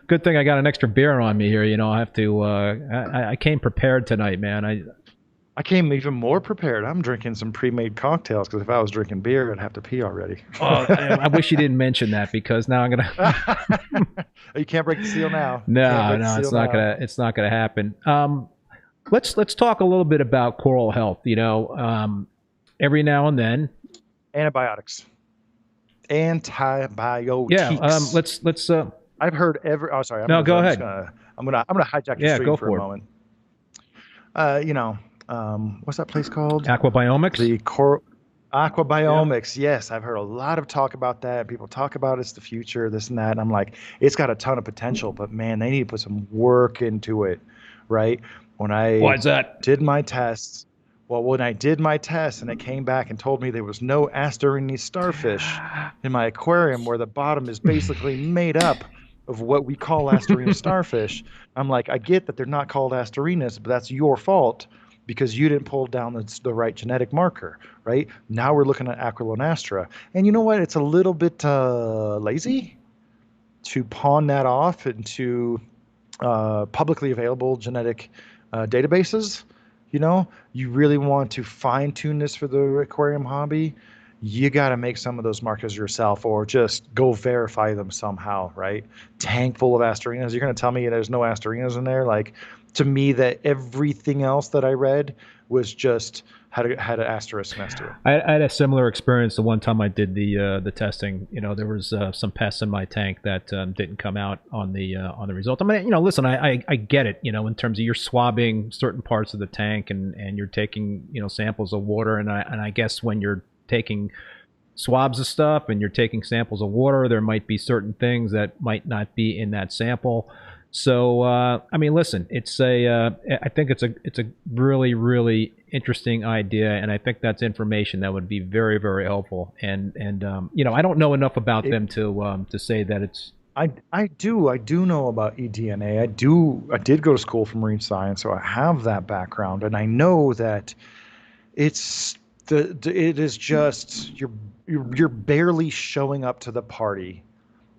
[SPEAKER 2] Good thing I got an extra beer on me here. I have to. I came prepared tonight, man.
[SPEAKER 3] I came even more prepared. I'm drinking some pre-made cocktails because if I was drinking beer, I'd have to pee already.
[SPEAKER 2] Oh, I wish you didn't mention that because now I'm gonna.
[SPEAKER 3] You can't break the seal now.
[SPEAKER 2] No, it's not gonna happen. Let's talk a little bit about coral health. Every now and then.
[SPEAKER 3] Antibiotics.
[SPEAKER 2] Yeah. Let's.
[SPEAKER 3] I've heard every. Oh, sorry.
[SPEAKER 2] Go ahead.
[SPEAKER 3] I'm gonna hijack your stream for a moment. What's that place called?
[SPEAKER 2] Aquabiomics?
[SPEAKER 3] The Aquabiomics. Yeah. Yes, I've heard a lot of talk about that. People talk about it's the future, this and that. And I'm like, it's got a ton of potential, but man, they need to put some work into it, right?
[SPEAKER 2] Why is that?
[SPEAKER 3] Did my tests, when I did my tests and it came back and told me there was no Astorini starfish in my aquarium where the bottom is basically made up of what we call Astorina starfish, I'm like, I get that they're not called Astorinas, but that's your fault, because you didn't pull down the right genetic marker, right? Now we're looking at Aquilonastra. And you know what? It's a little bit lazy to pawn that off into publicly available genetic databases. You really want to fine-tune this for the aquarium hobby. you got to make some of those markers yourself or just go verify them somehow, right? Tank full of Asterinas. You're going to tell me there's no Asterinas in there? Like, to me, that everything else that I read was just had an asterisk next to it.
[SPEAKER 2] I had a similar experience the one time I did the testing. You know, there was some pests in my tank that didn't come out on the result. I mean, you know, listen, I get it. You know, in terms of you're swabbing certain parts of the tank and you're taking, you know, samples of water, and I guess when you're taking swabs of stuff and you're taking samples of water, there might be certain things that might not be in that sample. So I mean, listen, it's I think it's a really, really interesting idea, and I think that's information that would be very, very helpful. And you know, I don't know enough about them to say that it's.
[SPEAKER 3] I do know about eDNA. I did go to school for marine science, so I have that background, and I know that it is just you're barely showing up to the party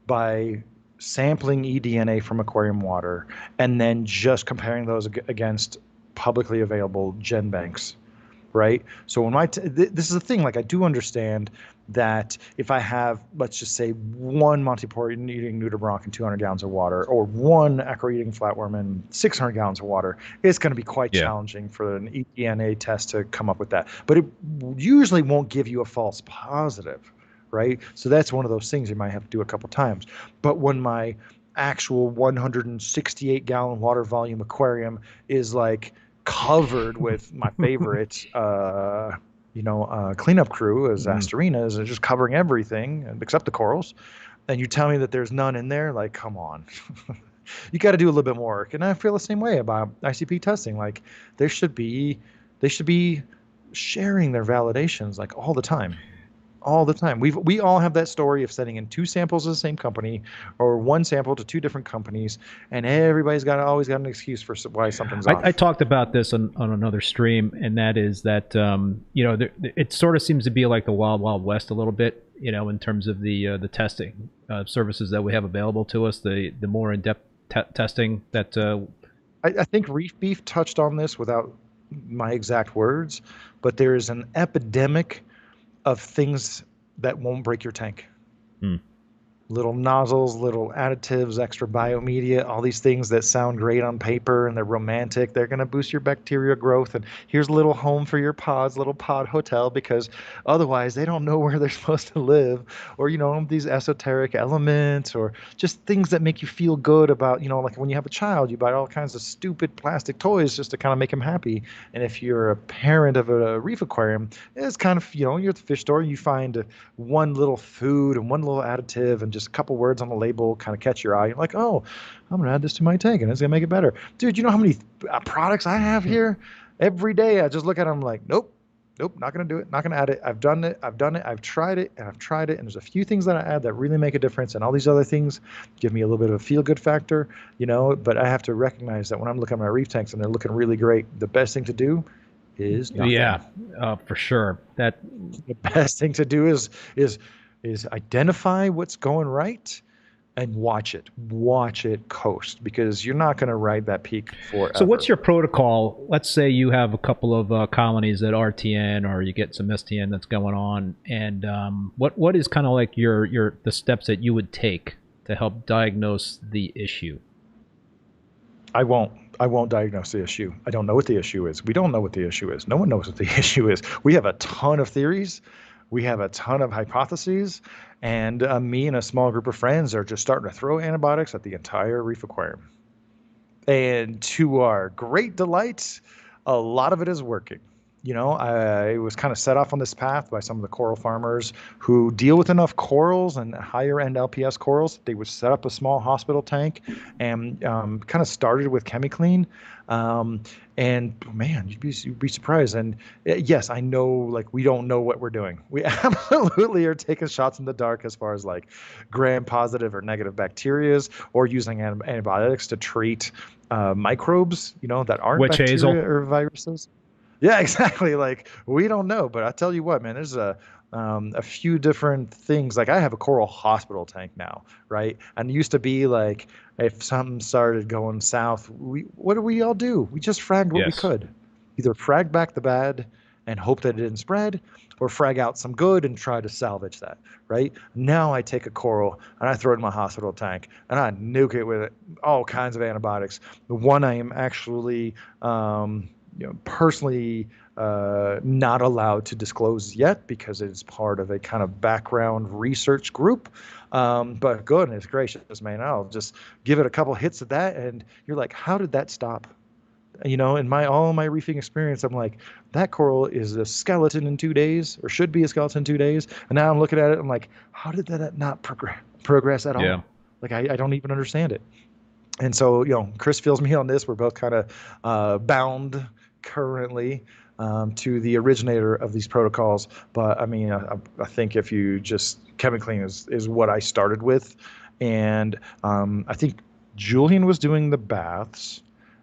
[SPEAKER 3] by sampling eDNA from aquarium water and then just comparing those against publicly available gen banks, right? So when this is the thing, like, I do understand that if I have, let's just say, one Montipore eating nudibranch in 200 gallons of water, or one Acro eating flatworm in 600 gallons of water, it's going to be quite challenging for an eDNA test to come up with that. But it usually won't give you a false positive, right? So that's one of those things you might have to do a couple times. But when my actual 168 gallon water volume aquarium is like covered with my favorite cleanup crew as Asterinas and just covering everything except the corals, and you tell me that there's none in there, like, come on. You got to do a little bit more work. And I feel the same way about ICP testing. Like, they should be sharing their validations like all the time. All the time. We all have that story of sending in 2 samples of the same company or 1 sample to 2 different companies, and everybody's always got an excuse for why something's off.
[SPEAKER 2] I talked about this on another stream, and that is that you know, it sort of seems to be like the wild, wild west a little bit, you know, in terms of the testing services that we have available to us, the more in-depth testing that.
[SPEAKER 3] I think Reef Beef touched on this without my exact words, but there is an epidemic of things that won't break your tank. Little nozzles, little additives, extra biomedia, all these things that sound great on paper and they're romantic. They're going to boost your bacteria growth. And here's a little home for your pods, little pod hotel, because otherwise they don't know where they're supposed to live. Or, you know, these esoteric elements or just things that make you feel good about, you know, like when you have a child, you buy all kinds of stupid plastic toys just to kind of make them happy. And if you're a parent of a reef aquarium, it's kind of, you know, you're at the fish store, you find one little food and one little additive and just a couple words on the label kind of catch your eye. You're like, oh, I'm going to add this to my tank and it's going to make it better. Dude, you know how many products I have here? Every day I just look at them like, nope, not going to do it. Not going to add it. I've done it. I've tried it. And there's a few things that I add that really make a difference. And all these other things give me a little bit of a feel-good factor, you know, but I have to recognize that when I'm looking at my reef tanks and they're looking really great, the best thing to do is nothing.
[SPEAKER 2] Yeah, for sure. The
[SPEAKER 3] best thing to do is identify what's going right and watch it coast, because you're not going to ride that peak forever.
[SPEAKER 2] So what's your protocol? Let's say you have a couple of colonies at RTN, or you get some STN that's going on, and what is kind of like the steps that you would take to help diagnose the issue?
[SPEAKER 3] I won't diagnose the issue. I don't know what the issue is. We don't know what the issue is. No one knows what the issue is. We have a ton of theories. We have a ton of hypotheses, and me and a small group of friends are just starting to throw antibiotics at the entire reef aquarium. And to our great delight, a lot of it is working. You know, I was kind of set off on this path by some of the coral farmers who deal with enough corals and higher end LPS corals. They would set up a small hospital tank and kind of started with ChemiClean. And man, you'd be surprised. And yes, I know, like, we don't know what we're doing. We absolutely are taking shots in the dark as far as like gram-positive or negative bacterias, or using antibiotics to treat microbes, you know, that aren't bacteria
[SPEAKER 2] hazel
[SPEAKER 3] or viruses. Yeah, exactly. Like, we don't know, but I tell you what, man, there's a few different things. Like, I have a coral hospital tank now, right? And it used to be like, if something started going south, what do we all do? We just fragged what we could. Either fragged back the bad and hope that it didn't spread, or frag out some good and try to salvage that, right? Now I take a coral and I throw it in my hospital tank and I nuke it with all kinds of antibiotics. The one I am actually personally not allowed to disclose yet because it's part of a kind of background research group. But goodness gracious, man, I'll just give it a couple hits of that and you're like, how did that stop? In all my reefing experience, I'm like, that coral is a skeleton in 2 days, or should be a skeleton in 2 days. And now I'm looking at it, I'm like, how did that not progress at all?
[SPEAKER 2] Yeah.
[SPEAKER 3] Like, I don't even understand it. And so, Chris feels me on this. We're both kind of bound currently to the originator of these protocols. But I mean, I think if you just chemically is what I started with. And I think Julian was doing the baths.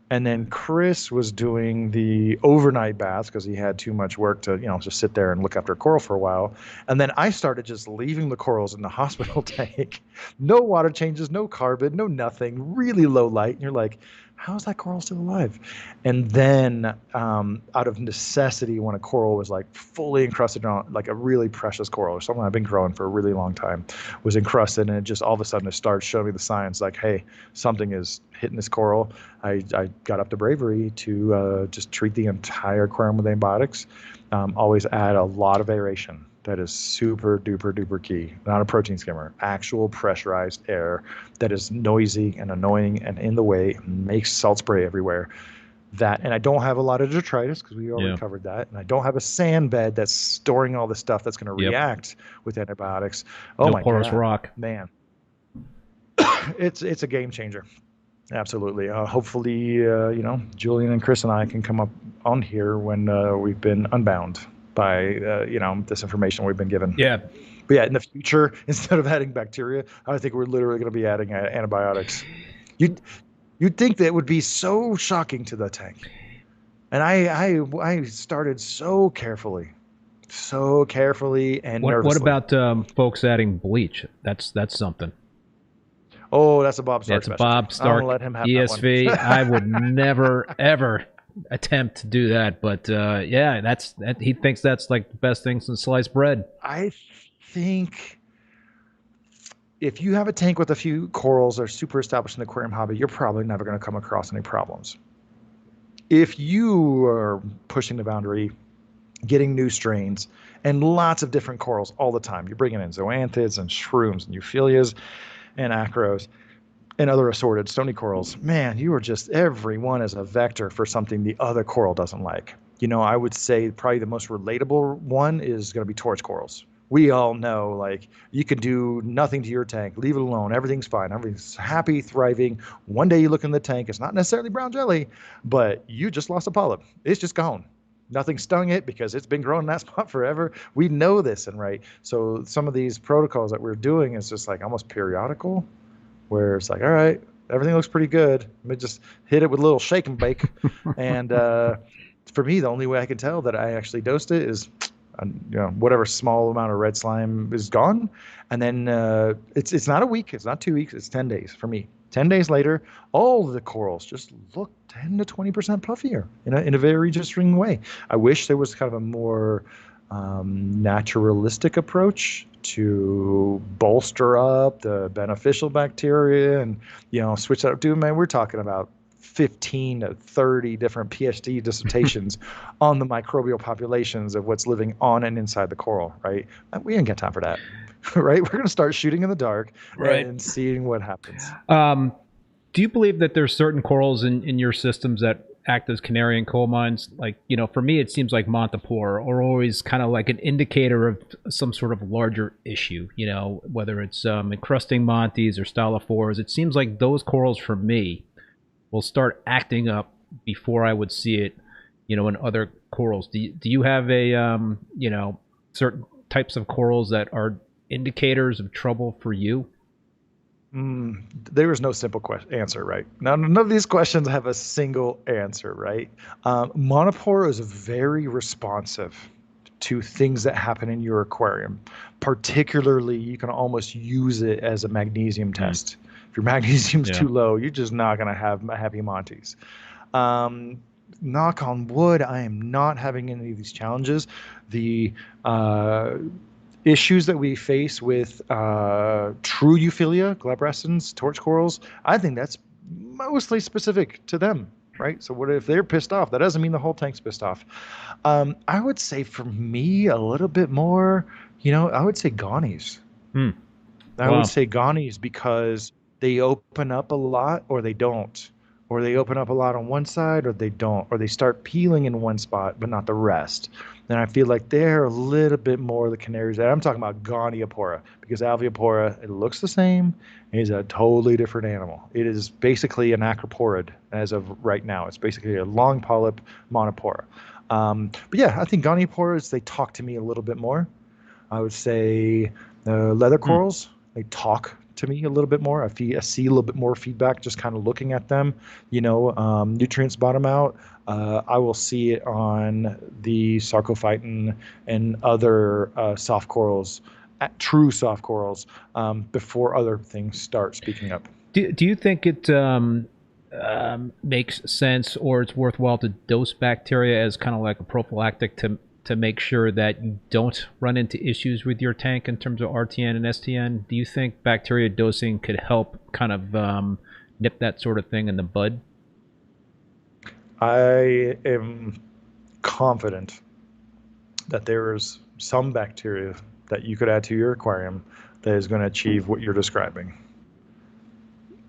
[SPEAKER 3] And then Chris was doing the overnight baths because he had too much work to, just sit there and look after a coral for a while. And then I started just leaving the corals in the hospital tank. No water changes, no carbon, no nothing, really low light. And you're like, how is that coral still alive? And then out of necessity, when a coral was like fully encrusted on, like a really precious coral or something I've been growing for a really long time, was encrusted, and it just all of a sudden it started showing me the signs like, hey, something is hitting this coral. I got up the bravery to just treat the entire aquarium with antibiotics. Always add a lot of aeration. That is super duper duper key. Not a protein skimmer, actual pressurized air that is noisy and annoying and in the way, makes salt spray everywhere. That, and I don't have a lot of detritus because we already covered that. And I don't have a sand bed that's storing all the stuff that's going to react with antibiotics. Oh, my
[SPEAKER 2] porous
[SPEAKER 3] God,
[SPEAKER 2] rock,
[SPEAKER 3] man. It's a game changer. Absolutely. Hopefully, Julian and Chris and I can come up on here when we've been unbound by, this information we've been given.
[SPEAKER 2] Yeah.
[SPEAKER 3] But yeah, in the future, instead of adding bacteria, I think we're literally going to be adding antibiotics. You'd think that would be so shocking to the tank. And I started so carefully and nervously.
[SPEAKER 2] What about folks adding bleach? That's something.
[SPEAKER 3] Oh, that's a Bob Stark.
[SPEAKER 2] That's a Bob Stark.
[SPEAKER 3] Let him have
[SPEAKER 2] ESV.
[SPEAKER 3] that one.
[SPEAKER 2] I would never ever attempt to do that, but he thinks that's like the best thing since sliced bread.
[SPEAKER 3] I think if you have a tank with a few corals that are super established in the aquarium hobby, you're probably never going to come across any problems. If you are pushing the boundary, getting new strains and lots of different corals all the time, you're bringing in zoanthids and shrooms and euphyllias and acros and other assorted stony corals, man, you are just, every one is a vector for something the other coral doesn't like. I would say probably the most relatable one is going to be torch corals. We all know, like, you can do nothing to your tank, leave it alone, everything's fine, everything's happy, thriving. One day you look in the tank, it's not necessarily brown jelly, but you just lost a polyp. It's just gone. Nothing stung it because it's been growing in that spot forever. We know this, and right. So some of these protocols that we're doing is just like almost periodical, where it's like, all right, everything looks pretty good. Let me just hit it with a little shake and bake. And for me, the only way I can tell that I actually dosed it is, whatever small amount of red slime is gone. And then it's not a week, it's not 2 weeks, it's 10 days for me. 10 days later, all of the corals just look 10 to 20% puffier in a very interesting way. I wish there was kind of a more naturalistic approach to bolster up the beneficial bacteria and, switch that up. Dude, man, we're talking about 15 to 30 different PhD dissertations on the microbial populations of what's living on and inside the coral, right? We ain't got time for that. Right? We're going to start shooting in the dark and seeing what happens.
[SPEAKER 2] Do you believe that there's certain corals in your systems that act as canary in coal mines? Like, for me, it seems like Montipore are always kind of like an indicator of some sort of larger issue, whether it's encrusting Montes or stylophores. It seems like those corals for me will start acting up before I would see it, in other corals. Do you have a, certain types of corals that are indicators of trouble for you?
[SPEAKER 3] There is no simple answer, right? Now, none of these questions have a single answer, right? Montipore is very responsive to things that happen in your aquarium. Particularly, you can almost use it as a magnesium test. If your magnesium's too low, you're just not going to have happy Montes. knock on wood, I am not having any of these challenges. The issues that we face with true euphilia, glabrescens, torch corals, I think that's mostly specific to them, right? So what if they're pissed off? That doesn't mean the whole tank's pissed off. I would say for me a little bit more, I would say Ghanies.
[SPEAKER 2] Hmm.
[SPEAKER 3] I would
[SPEAKER 2] Wow.
[SPEAKER 3] say Ghanies because they open up a lot or they don't. Or they open up a lot on one side or they don't. Or they start peeling in one spot but not the rest. And I feel like they're a little bit more the canaries. I'm talking about Goniopora because Alveopora, it looks the same. Is a totally different animal. It is basically an acroporid as of right now. It's basically a long polyp monopora. But yeah, I think Gonioporas, they talk to me a little bit more. I would say leather
[SPEAKER 2] Hmm.
[SPEAKER 3] corals, they talk to me a little bit more. I see a little bit more feedback just kind of looking at them. Nutrients bottom out. I will see it on the sarcophyton and other soft corals, true soft corals, before other things start speaking up.
[SPEAKER 2] Do you think it makes sense or it's worthwhile to dose bacteria as kind of like a prophylactic to make sure that you don't run into issues with your tank in terms of RTN and STN? Do you think bacteria dosing could help kind of nip that sort of thing in the bud?
[SPEAKER 3] I am confident that there is some bacteria that you could add to your aquarium that is going to achieve what you're describing.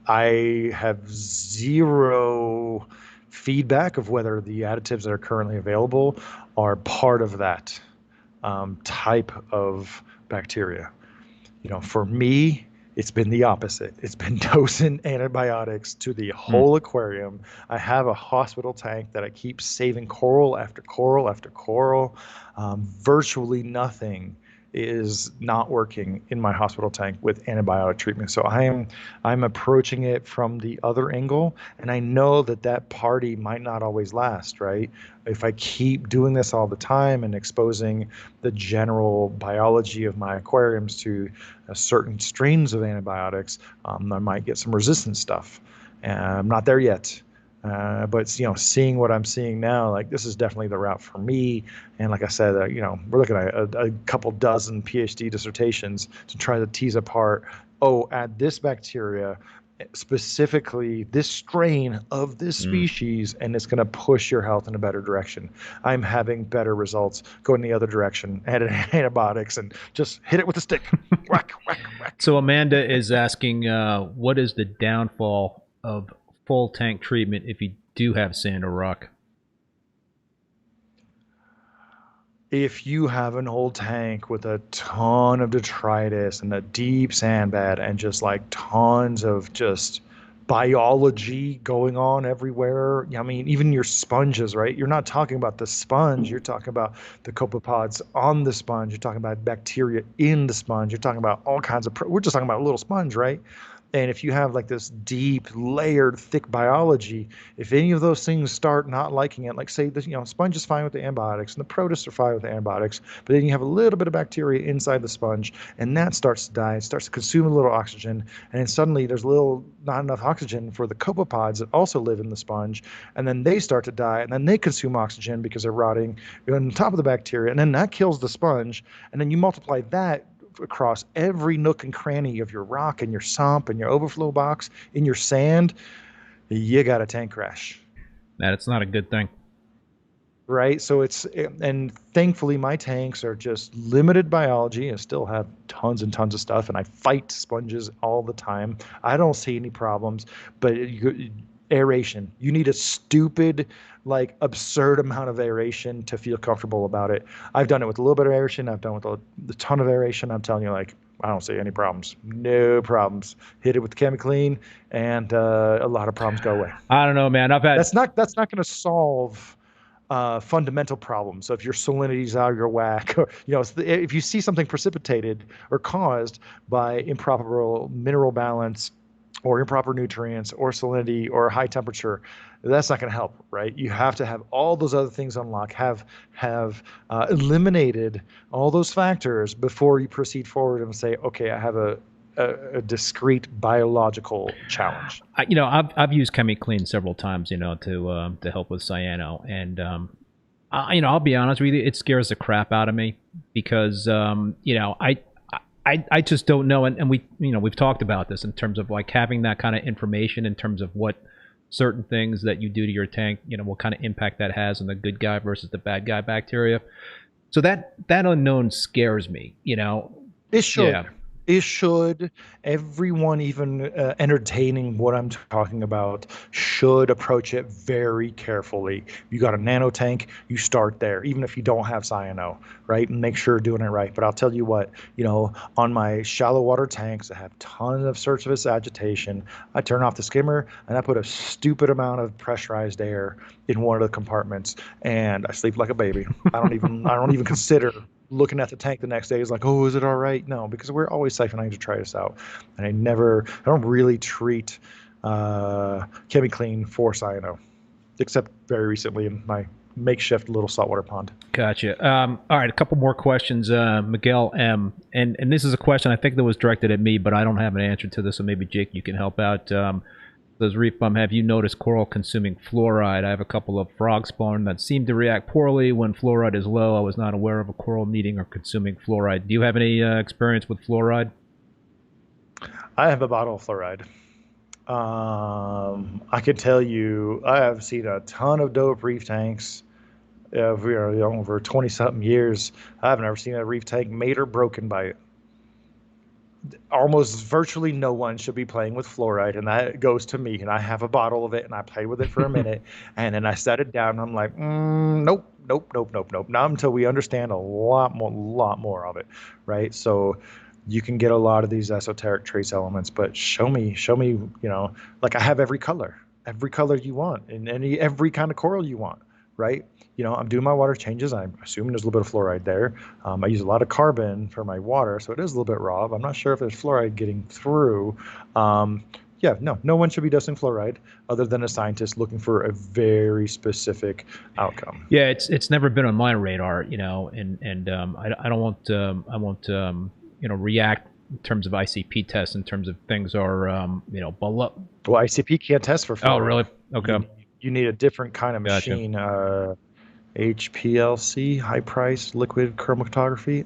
[SPEAKER 3] I have zero feedback of whether the additives that are currently available are part of that type of bacteria. For me, it's been the opposite. It's been dosing antibiotics to the
[SPEAKER 2] Hmm.
[SPEAKER 3] whole aquarium. I have a hospital tank that I keep saving coral after coral after coral. Virtually nothing is not working in my hospital tank with antibiotic treatment. So I'm approaching it from the other angle, and I know that that party might not always last, right? If I keep doing this all the time and exposing the general biology of my aquariums to certain strains of antibiotics, I might get some resistant stuff. I'm not there yet. But seeing what I'm seeing now, like this is definitely the route for me. And like I said, we're looking at a couple dozen PhD dissertations to try to tease apart. Oh, add this bacteria, specifically this strain of this
[SPEAKER 2] Hmm.
[SPEAKER 3] species, and it's going to push your health in a better direction. I'm having better results going the other direction, adding antibiotics, and just hit it with a stick. Whack, whack, whack.
[SPEAKER 2] So Amanda is asking, what is the downfall of full tank treatment if you do have sand or rock?
[SPEAKER 3] If you have an old tank with a ton of detritus and a deep sand bed and just like tons of just biology going on everywhere, I mean, even your sponges, right? You're not talking about the sponge, you're talking about the copepods on the sponge, you're talking about bacteria in the sponge, you're talking about all kinds of, we're just talking about a little sponge, right? And if you have like this deep, layered, thick biology, if any of those things start not liking it, like say, sponge is fine with the antibiotics and the protists are fine with the antibiotics, but then you have a little bit of bacteria inside the sponge and that starts to die, it starts to consume a little oxygen, and then suddenly there's not enough oxygen for the copepods that also live in the sponge, and then they start to die, and then they consume oxygen because they're rotting on top of the bacteria, and then that kills the sponge, and then you multiply that across every nook and cranny of your rock and your sump and your overflow box in your sand, you got a tank crash.
[SPEAKER 2] That's not a good thing.
[SPEAKER 3] Right. So and thankfully my tanks are just limited biology and still have tons and tons of stuff. And I fight sponges all the time. I don't see any problems, but aeration, you need a stupid, like absurd amount of aeration to feel comfortable about it. I've done it with a little bit of aeration. I've done it with a ton of aeration. I'm telling you, like, I don't see any problems. No problems. Hit it with ChemiClean, and a lot of problems go away.
[SPEAKER 2] I don't know, man. I've had
[SPEAKER 3] That's not going to solve fundamental problems. So if your salinity's out of your whack, or if you see something precipitated or caused by improper mineral balance, or improper nutrients, or salinity, or high temperature, that's not going to help, right? You have to have all those other things unlocked, have eliminated all those factors before you proceed forward and say, okay, I have a a discrete biological challenge.
[SPEAKER 2] I've used ChemiClean several times, to help with cyano, and I'll be honest with you, it scares the crap out of me because I just don't know, and we've talked about this in terms of like having that kind of information in terms of what certain things that you do to your tank, what kind of impact that has on the good guy versus the bad guy bacteria. So that unknown scares me,
[SPEAKER 3] It should.
[SPEAKER 2] Yeah.
[SPEAKER 3] It should. Everyone, even entertaining what I'm talking about, should approach it very carefully. You got a nano tank, you start there, even if you don't have cyano, right? And make sure you're doing it right. But I'll tell you what, on my shallow water tanks that have tons of surface agitation, I turn off the skimmer and I put a stupid amount of pressurized air in one of the compartments, and I sleep like a baby. I don't even consider looking at the tank the next day is like, oh, is it all right? No, because we're always siphoning to try this out. And I don't really treat ChemiClean for cyano, except very recently in my makeshift little saltwater pond.
[SPEAKER 2] Gotcha. All right, a couple more questions. Miguel M. And this is a question I think that was directed at me, but I don't have an answer to this, so maybe Jake, you can help out. Says ReefBum, have you noticed coral consuming fluoride? I have a couple of frog spawn that seem to react poorly when fluoride is low. I was not aware of a coral needing or consuming fluoride. Do you have any experience with fluoride?
[SPEAKER 3] I have a bottle of fluoride. I can tell you, I have seen a ton of dope reef tanks over 20-something years. I've never seen a reef tank made or broken by it. Almost virtually no one should be playing with fluoride, and that goes to me. And I have a bottle of it, and I play with it for a minute, and then I set it down, and I'm like, nope. Not until we understand a lot more of it, right? So you can get a lot of these esoteric trace elements, but show me, like I have every color you want, and every kind of coral you want, right? I'm doing my water changes. I'm assuming there's a little bit of fluoride there. I use a lot of carbon for my water, so it is a little bit raw. I'm not sure if there's fluoride getting through. No one should be dosing fluoride other than a scientist looking for a very specific outcome.
[SPEAKER 2] Yeah, it's never been on my radar, and I won't react in terms of ICP tests, in terms of things are below.
[SPEAKER 3] Well, ICP can't test for fluoride.
[SPEAKER 2] Oh, really? Okay.
[SPEAKER 3] You need a different kind of machine.
[SPEAKER 2] Gotcha.
[SPEAKER 3] HPLC, high price liquid chromatography.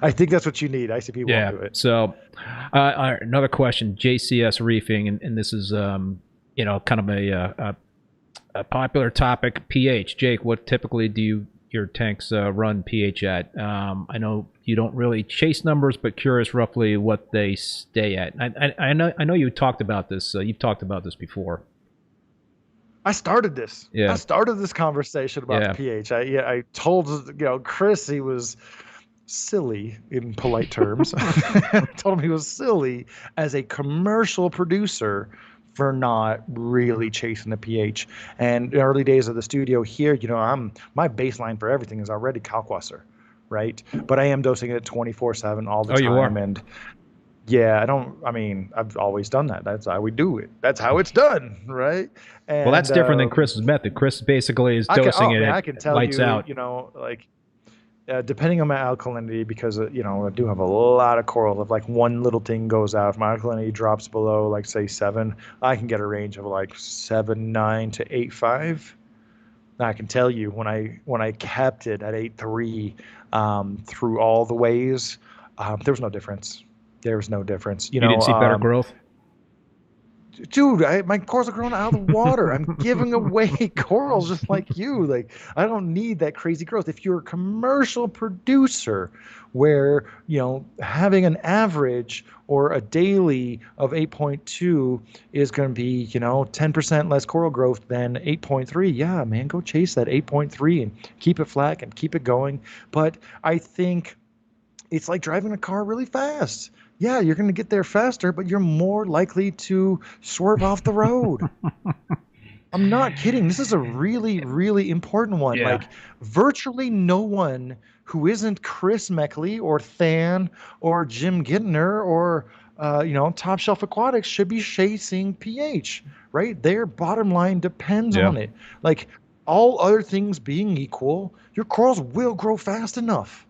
[SPEAKER 3] I think that's what you need. ICP won't do it.
[SPEAKER 2] So another question, JCS reefing, and this is kind of a popular topic. pH. Jake, what typically do your tanks run pH at? I know you don't really chase numbers, but curious roughly what they stay at. I know you talked about this. You've talked about this before.
[SPEAKER 3] I started this.
[SPEAKER 2] Yeah.
[SPEAKER 3] I started this conversation about the pH. I told Chris he was silly in polite terms. I told him he was silly as a commercial producer for not really chasing the pH. And in the early days of the studio here, my baseline for everything is already kalkwasser, right? But I am dosing it 24/7 all the time.
[SPEAKER 2] You are?
[SPEAKER 3] And yeah, I've always done that. That's how we do it. That's how it's done, right? And,
[SPEAKER 2] well, that's different than Chris's method. Chris basically is dosing it.
[SPEAKER 3] I can tell
[SPEAKER 2] lights
[SPEAKER 3] you,
[SPEAKER 2] out.
[SPEAKER 3] Depending on my alkalinity, because I do have a lot of coral. If like one little thing goes out, if my alkalinity drops below, like say 7, I can get a range of like 7.9 to 8.5. Now I can tell you when I kept it at 8.3 through all the ways, there was no difference. There was no difference.
[SPEAKER 2] You didn't see better growth?
[SPEAKER 3] Dude, my corals are growing out of the water. I'm giving away corals just like you. Like, I don't need that crazy growth. If you're a commercial producer where, having an average or a daily of 8.2 is going to be, 10% less coral growth than 8.3, yeah, man, go chase that 8.3 and keep it flat and keep it going. But I think it's like driving a car really fast. Yeah, you're going to get there faster, but you're more likely to swerve off the road. I'm not kidding. This is a really, really important one.
[SPEAKER 2] Yeah.
[SPEAKER 3] Like, virtually no one who isn't Chris Meckley or Than or Jim Gittner or, Top Shelf Aquatics should be chasing pH, right? Their bottom line depends on it. Like, all other things being equal, your corals will grow fast enough,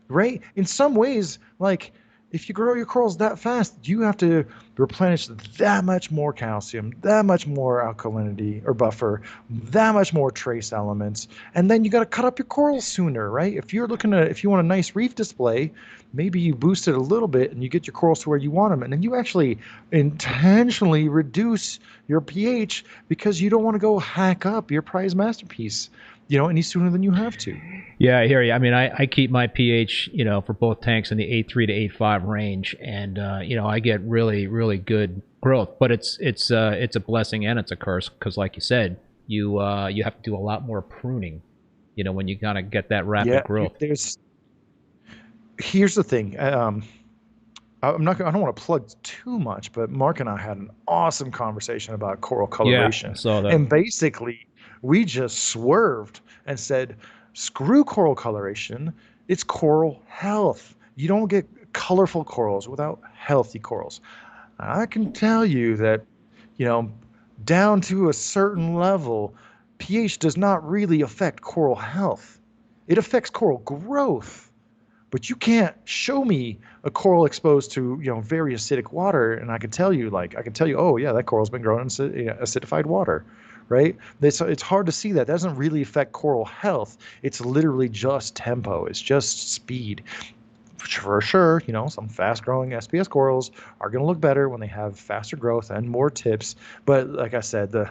[SPEAKER 3] right? In some ways, like, if you grow your corals that fast, you have to replenish that much more calcium, that much more alkalinity or buffer, that much more trace elements, and then you got to cut up your corals sooner, right? If you're looking at, if you want a nice reef display, maybe you boost it a little bit and you get your corals to where you want them, and then you actually intentionally reduce your pH because you don't want to go hack up your prized masterpiece, any sooner than you have to.
[SPEAKER 2] Yeah, I hear you. I mean, I keep my pH, for both tanks in the 8.3 to 8.5 range, and I get really, really good growth. But it's a blessing and it's a curse because, like you said, you have to do a lot more pruning, when you kind of get that rapid growth.
[SPEAKER 3] Here's the thing. I don't want to plug too much, but Mark and I had an awesome conversation about coral coloration.
[SPEAKER 2] Yeah, I saw that.
[SPEAKER 3] And basically, we just swerved and said, screw coral coloration. It's coral health. You don't get colorful corals without healthy corals. I can tell you that, down to a certain level, pH does not really affect coral health. It affects coral growth. But you can't show me a coral exposed to, very acidic water, and I can tell you, oh yeah, that coral's been grown in acidified water, right? It's hard to see that. That doesn't really affect coral health. It's literally just tempo. It's just speed. For sure, some fast-growing SPS corals are going to look better when they have faster growth and more tips. But like I said, the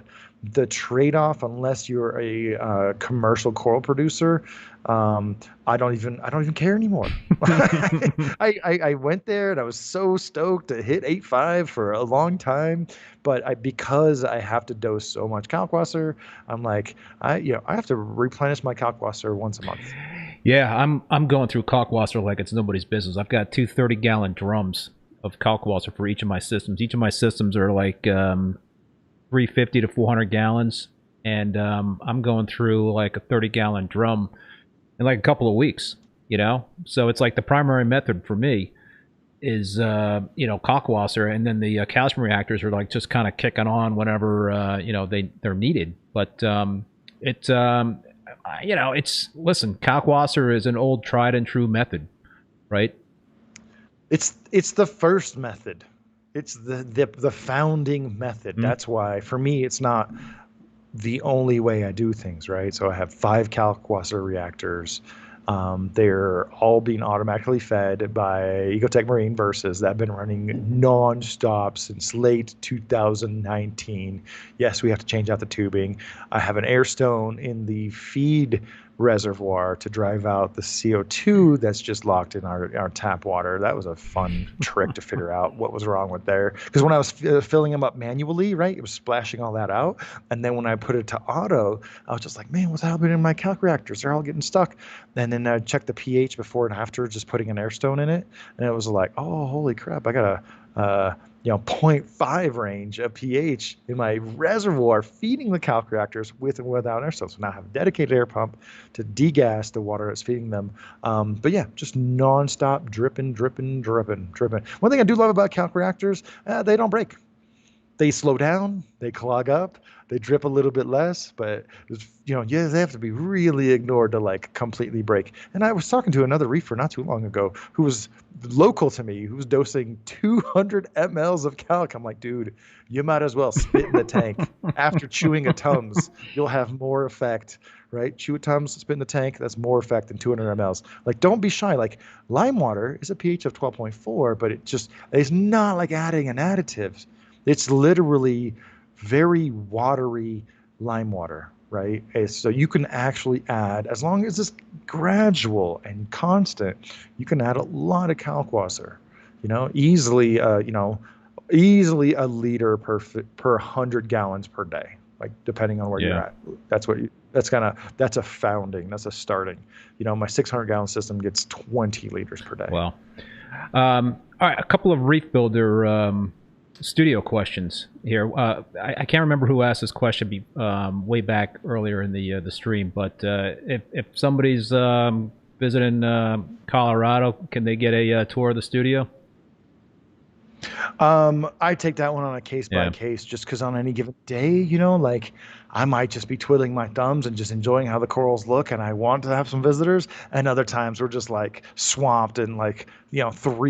[SPEAKER 3] trade-off, unless you're a commercial coral producer, I don't even care anymore. I went there and I was so stoked to hit 8.5 for a long time, but because I have to dose so much kalkwasser, I'm like, I have to replenish my kalkwasser once a month.
[SPEAKER 2] Yeah, I'm going through kalkwasser like it's nobody's business. I've got 2 30-gallon drums of kalkwasser for each of my systems. Each of my systems are like 350 to 400 gallons, and I'm going through like a 30-gallon drum in like a couple of weeks. So it's like the primary method for me is kalkwasser, and then the calcium reactors are like just kind of kicking on whenever they're needed. But listen, kalkwasser is an old tried and true method, right?
[SPEAKER 3] It's the first method. It's the founding method. That's why for me it's not the only way I do things, right? So I have 5 kalkwasser reactors. They're all being automatically fed by Ecotech Marine Versus that have been running nonstop since late 2019. Yes, we have to change out the tubing. I have an air stone in the feed reservoir to drive out the CO2 that's just locked in our tap water. That was a fun trick to figure out what was wrong with there. Because when I was filling them up manually, right, it was splashing all that out. And then when I put it to auto, I was just like, man, what's happening in my calc reactors? They're all getting stuck. And then I checked the pH before and after, just putting an air stone in it. And it was like, oh, holy crap, I got a 0.5 range of pH in my reservoir feeding the calc reactors with and without air stone. So now I have a dedicated air pump to degas the water that's feeding them. But yeah, just nonstop dripping. One thing I do love about calc reactors, they don't break. They slow down, they clog up, they drip a little bit less, but they have to be really ignored to like completely break. And I was talking to another reefer not too long ago who was local to me, who was dosing 200 mLs of calc. I'm like, dude, you might as well spit in the tank. After chewing a Tums, you'll have more effect, right? Chew a Tums, spit in the tank, that's more effect than 200 mLs. Like, don't be shy. Like, lime water is a pH of 12.4, but it's not like adding an additive. It's literally very watery lime water, right? So you can actually add, as long as it's gradual and constant, you can add a lot of kalkwasser, easily easily a liter per 100 gallons per day, like depending on where you're at. That's a founding, that's a starting. My 600 gallon system gets 20 liters per day.
[SPEAKER 2] Well, all right, a couple of Reef Builder studio questions here. I can't remember who asked this question way back earlier in the stream, but if somebody's visiting Colorado, can they get a tour of the studio?
[SPEAKER 3] I take that one on a case by case, just because on any given day, like I might just be twiddling my thumbs and just enjoying how the corals look, and I want to have some visitors. And other times we're just like swamped and like 3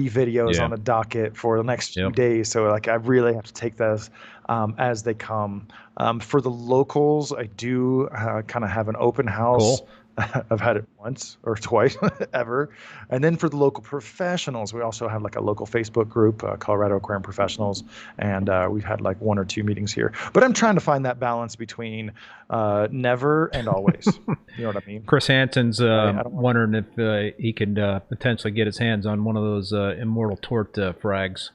[SPEAKER 3] videos on the docket for the next few days. So like I really have to take those as they come. For the locals, I do kind of have an open house.
[SPEAKER 2] Cool.
[SPEAKER 3] I've had it once or twice ever. And then for the local professionals, we also have like a local Facebook group, Colorado Aquarium Professionals. And we've had like 1 or 2 meetings here. But I'm trying to find that balance between never and always. You know what I mean?
[SPEAKER 2] Chris Hansen's wondering if he can potentially get his hands on one of those immortal tort frags.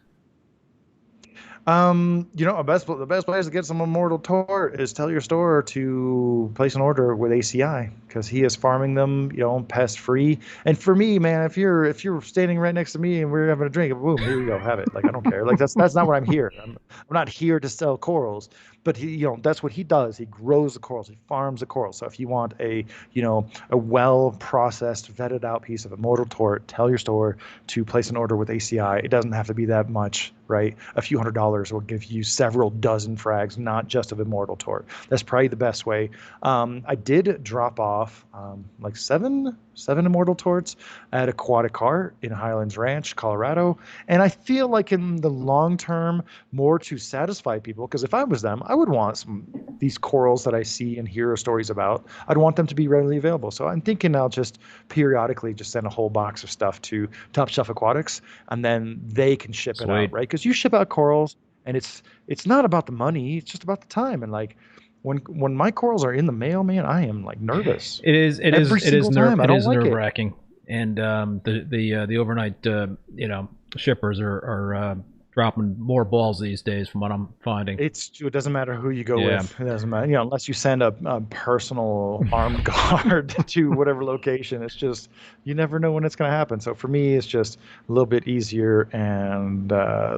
[SPEAKER 3] The best place to get some immortal tort is tell your store to place an order with ACI, because he is farming them, pest free. And for me, man, if you're standing right next to me and we're having a drink, boom, here you go, have it. Like I don't care. Like that's not what I'm here. I'm not here to sell corals. But he, that's what he does. He grows the corals. He farms the corals. So if you want a well processed, vetted out piece of immortal tort, tell your store to place an order with ACI. It doesn't have to be that much, right? A few $100s will give you several dozen frags, not just of immortal tort. That's probably the best way. I did drop off like seven immortal torts at Aquatic Art in Highlands Ranch, Colorado. And I feel like in the long term, more to satisfy people, because if I was them, I would want these corals that I see and hear stories about. I'd want them to be readily available. So I'm thinking I'll just periodically just send a whole box of stuff to Top Shelf Aquatics, and then they can ship it out, right? Because you ship out corals, and it's not about the money, it's just about the time. And like when my corals are in the mail, man, I am like nervous.
[SPEAKER 2] It is nerve-wracking. And the overnight shippers are dropping more balls these days, from what I'm finding.
[SPEAKER 3] It doesn't matter who you go with. It doesn't matter, unless you send a personal armed guard to whatever location. It's just, you never know when it's going to happen. So for me, it's just a little bit easier and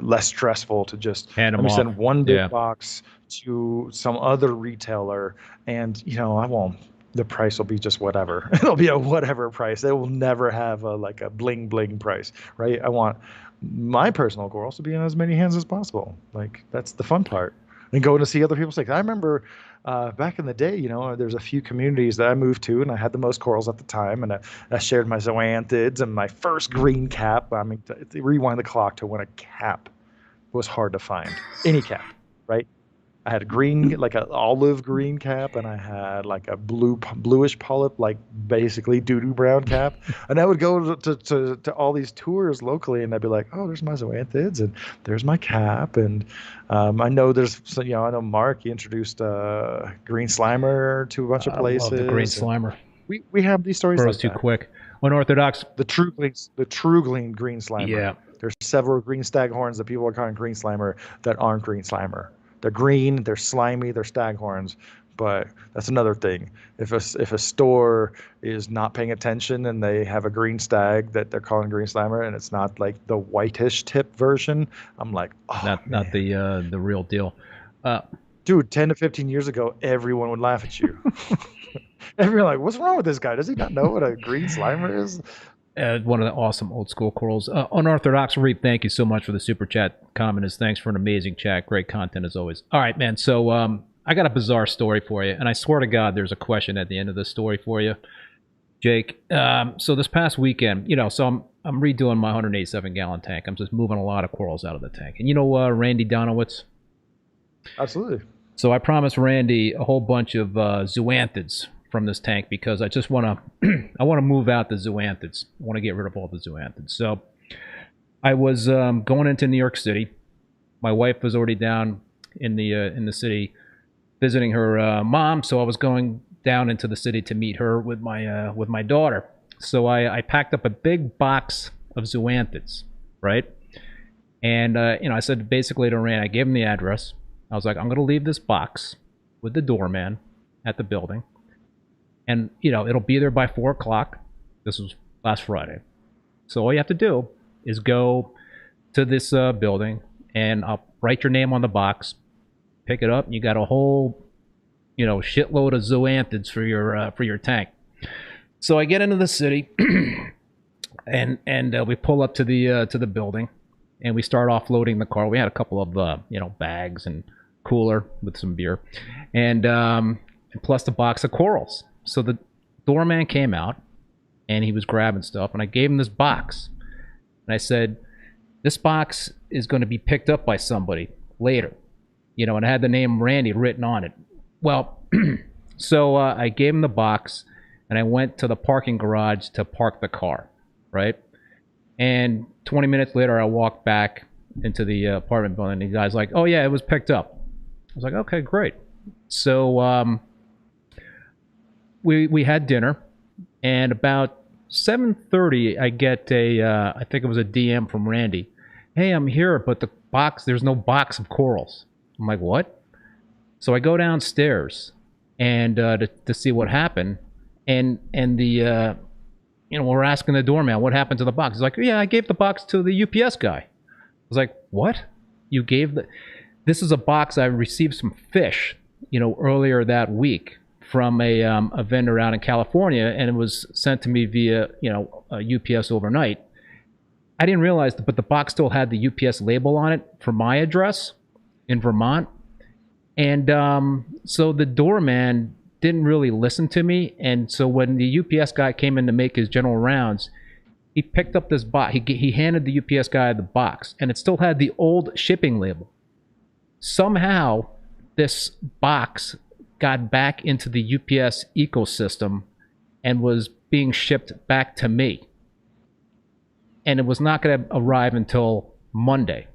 [SPEAKER 3] less stressful to just send one big box to some other retailer, and I won't. The price will be just whatever. It'll be a whatever price. They will never have a bling bling price, right? I want my personal corals to be in as many hands as possible. Like that's the fun part. And going to see other people's things. I remember back in the day, there's a few communities that I moved to, and I had the most corals at the time, and I shared my zoanthids and my first green cap. I mean, rewind the clock to when a cap was hard to find. Any cap, right? I had a green, like an olive green cap, and I had like a bluish polyp, like basically doo-doo brown cap. And I would go to all these tours locally, and I'd be like, oh, there's my zoanthids, and there's my cap. And I know I know Mark, he introduced green slimer to a bunch of places.
[SPEAKER 2] I love the green slimer.
[SPEAKER 3] We have these stories
[SPEAKER 2] like too quick. Unorthodox.
[SPEAKER 3] The true green slimer.
[SPEAKER 2] Yeah.
[SPEAKER 3] There's several green staghorns that people are calling green slimer that aren't green slimer. They're green, they're slimy, they're staghorns, but that's another thing. If a store is not paying attention and they have a green stag that they're calling green slimer, and it's not like the whitish tip version, I'm like, oh,
[SPEAKER 2] not the real deal.
[SPEAKER 3] Dude, 10 to 15 years ago, everyone would laugh at you. Everyone like, what's wrong with this guy? Does he not know what a green slimer is?
[SPEAKER 2] One of the awesome old school corals. Unorthodox Reef, thank you so much for the super chat comment. Thanks for an amazing chat. Great content as always. All right, man. So I got a bizarre story for you, and I swear to God, there's a question at the end of this story for you, Jake. So this past weekend, so I'm redoing my 187-gallon tank. I'm just moving a lot of corals out of the tank, and Randy Donowitz.
[SPEAKER 3] Absolutely.
[SPEAKER 2] So I promised Randy a whole bunch of zoanthids from this tank, because I just want to move out the zoanthids. I want to get rid of all the zoanthids. So I was going into New York City. My wife was already down in the city visiting her mom, so I was going down into the city to meet her with my daughter. So I packed up a big box of zoanthids, right? And I said basically to Rand, I gave him the address. I was like, I'm going to leave this box with the doorman at the building. And, it'll be there by 4 o'clock. This was last Friday. So all you have to do is go to this building, and I'll write your name on the box, pick it up, and you got a whole, shitload of zoanthids for your tank. So I get into the city, and we pull up to the building, and we start offloading the car. We had a couple of bags and cooler with some beer, and plus the box of corals. So the doorman came out, and he was grabbing stuff, and I gave him this box, and I said, "This box is going to be picked up by somebody later," and I had the name Randy written on it. Well, so I gave him the box, and I went to the parking garage to park the car, right? And 20 minutes later, I walked back into the apartment building, and the guy's like, "Oh yeah, it was picked up." I was like, "Okay, great." So we had dinner, and about 7:30, I get I think it was a DM from Randy. "Hey, I'm here, but there's no box of corals." I'm like, "What?" So I go downstairs and to see what happened, and the we're asking the doorman what happened to the box. He's like, "Yeah, I gave the box to the UPS guy." I was like, "What? You gave the?" This is a box I received some fish, earlier that week from a vendor out in California, and it was sent to me via UPS overnight. I didn't realize, but the box still had the UPS label on it for my address in Vermont, and so the doorman didn't really listen to me, and so when the UPS guy came in to make his general rounds, he picked up this box. He handed the UPS guy the box, and it still had the old shipping label. Somehow, this box got back into the UPS ecosystem and was being shipped back to me. And it was not going to arrive until Monday.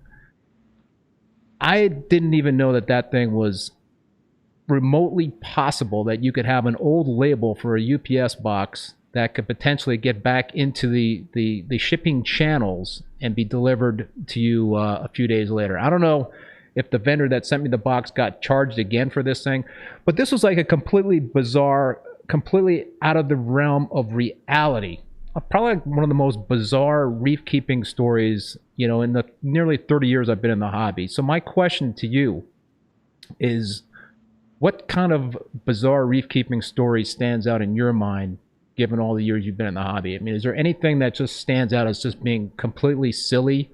[SPEAKER 2] I didn't even know that thing was remotely possible, that you could have an old label for a UPS box that could potentially get back into the shipping channels and be delivered to you a few days later. I don't know if the vendor that sent me the box got charged again for this thing, but this was like a completely bizarre, completely out of the realm of reality. Probably one of the most bizarre reef keeping stories, in the nearly 30 years I've been in the hobby. So my question to you is, what kind of bizarre reef keeping story stands out in your mind, given all the years you've been in the hobby? I mean, is there anything that just stands out as just being completely silly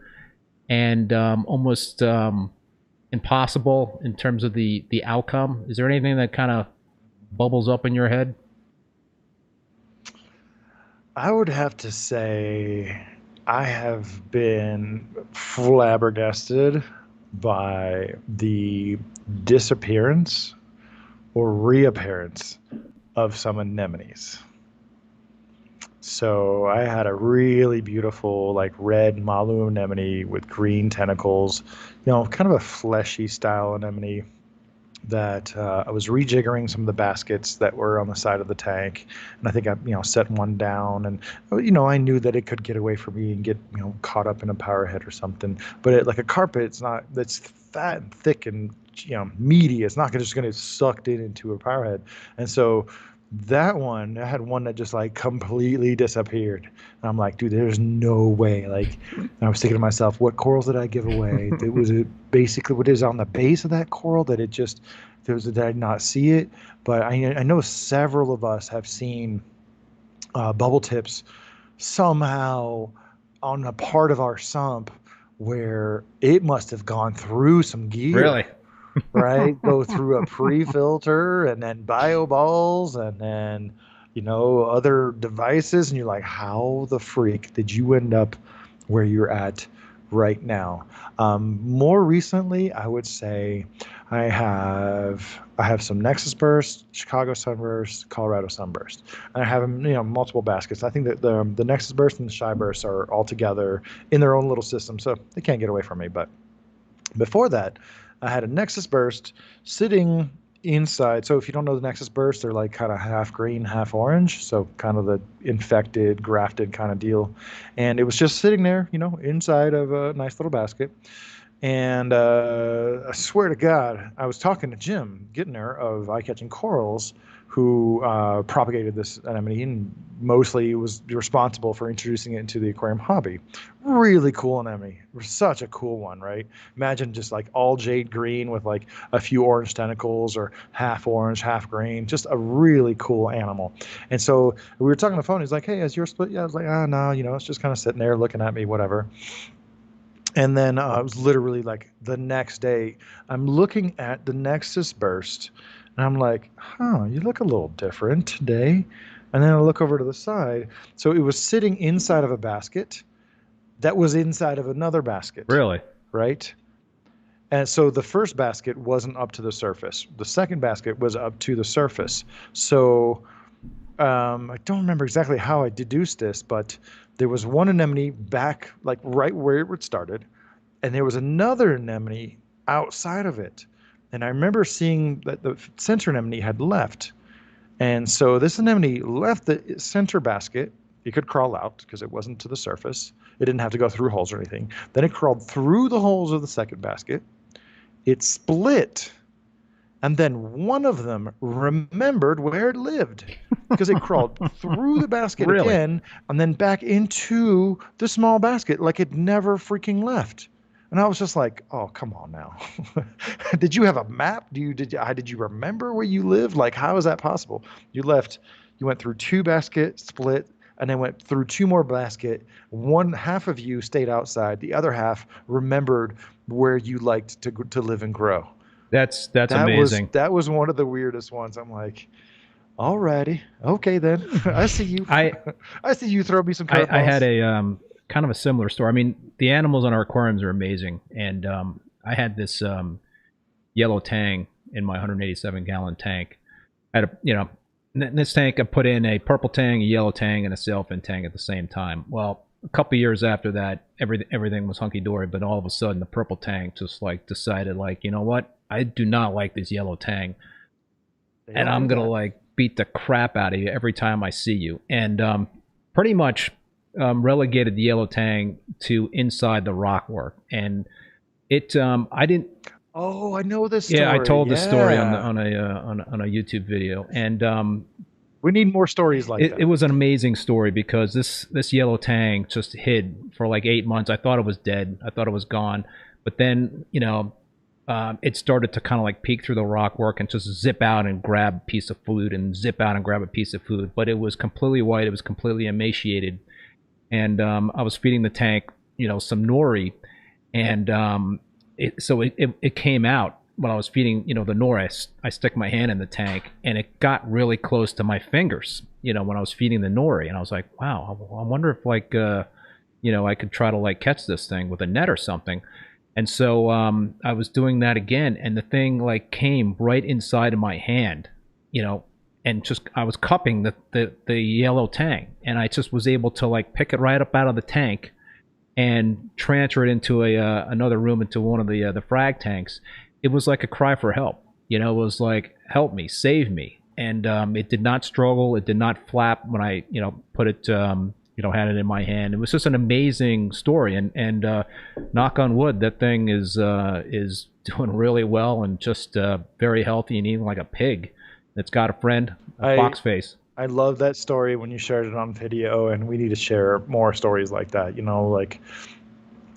[SPEAKER 2] and almost impossible in terms of the outcome? Is there anything that kind of bubbles up in your head?
[SPEAKER 3] I would have to say I have been flabbergasted by the disappearance or reappearance of some anemones. So I had a really beautiful, like, red malu anemone with green tentacles, kind of a fleshy style anemone that I was rejiggering some of the baskets that were on the side of the tank. And I think I, set one down, and, I knew that it could get away from me and get, caught up in a power head or something. But like a carpet, that's fat and thick and, meaty. It's not just going to get sucked into a power head. And so that one, I had one that just like completely disappeared. And I'm like, dude, there's no way. Like, I was thinking to myself, what corals did I give away? Was it basically what is on the base of that coral that did I not see it? But I know several of us have seen bubble tips somehow on a part of our sump where it must have gone through some gear.
[SPEAKER 2] Really?
[SPEAKER 3] Right? Go through a pre-filter and then bio balls and then, other devices. And you're like, how the freak did you end up where you're at right now? More recently, I would say I have some Nexus Burst, Chicago Sunburst, Colorado Sunburst. And I have them, multiple baskets. I think that the Nexus Burst and the Shy Burst are all together in their own little system, so they can't get away from me. But before that, I had a Nexus Burst sitting inside. So if you don't know the Nexus Burst, they're like kind of half green, half orange. So kind of the infected, grafted kind of deal. And it was just sitting there, inside of a nice little basket. And I swear to God, I was talking to Jim Gittner of Eye Catching Corals, who propagated this anemone and mostly was responsible for introducing it into the aquarium hobby. Really cool anemone. Such a cool one, right? Imagine just like all jade green with like a few orange tentacles, or half orange, half green. Just a really cool animal. And so we were talking on the phone. He's like, "Hey, is yours split?" Yeah, I was like, "Ah, no, it's just kind of sitting there looking at me, whatever." And then I was literally like the next day, I'm looking at the Nexus burst, and I'm like, huh, you look a little different today. And then I look over to the side. So it was sitting inside of a basket that was inside of another basket,
[SPEAKER 2] Really?
[SPEAKER 3] right? And so the first basket wasn't up to the surface. The second basket was up to the surface. So I don't remember exactly how I deduced this, but there was one anemone back, like right where it started, and there was another anemone outside of it. And I remember seeing that the center anemone had left. And so this anemone left the center basket. It could crawl out because it wasn't to the surface. It didn't have to go through holes or anything. Then it crawled through the holes of the second basket. It split. And then one of them remembered where it lived because it crawled through the basket
[SPEAKER 2] Really?
[SPEAKER 3] again and then back into the small basket like it never freaking left. And I was just like, "Oh, come on now! Did you have a map? Did you remember where you lived? Like, how is that possible? You left, you went through two basket, split, and then went through two more basket. One half of you stayed outside. The other half remembered where you liked to live and grow.
[SPEAKER 2] That's
[SPEAKER 3] That was
[SPEAKER 2] amazing.
[SPEAKER 3] that was one of the weirdest ones. I'm like, alrighty, okay then. I see you.
[SPEAKER 2] I
[SPEAKER 3] I see you throw me some
[SPEAKER 2] I had
[SPEAKER 3] curveballs.
[SPEAKER 2] a kind of a similar story. I mean, the animals on our aquariums are amazing, and I had this yellow tang in my 187-gallon tank. I had a, in this tank I put in a purple tang, a yellow tang, and a sailfin tang at the same time. Well, a couple years after that, everything was hunky dory, but all of a sudden the purple tang just like decided, like, you know what? I do not like this yellow tang,
[SPEAKER 3] They
[SPEAKER 2] and
[SPEAKER 3] don't
[SPEAKER 2] I'm
[SPEAKER 3] do
[SPEAKER 2] gonna
[SPEAKER 3] that.
[SPEAKER 2] like beat the crap out of you every time I see you. And pretty much relegated the yellow tang to inside the rockwork. And it, I didn't.
[SPEAKER 3] Oh, I know this
[SPEAKER 2] Yeah, I
[SPEAKER 3] story.
[SPEAKER 2] told this story on the
[SPEAKER 3] Yeah.
[SPEAKER 2] on a YouTube video, and
[SPEAKER 3] We need more stories like
[SPEAKER 2] it
[SPEAKER 3] that.
[SPEAKER 2] was an amazing story because this yellow tang just hid for like 8 months. I thought it was dead. I thought it was gone, but then it started to kind of like peek through the rockwork and just zip out and grab a piece of food and zip out and grab a piece of food. But it was completely white. It was completely emaciated, and I was feeding the tank, some nori, and it came out when I was feeding, the nori. I stick my hand in the tank, and it got really close to my fingers, when I was feeding the nori, and I was like, wow, I wonder if like, I could try to like catch this thing with a net or something. And so I was doing that again, and the thing like came right inside of my hand, you know, and just I was cupping the yellow tang, and I just was able to like pick it right up out of the tank and transfer it into a another room, into one of the frag tanks. It was like a cry for help. It was like, help me, save me. And it did not struggle. It did not flap when I put it had it in my hand. It was just an amazing story. And knock on wood, that thing is doing really well and just very healthy and eating like a pig. It's got a friend, a
[SPEAKER 3] I
[SPEAKER 2] fox face.
[SPEAKER 3] I love that story when you shared it on video, and we need to share more stories like that. Like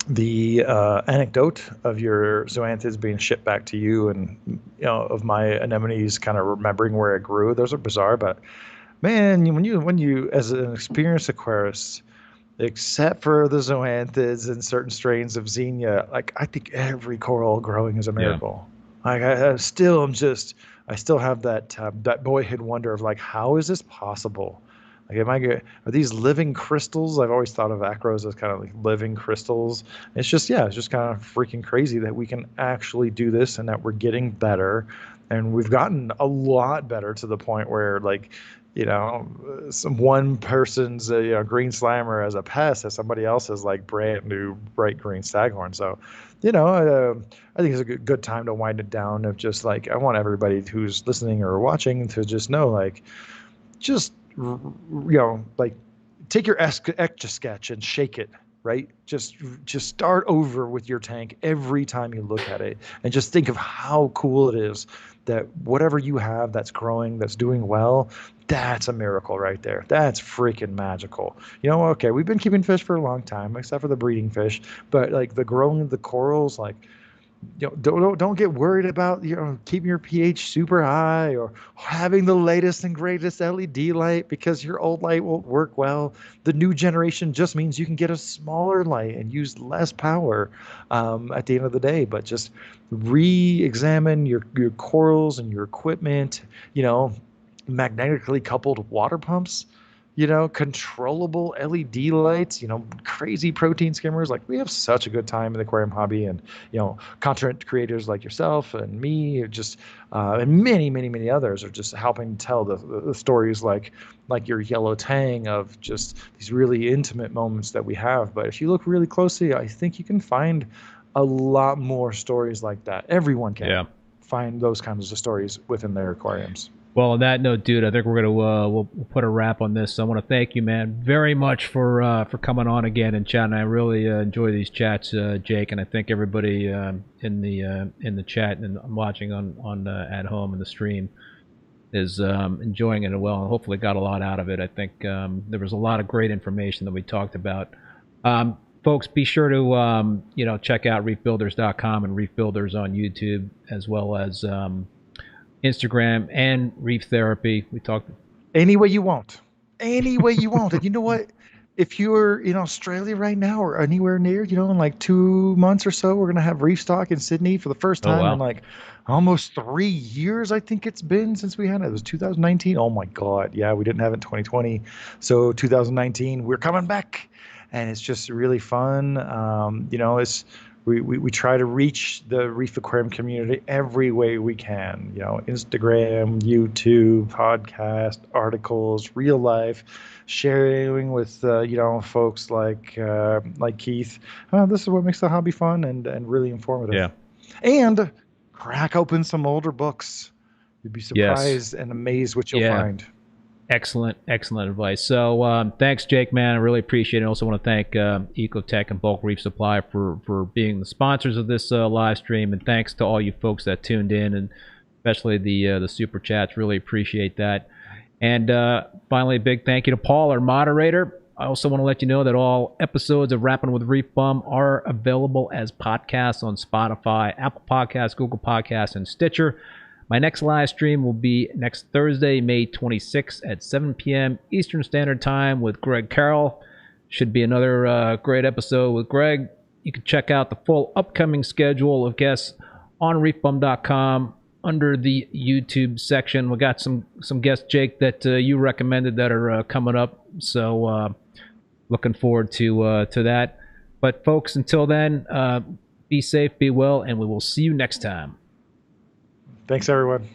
[SPEAKER 3] the anecdote of your zoanthids being shipped back to you, and of my anemones kind of remembering where it grew. Those are bizarre, but man, when you as an experienced aquarist, except for the zoanthids and certain strains of Xenia, like I think every coral growing is a
[SPEAKER 2] Yeah.
[SPEAKER 3] miracle. Like I still have that boyhood wonder of like, how is this possible? Like, are these living crystals? I've always thought of acros as kind of like living crystals. It's just kind of freaking crazy that we can actually do this and that we're getting better. And we've gotten a lot better to the point where like, some one person's green slimer as a pest as somebody else's like brand new bright green staghorn. So, I think it's a good time to wind it down. Of just like, I want everybody who's listening or watching to just know, like, just like, take your etch a sketch and shake it, right? Just start over with your tank every time you look at it, and just think of how cool it is that whatever you have that's growing, that's doing well, that's a miracle right there. That's freaking magical. Okay, we've been keeping fish for a long time, except for the breeding fish, but like the growing of the corals, like, don't get worried about keeping your pH super high or having the latest and greatest LED light, because your old light won't work well. The new generation just means you can get a smaller light and use less power at the end of the day. But just re-examine your corals and your equipment. Magnetically coupled water pumps, controllable LED lights, crazy protein skimmers. Like, we have such a good time in the aquarium hobby, and, content creators like yourself and me, just, and many, many, many others are just helping tell the stories like your yellow tang, of just these really intimate moments that we have. But if you look really closely, I think you can find a lot more stories like that. Everyone can find those kinds of stories within their aquariums.
[SPEAKER 2] Well, on that note, dude, I think we're gonna we'll put a wrap on this. So I want to thank you, man, very much for coming on again and chatting. I really enjoy these chats, Jake, and I think everybody in the chat and watching on at home in the stream is enjoying it well, and hopefully got a lot out of it. I think there was a lot of great information that we talked about. Folks, be sure to check out reefbuilders.com and Reef Builders on YouTube, as well as Instagram and Reef Therapy. We talked
[SPEAKER 3] any way you want. And you know what? If you're in Australia right now or anywhere near, in like 2 months or so, we're going to have Reef Stock in Sydney for the first time in like almost 3 years, I think it's been since we had it. It was 2019. Oh my God. Yeah, we didn't have it in 2020. So 2019, we're coming back. And it's just really fun. We try to reach the Reef Aquarium community every way we can. Instagram, YouTube, podcast, articles, real life, sharing with folks like Keith. This is what makes the hobby fun and really informative.
[SPEAKER 2] Yeah.
[SPEAKER 3] And crack open some older books. You'd be surprised and amazed what you'll find.
[SPEAKER 2] Excellent advice. So thanks, Jake, man. I really appreciate it. I also want to thank Ecotech and Bulk Reef Supply for being the sponsors of this live stream. And thanks to all you folks that tuned in, and especially the super chats. Really appreciate that. And finally, a big thank you to Paul, our moderator. I also want to let you know that all episodes of Rappin with ReefBum are available as podcasts on Spotify, Apple Podcasts, Google Podcasts, and Stitcher. My next live stream will be next Thursday, May 26th at 7 p.m. Eastern Standard Time with Greg Carroll. Should be another great episode with Greg. You can check out the full upcoming schedule of guests on reefbum.com under the YouTube section. We got some guests, Jake, that you recommended that are coming up. So looking forward to that. But folks, until then, be safe, be well, and we will see you next time.
[SPEAKER 3] Thanks, everyone.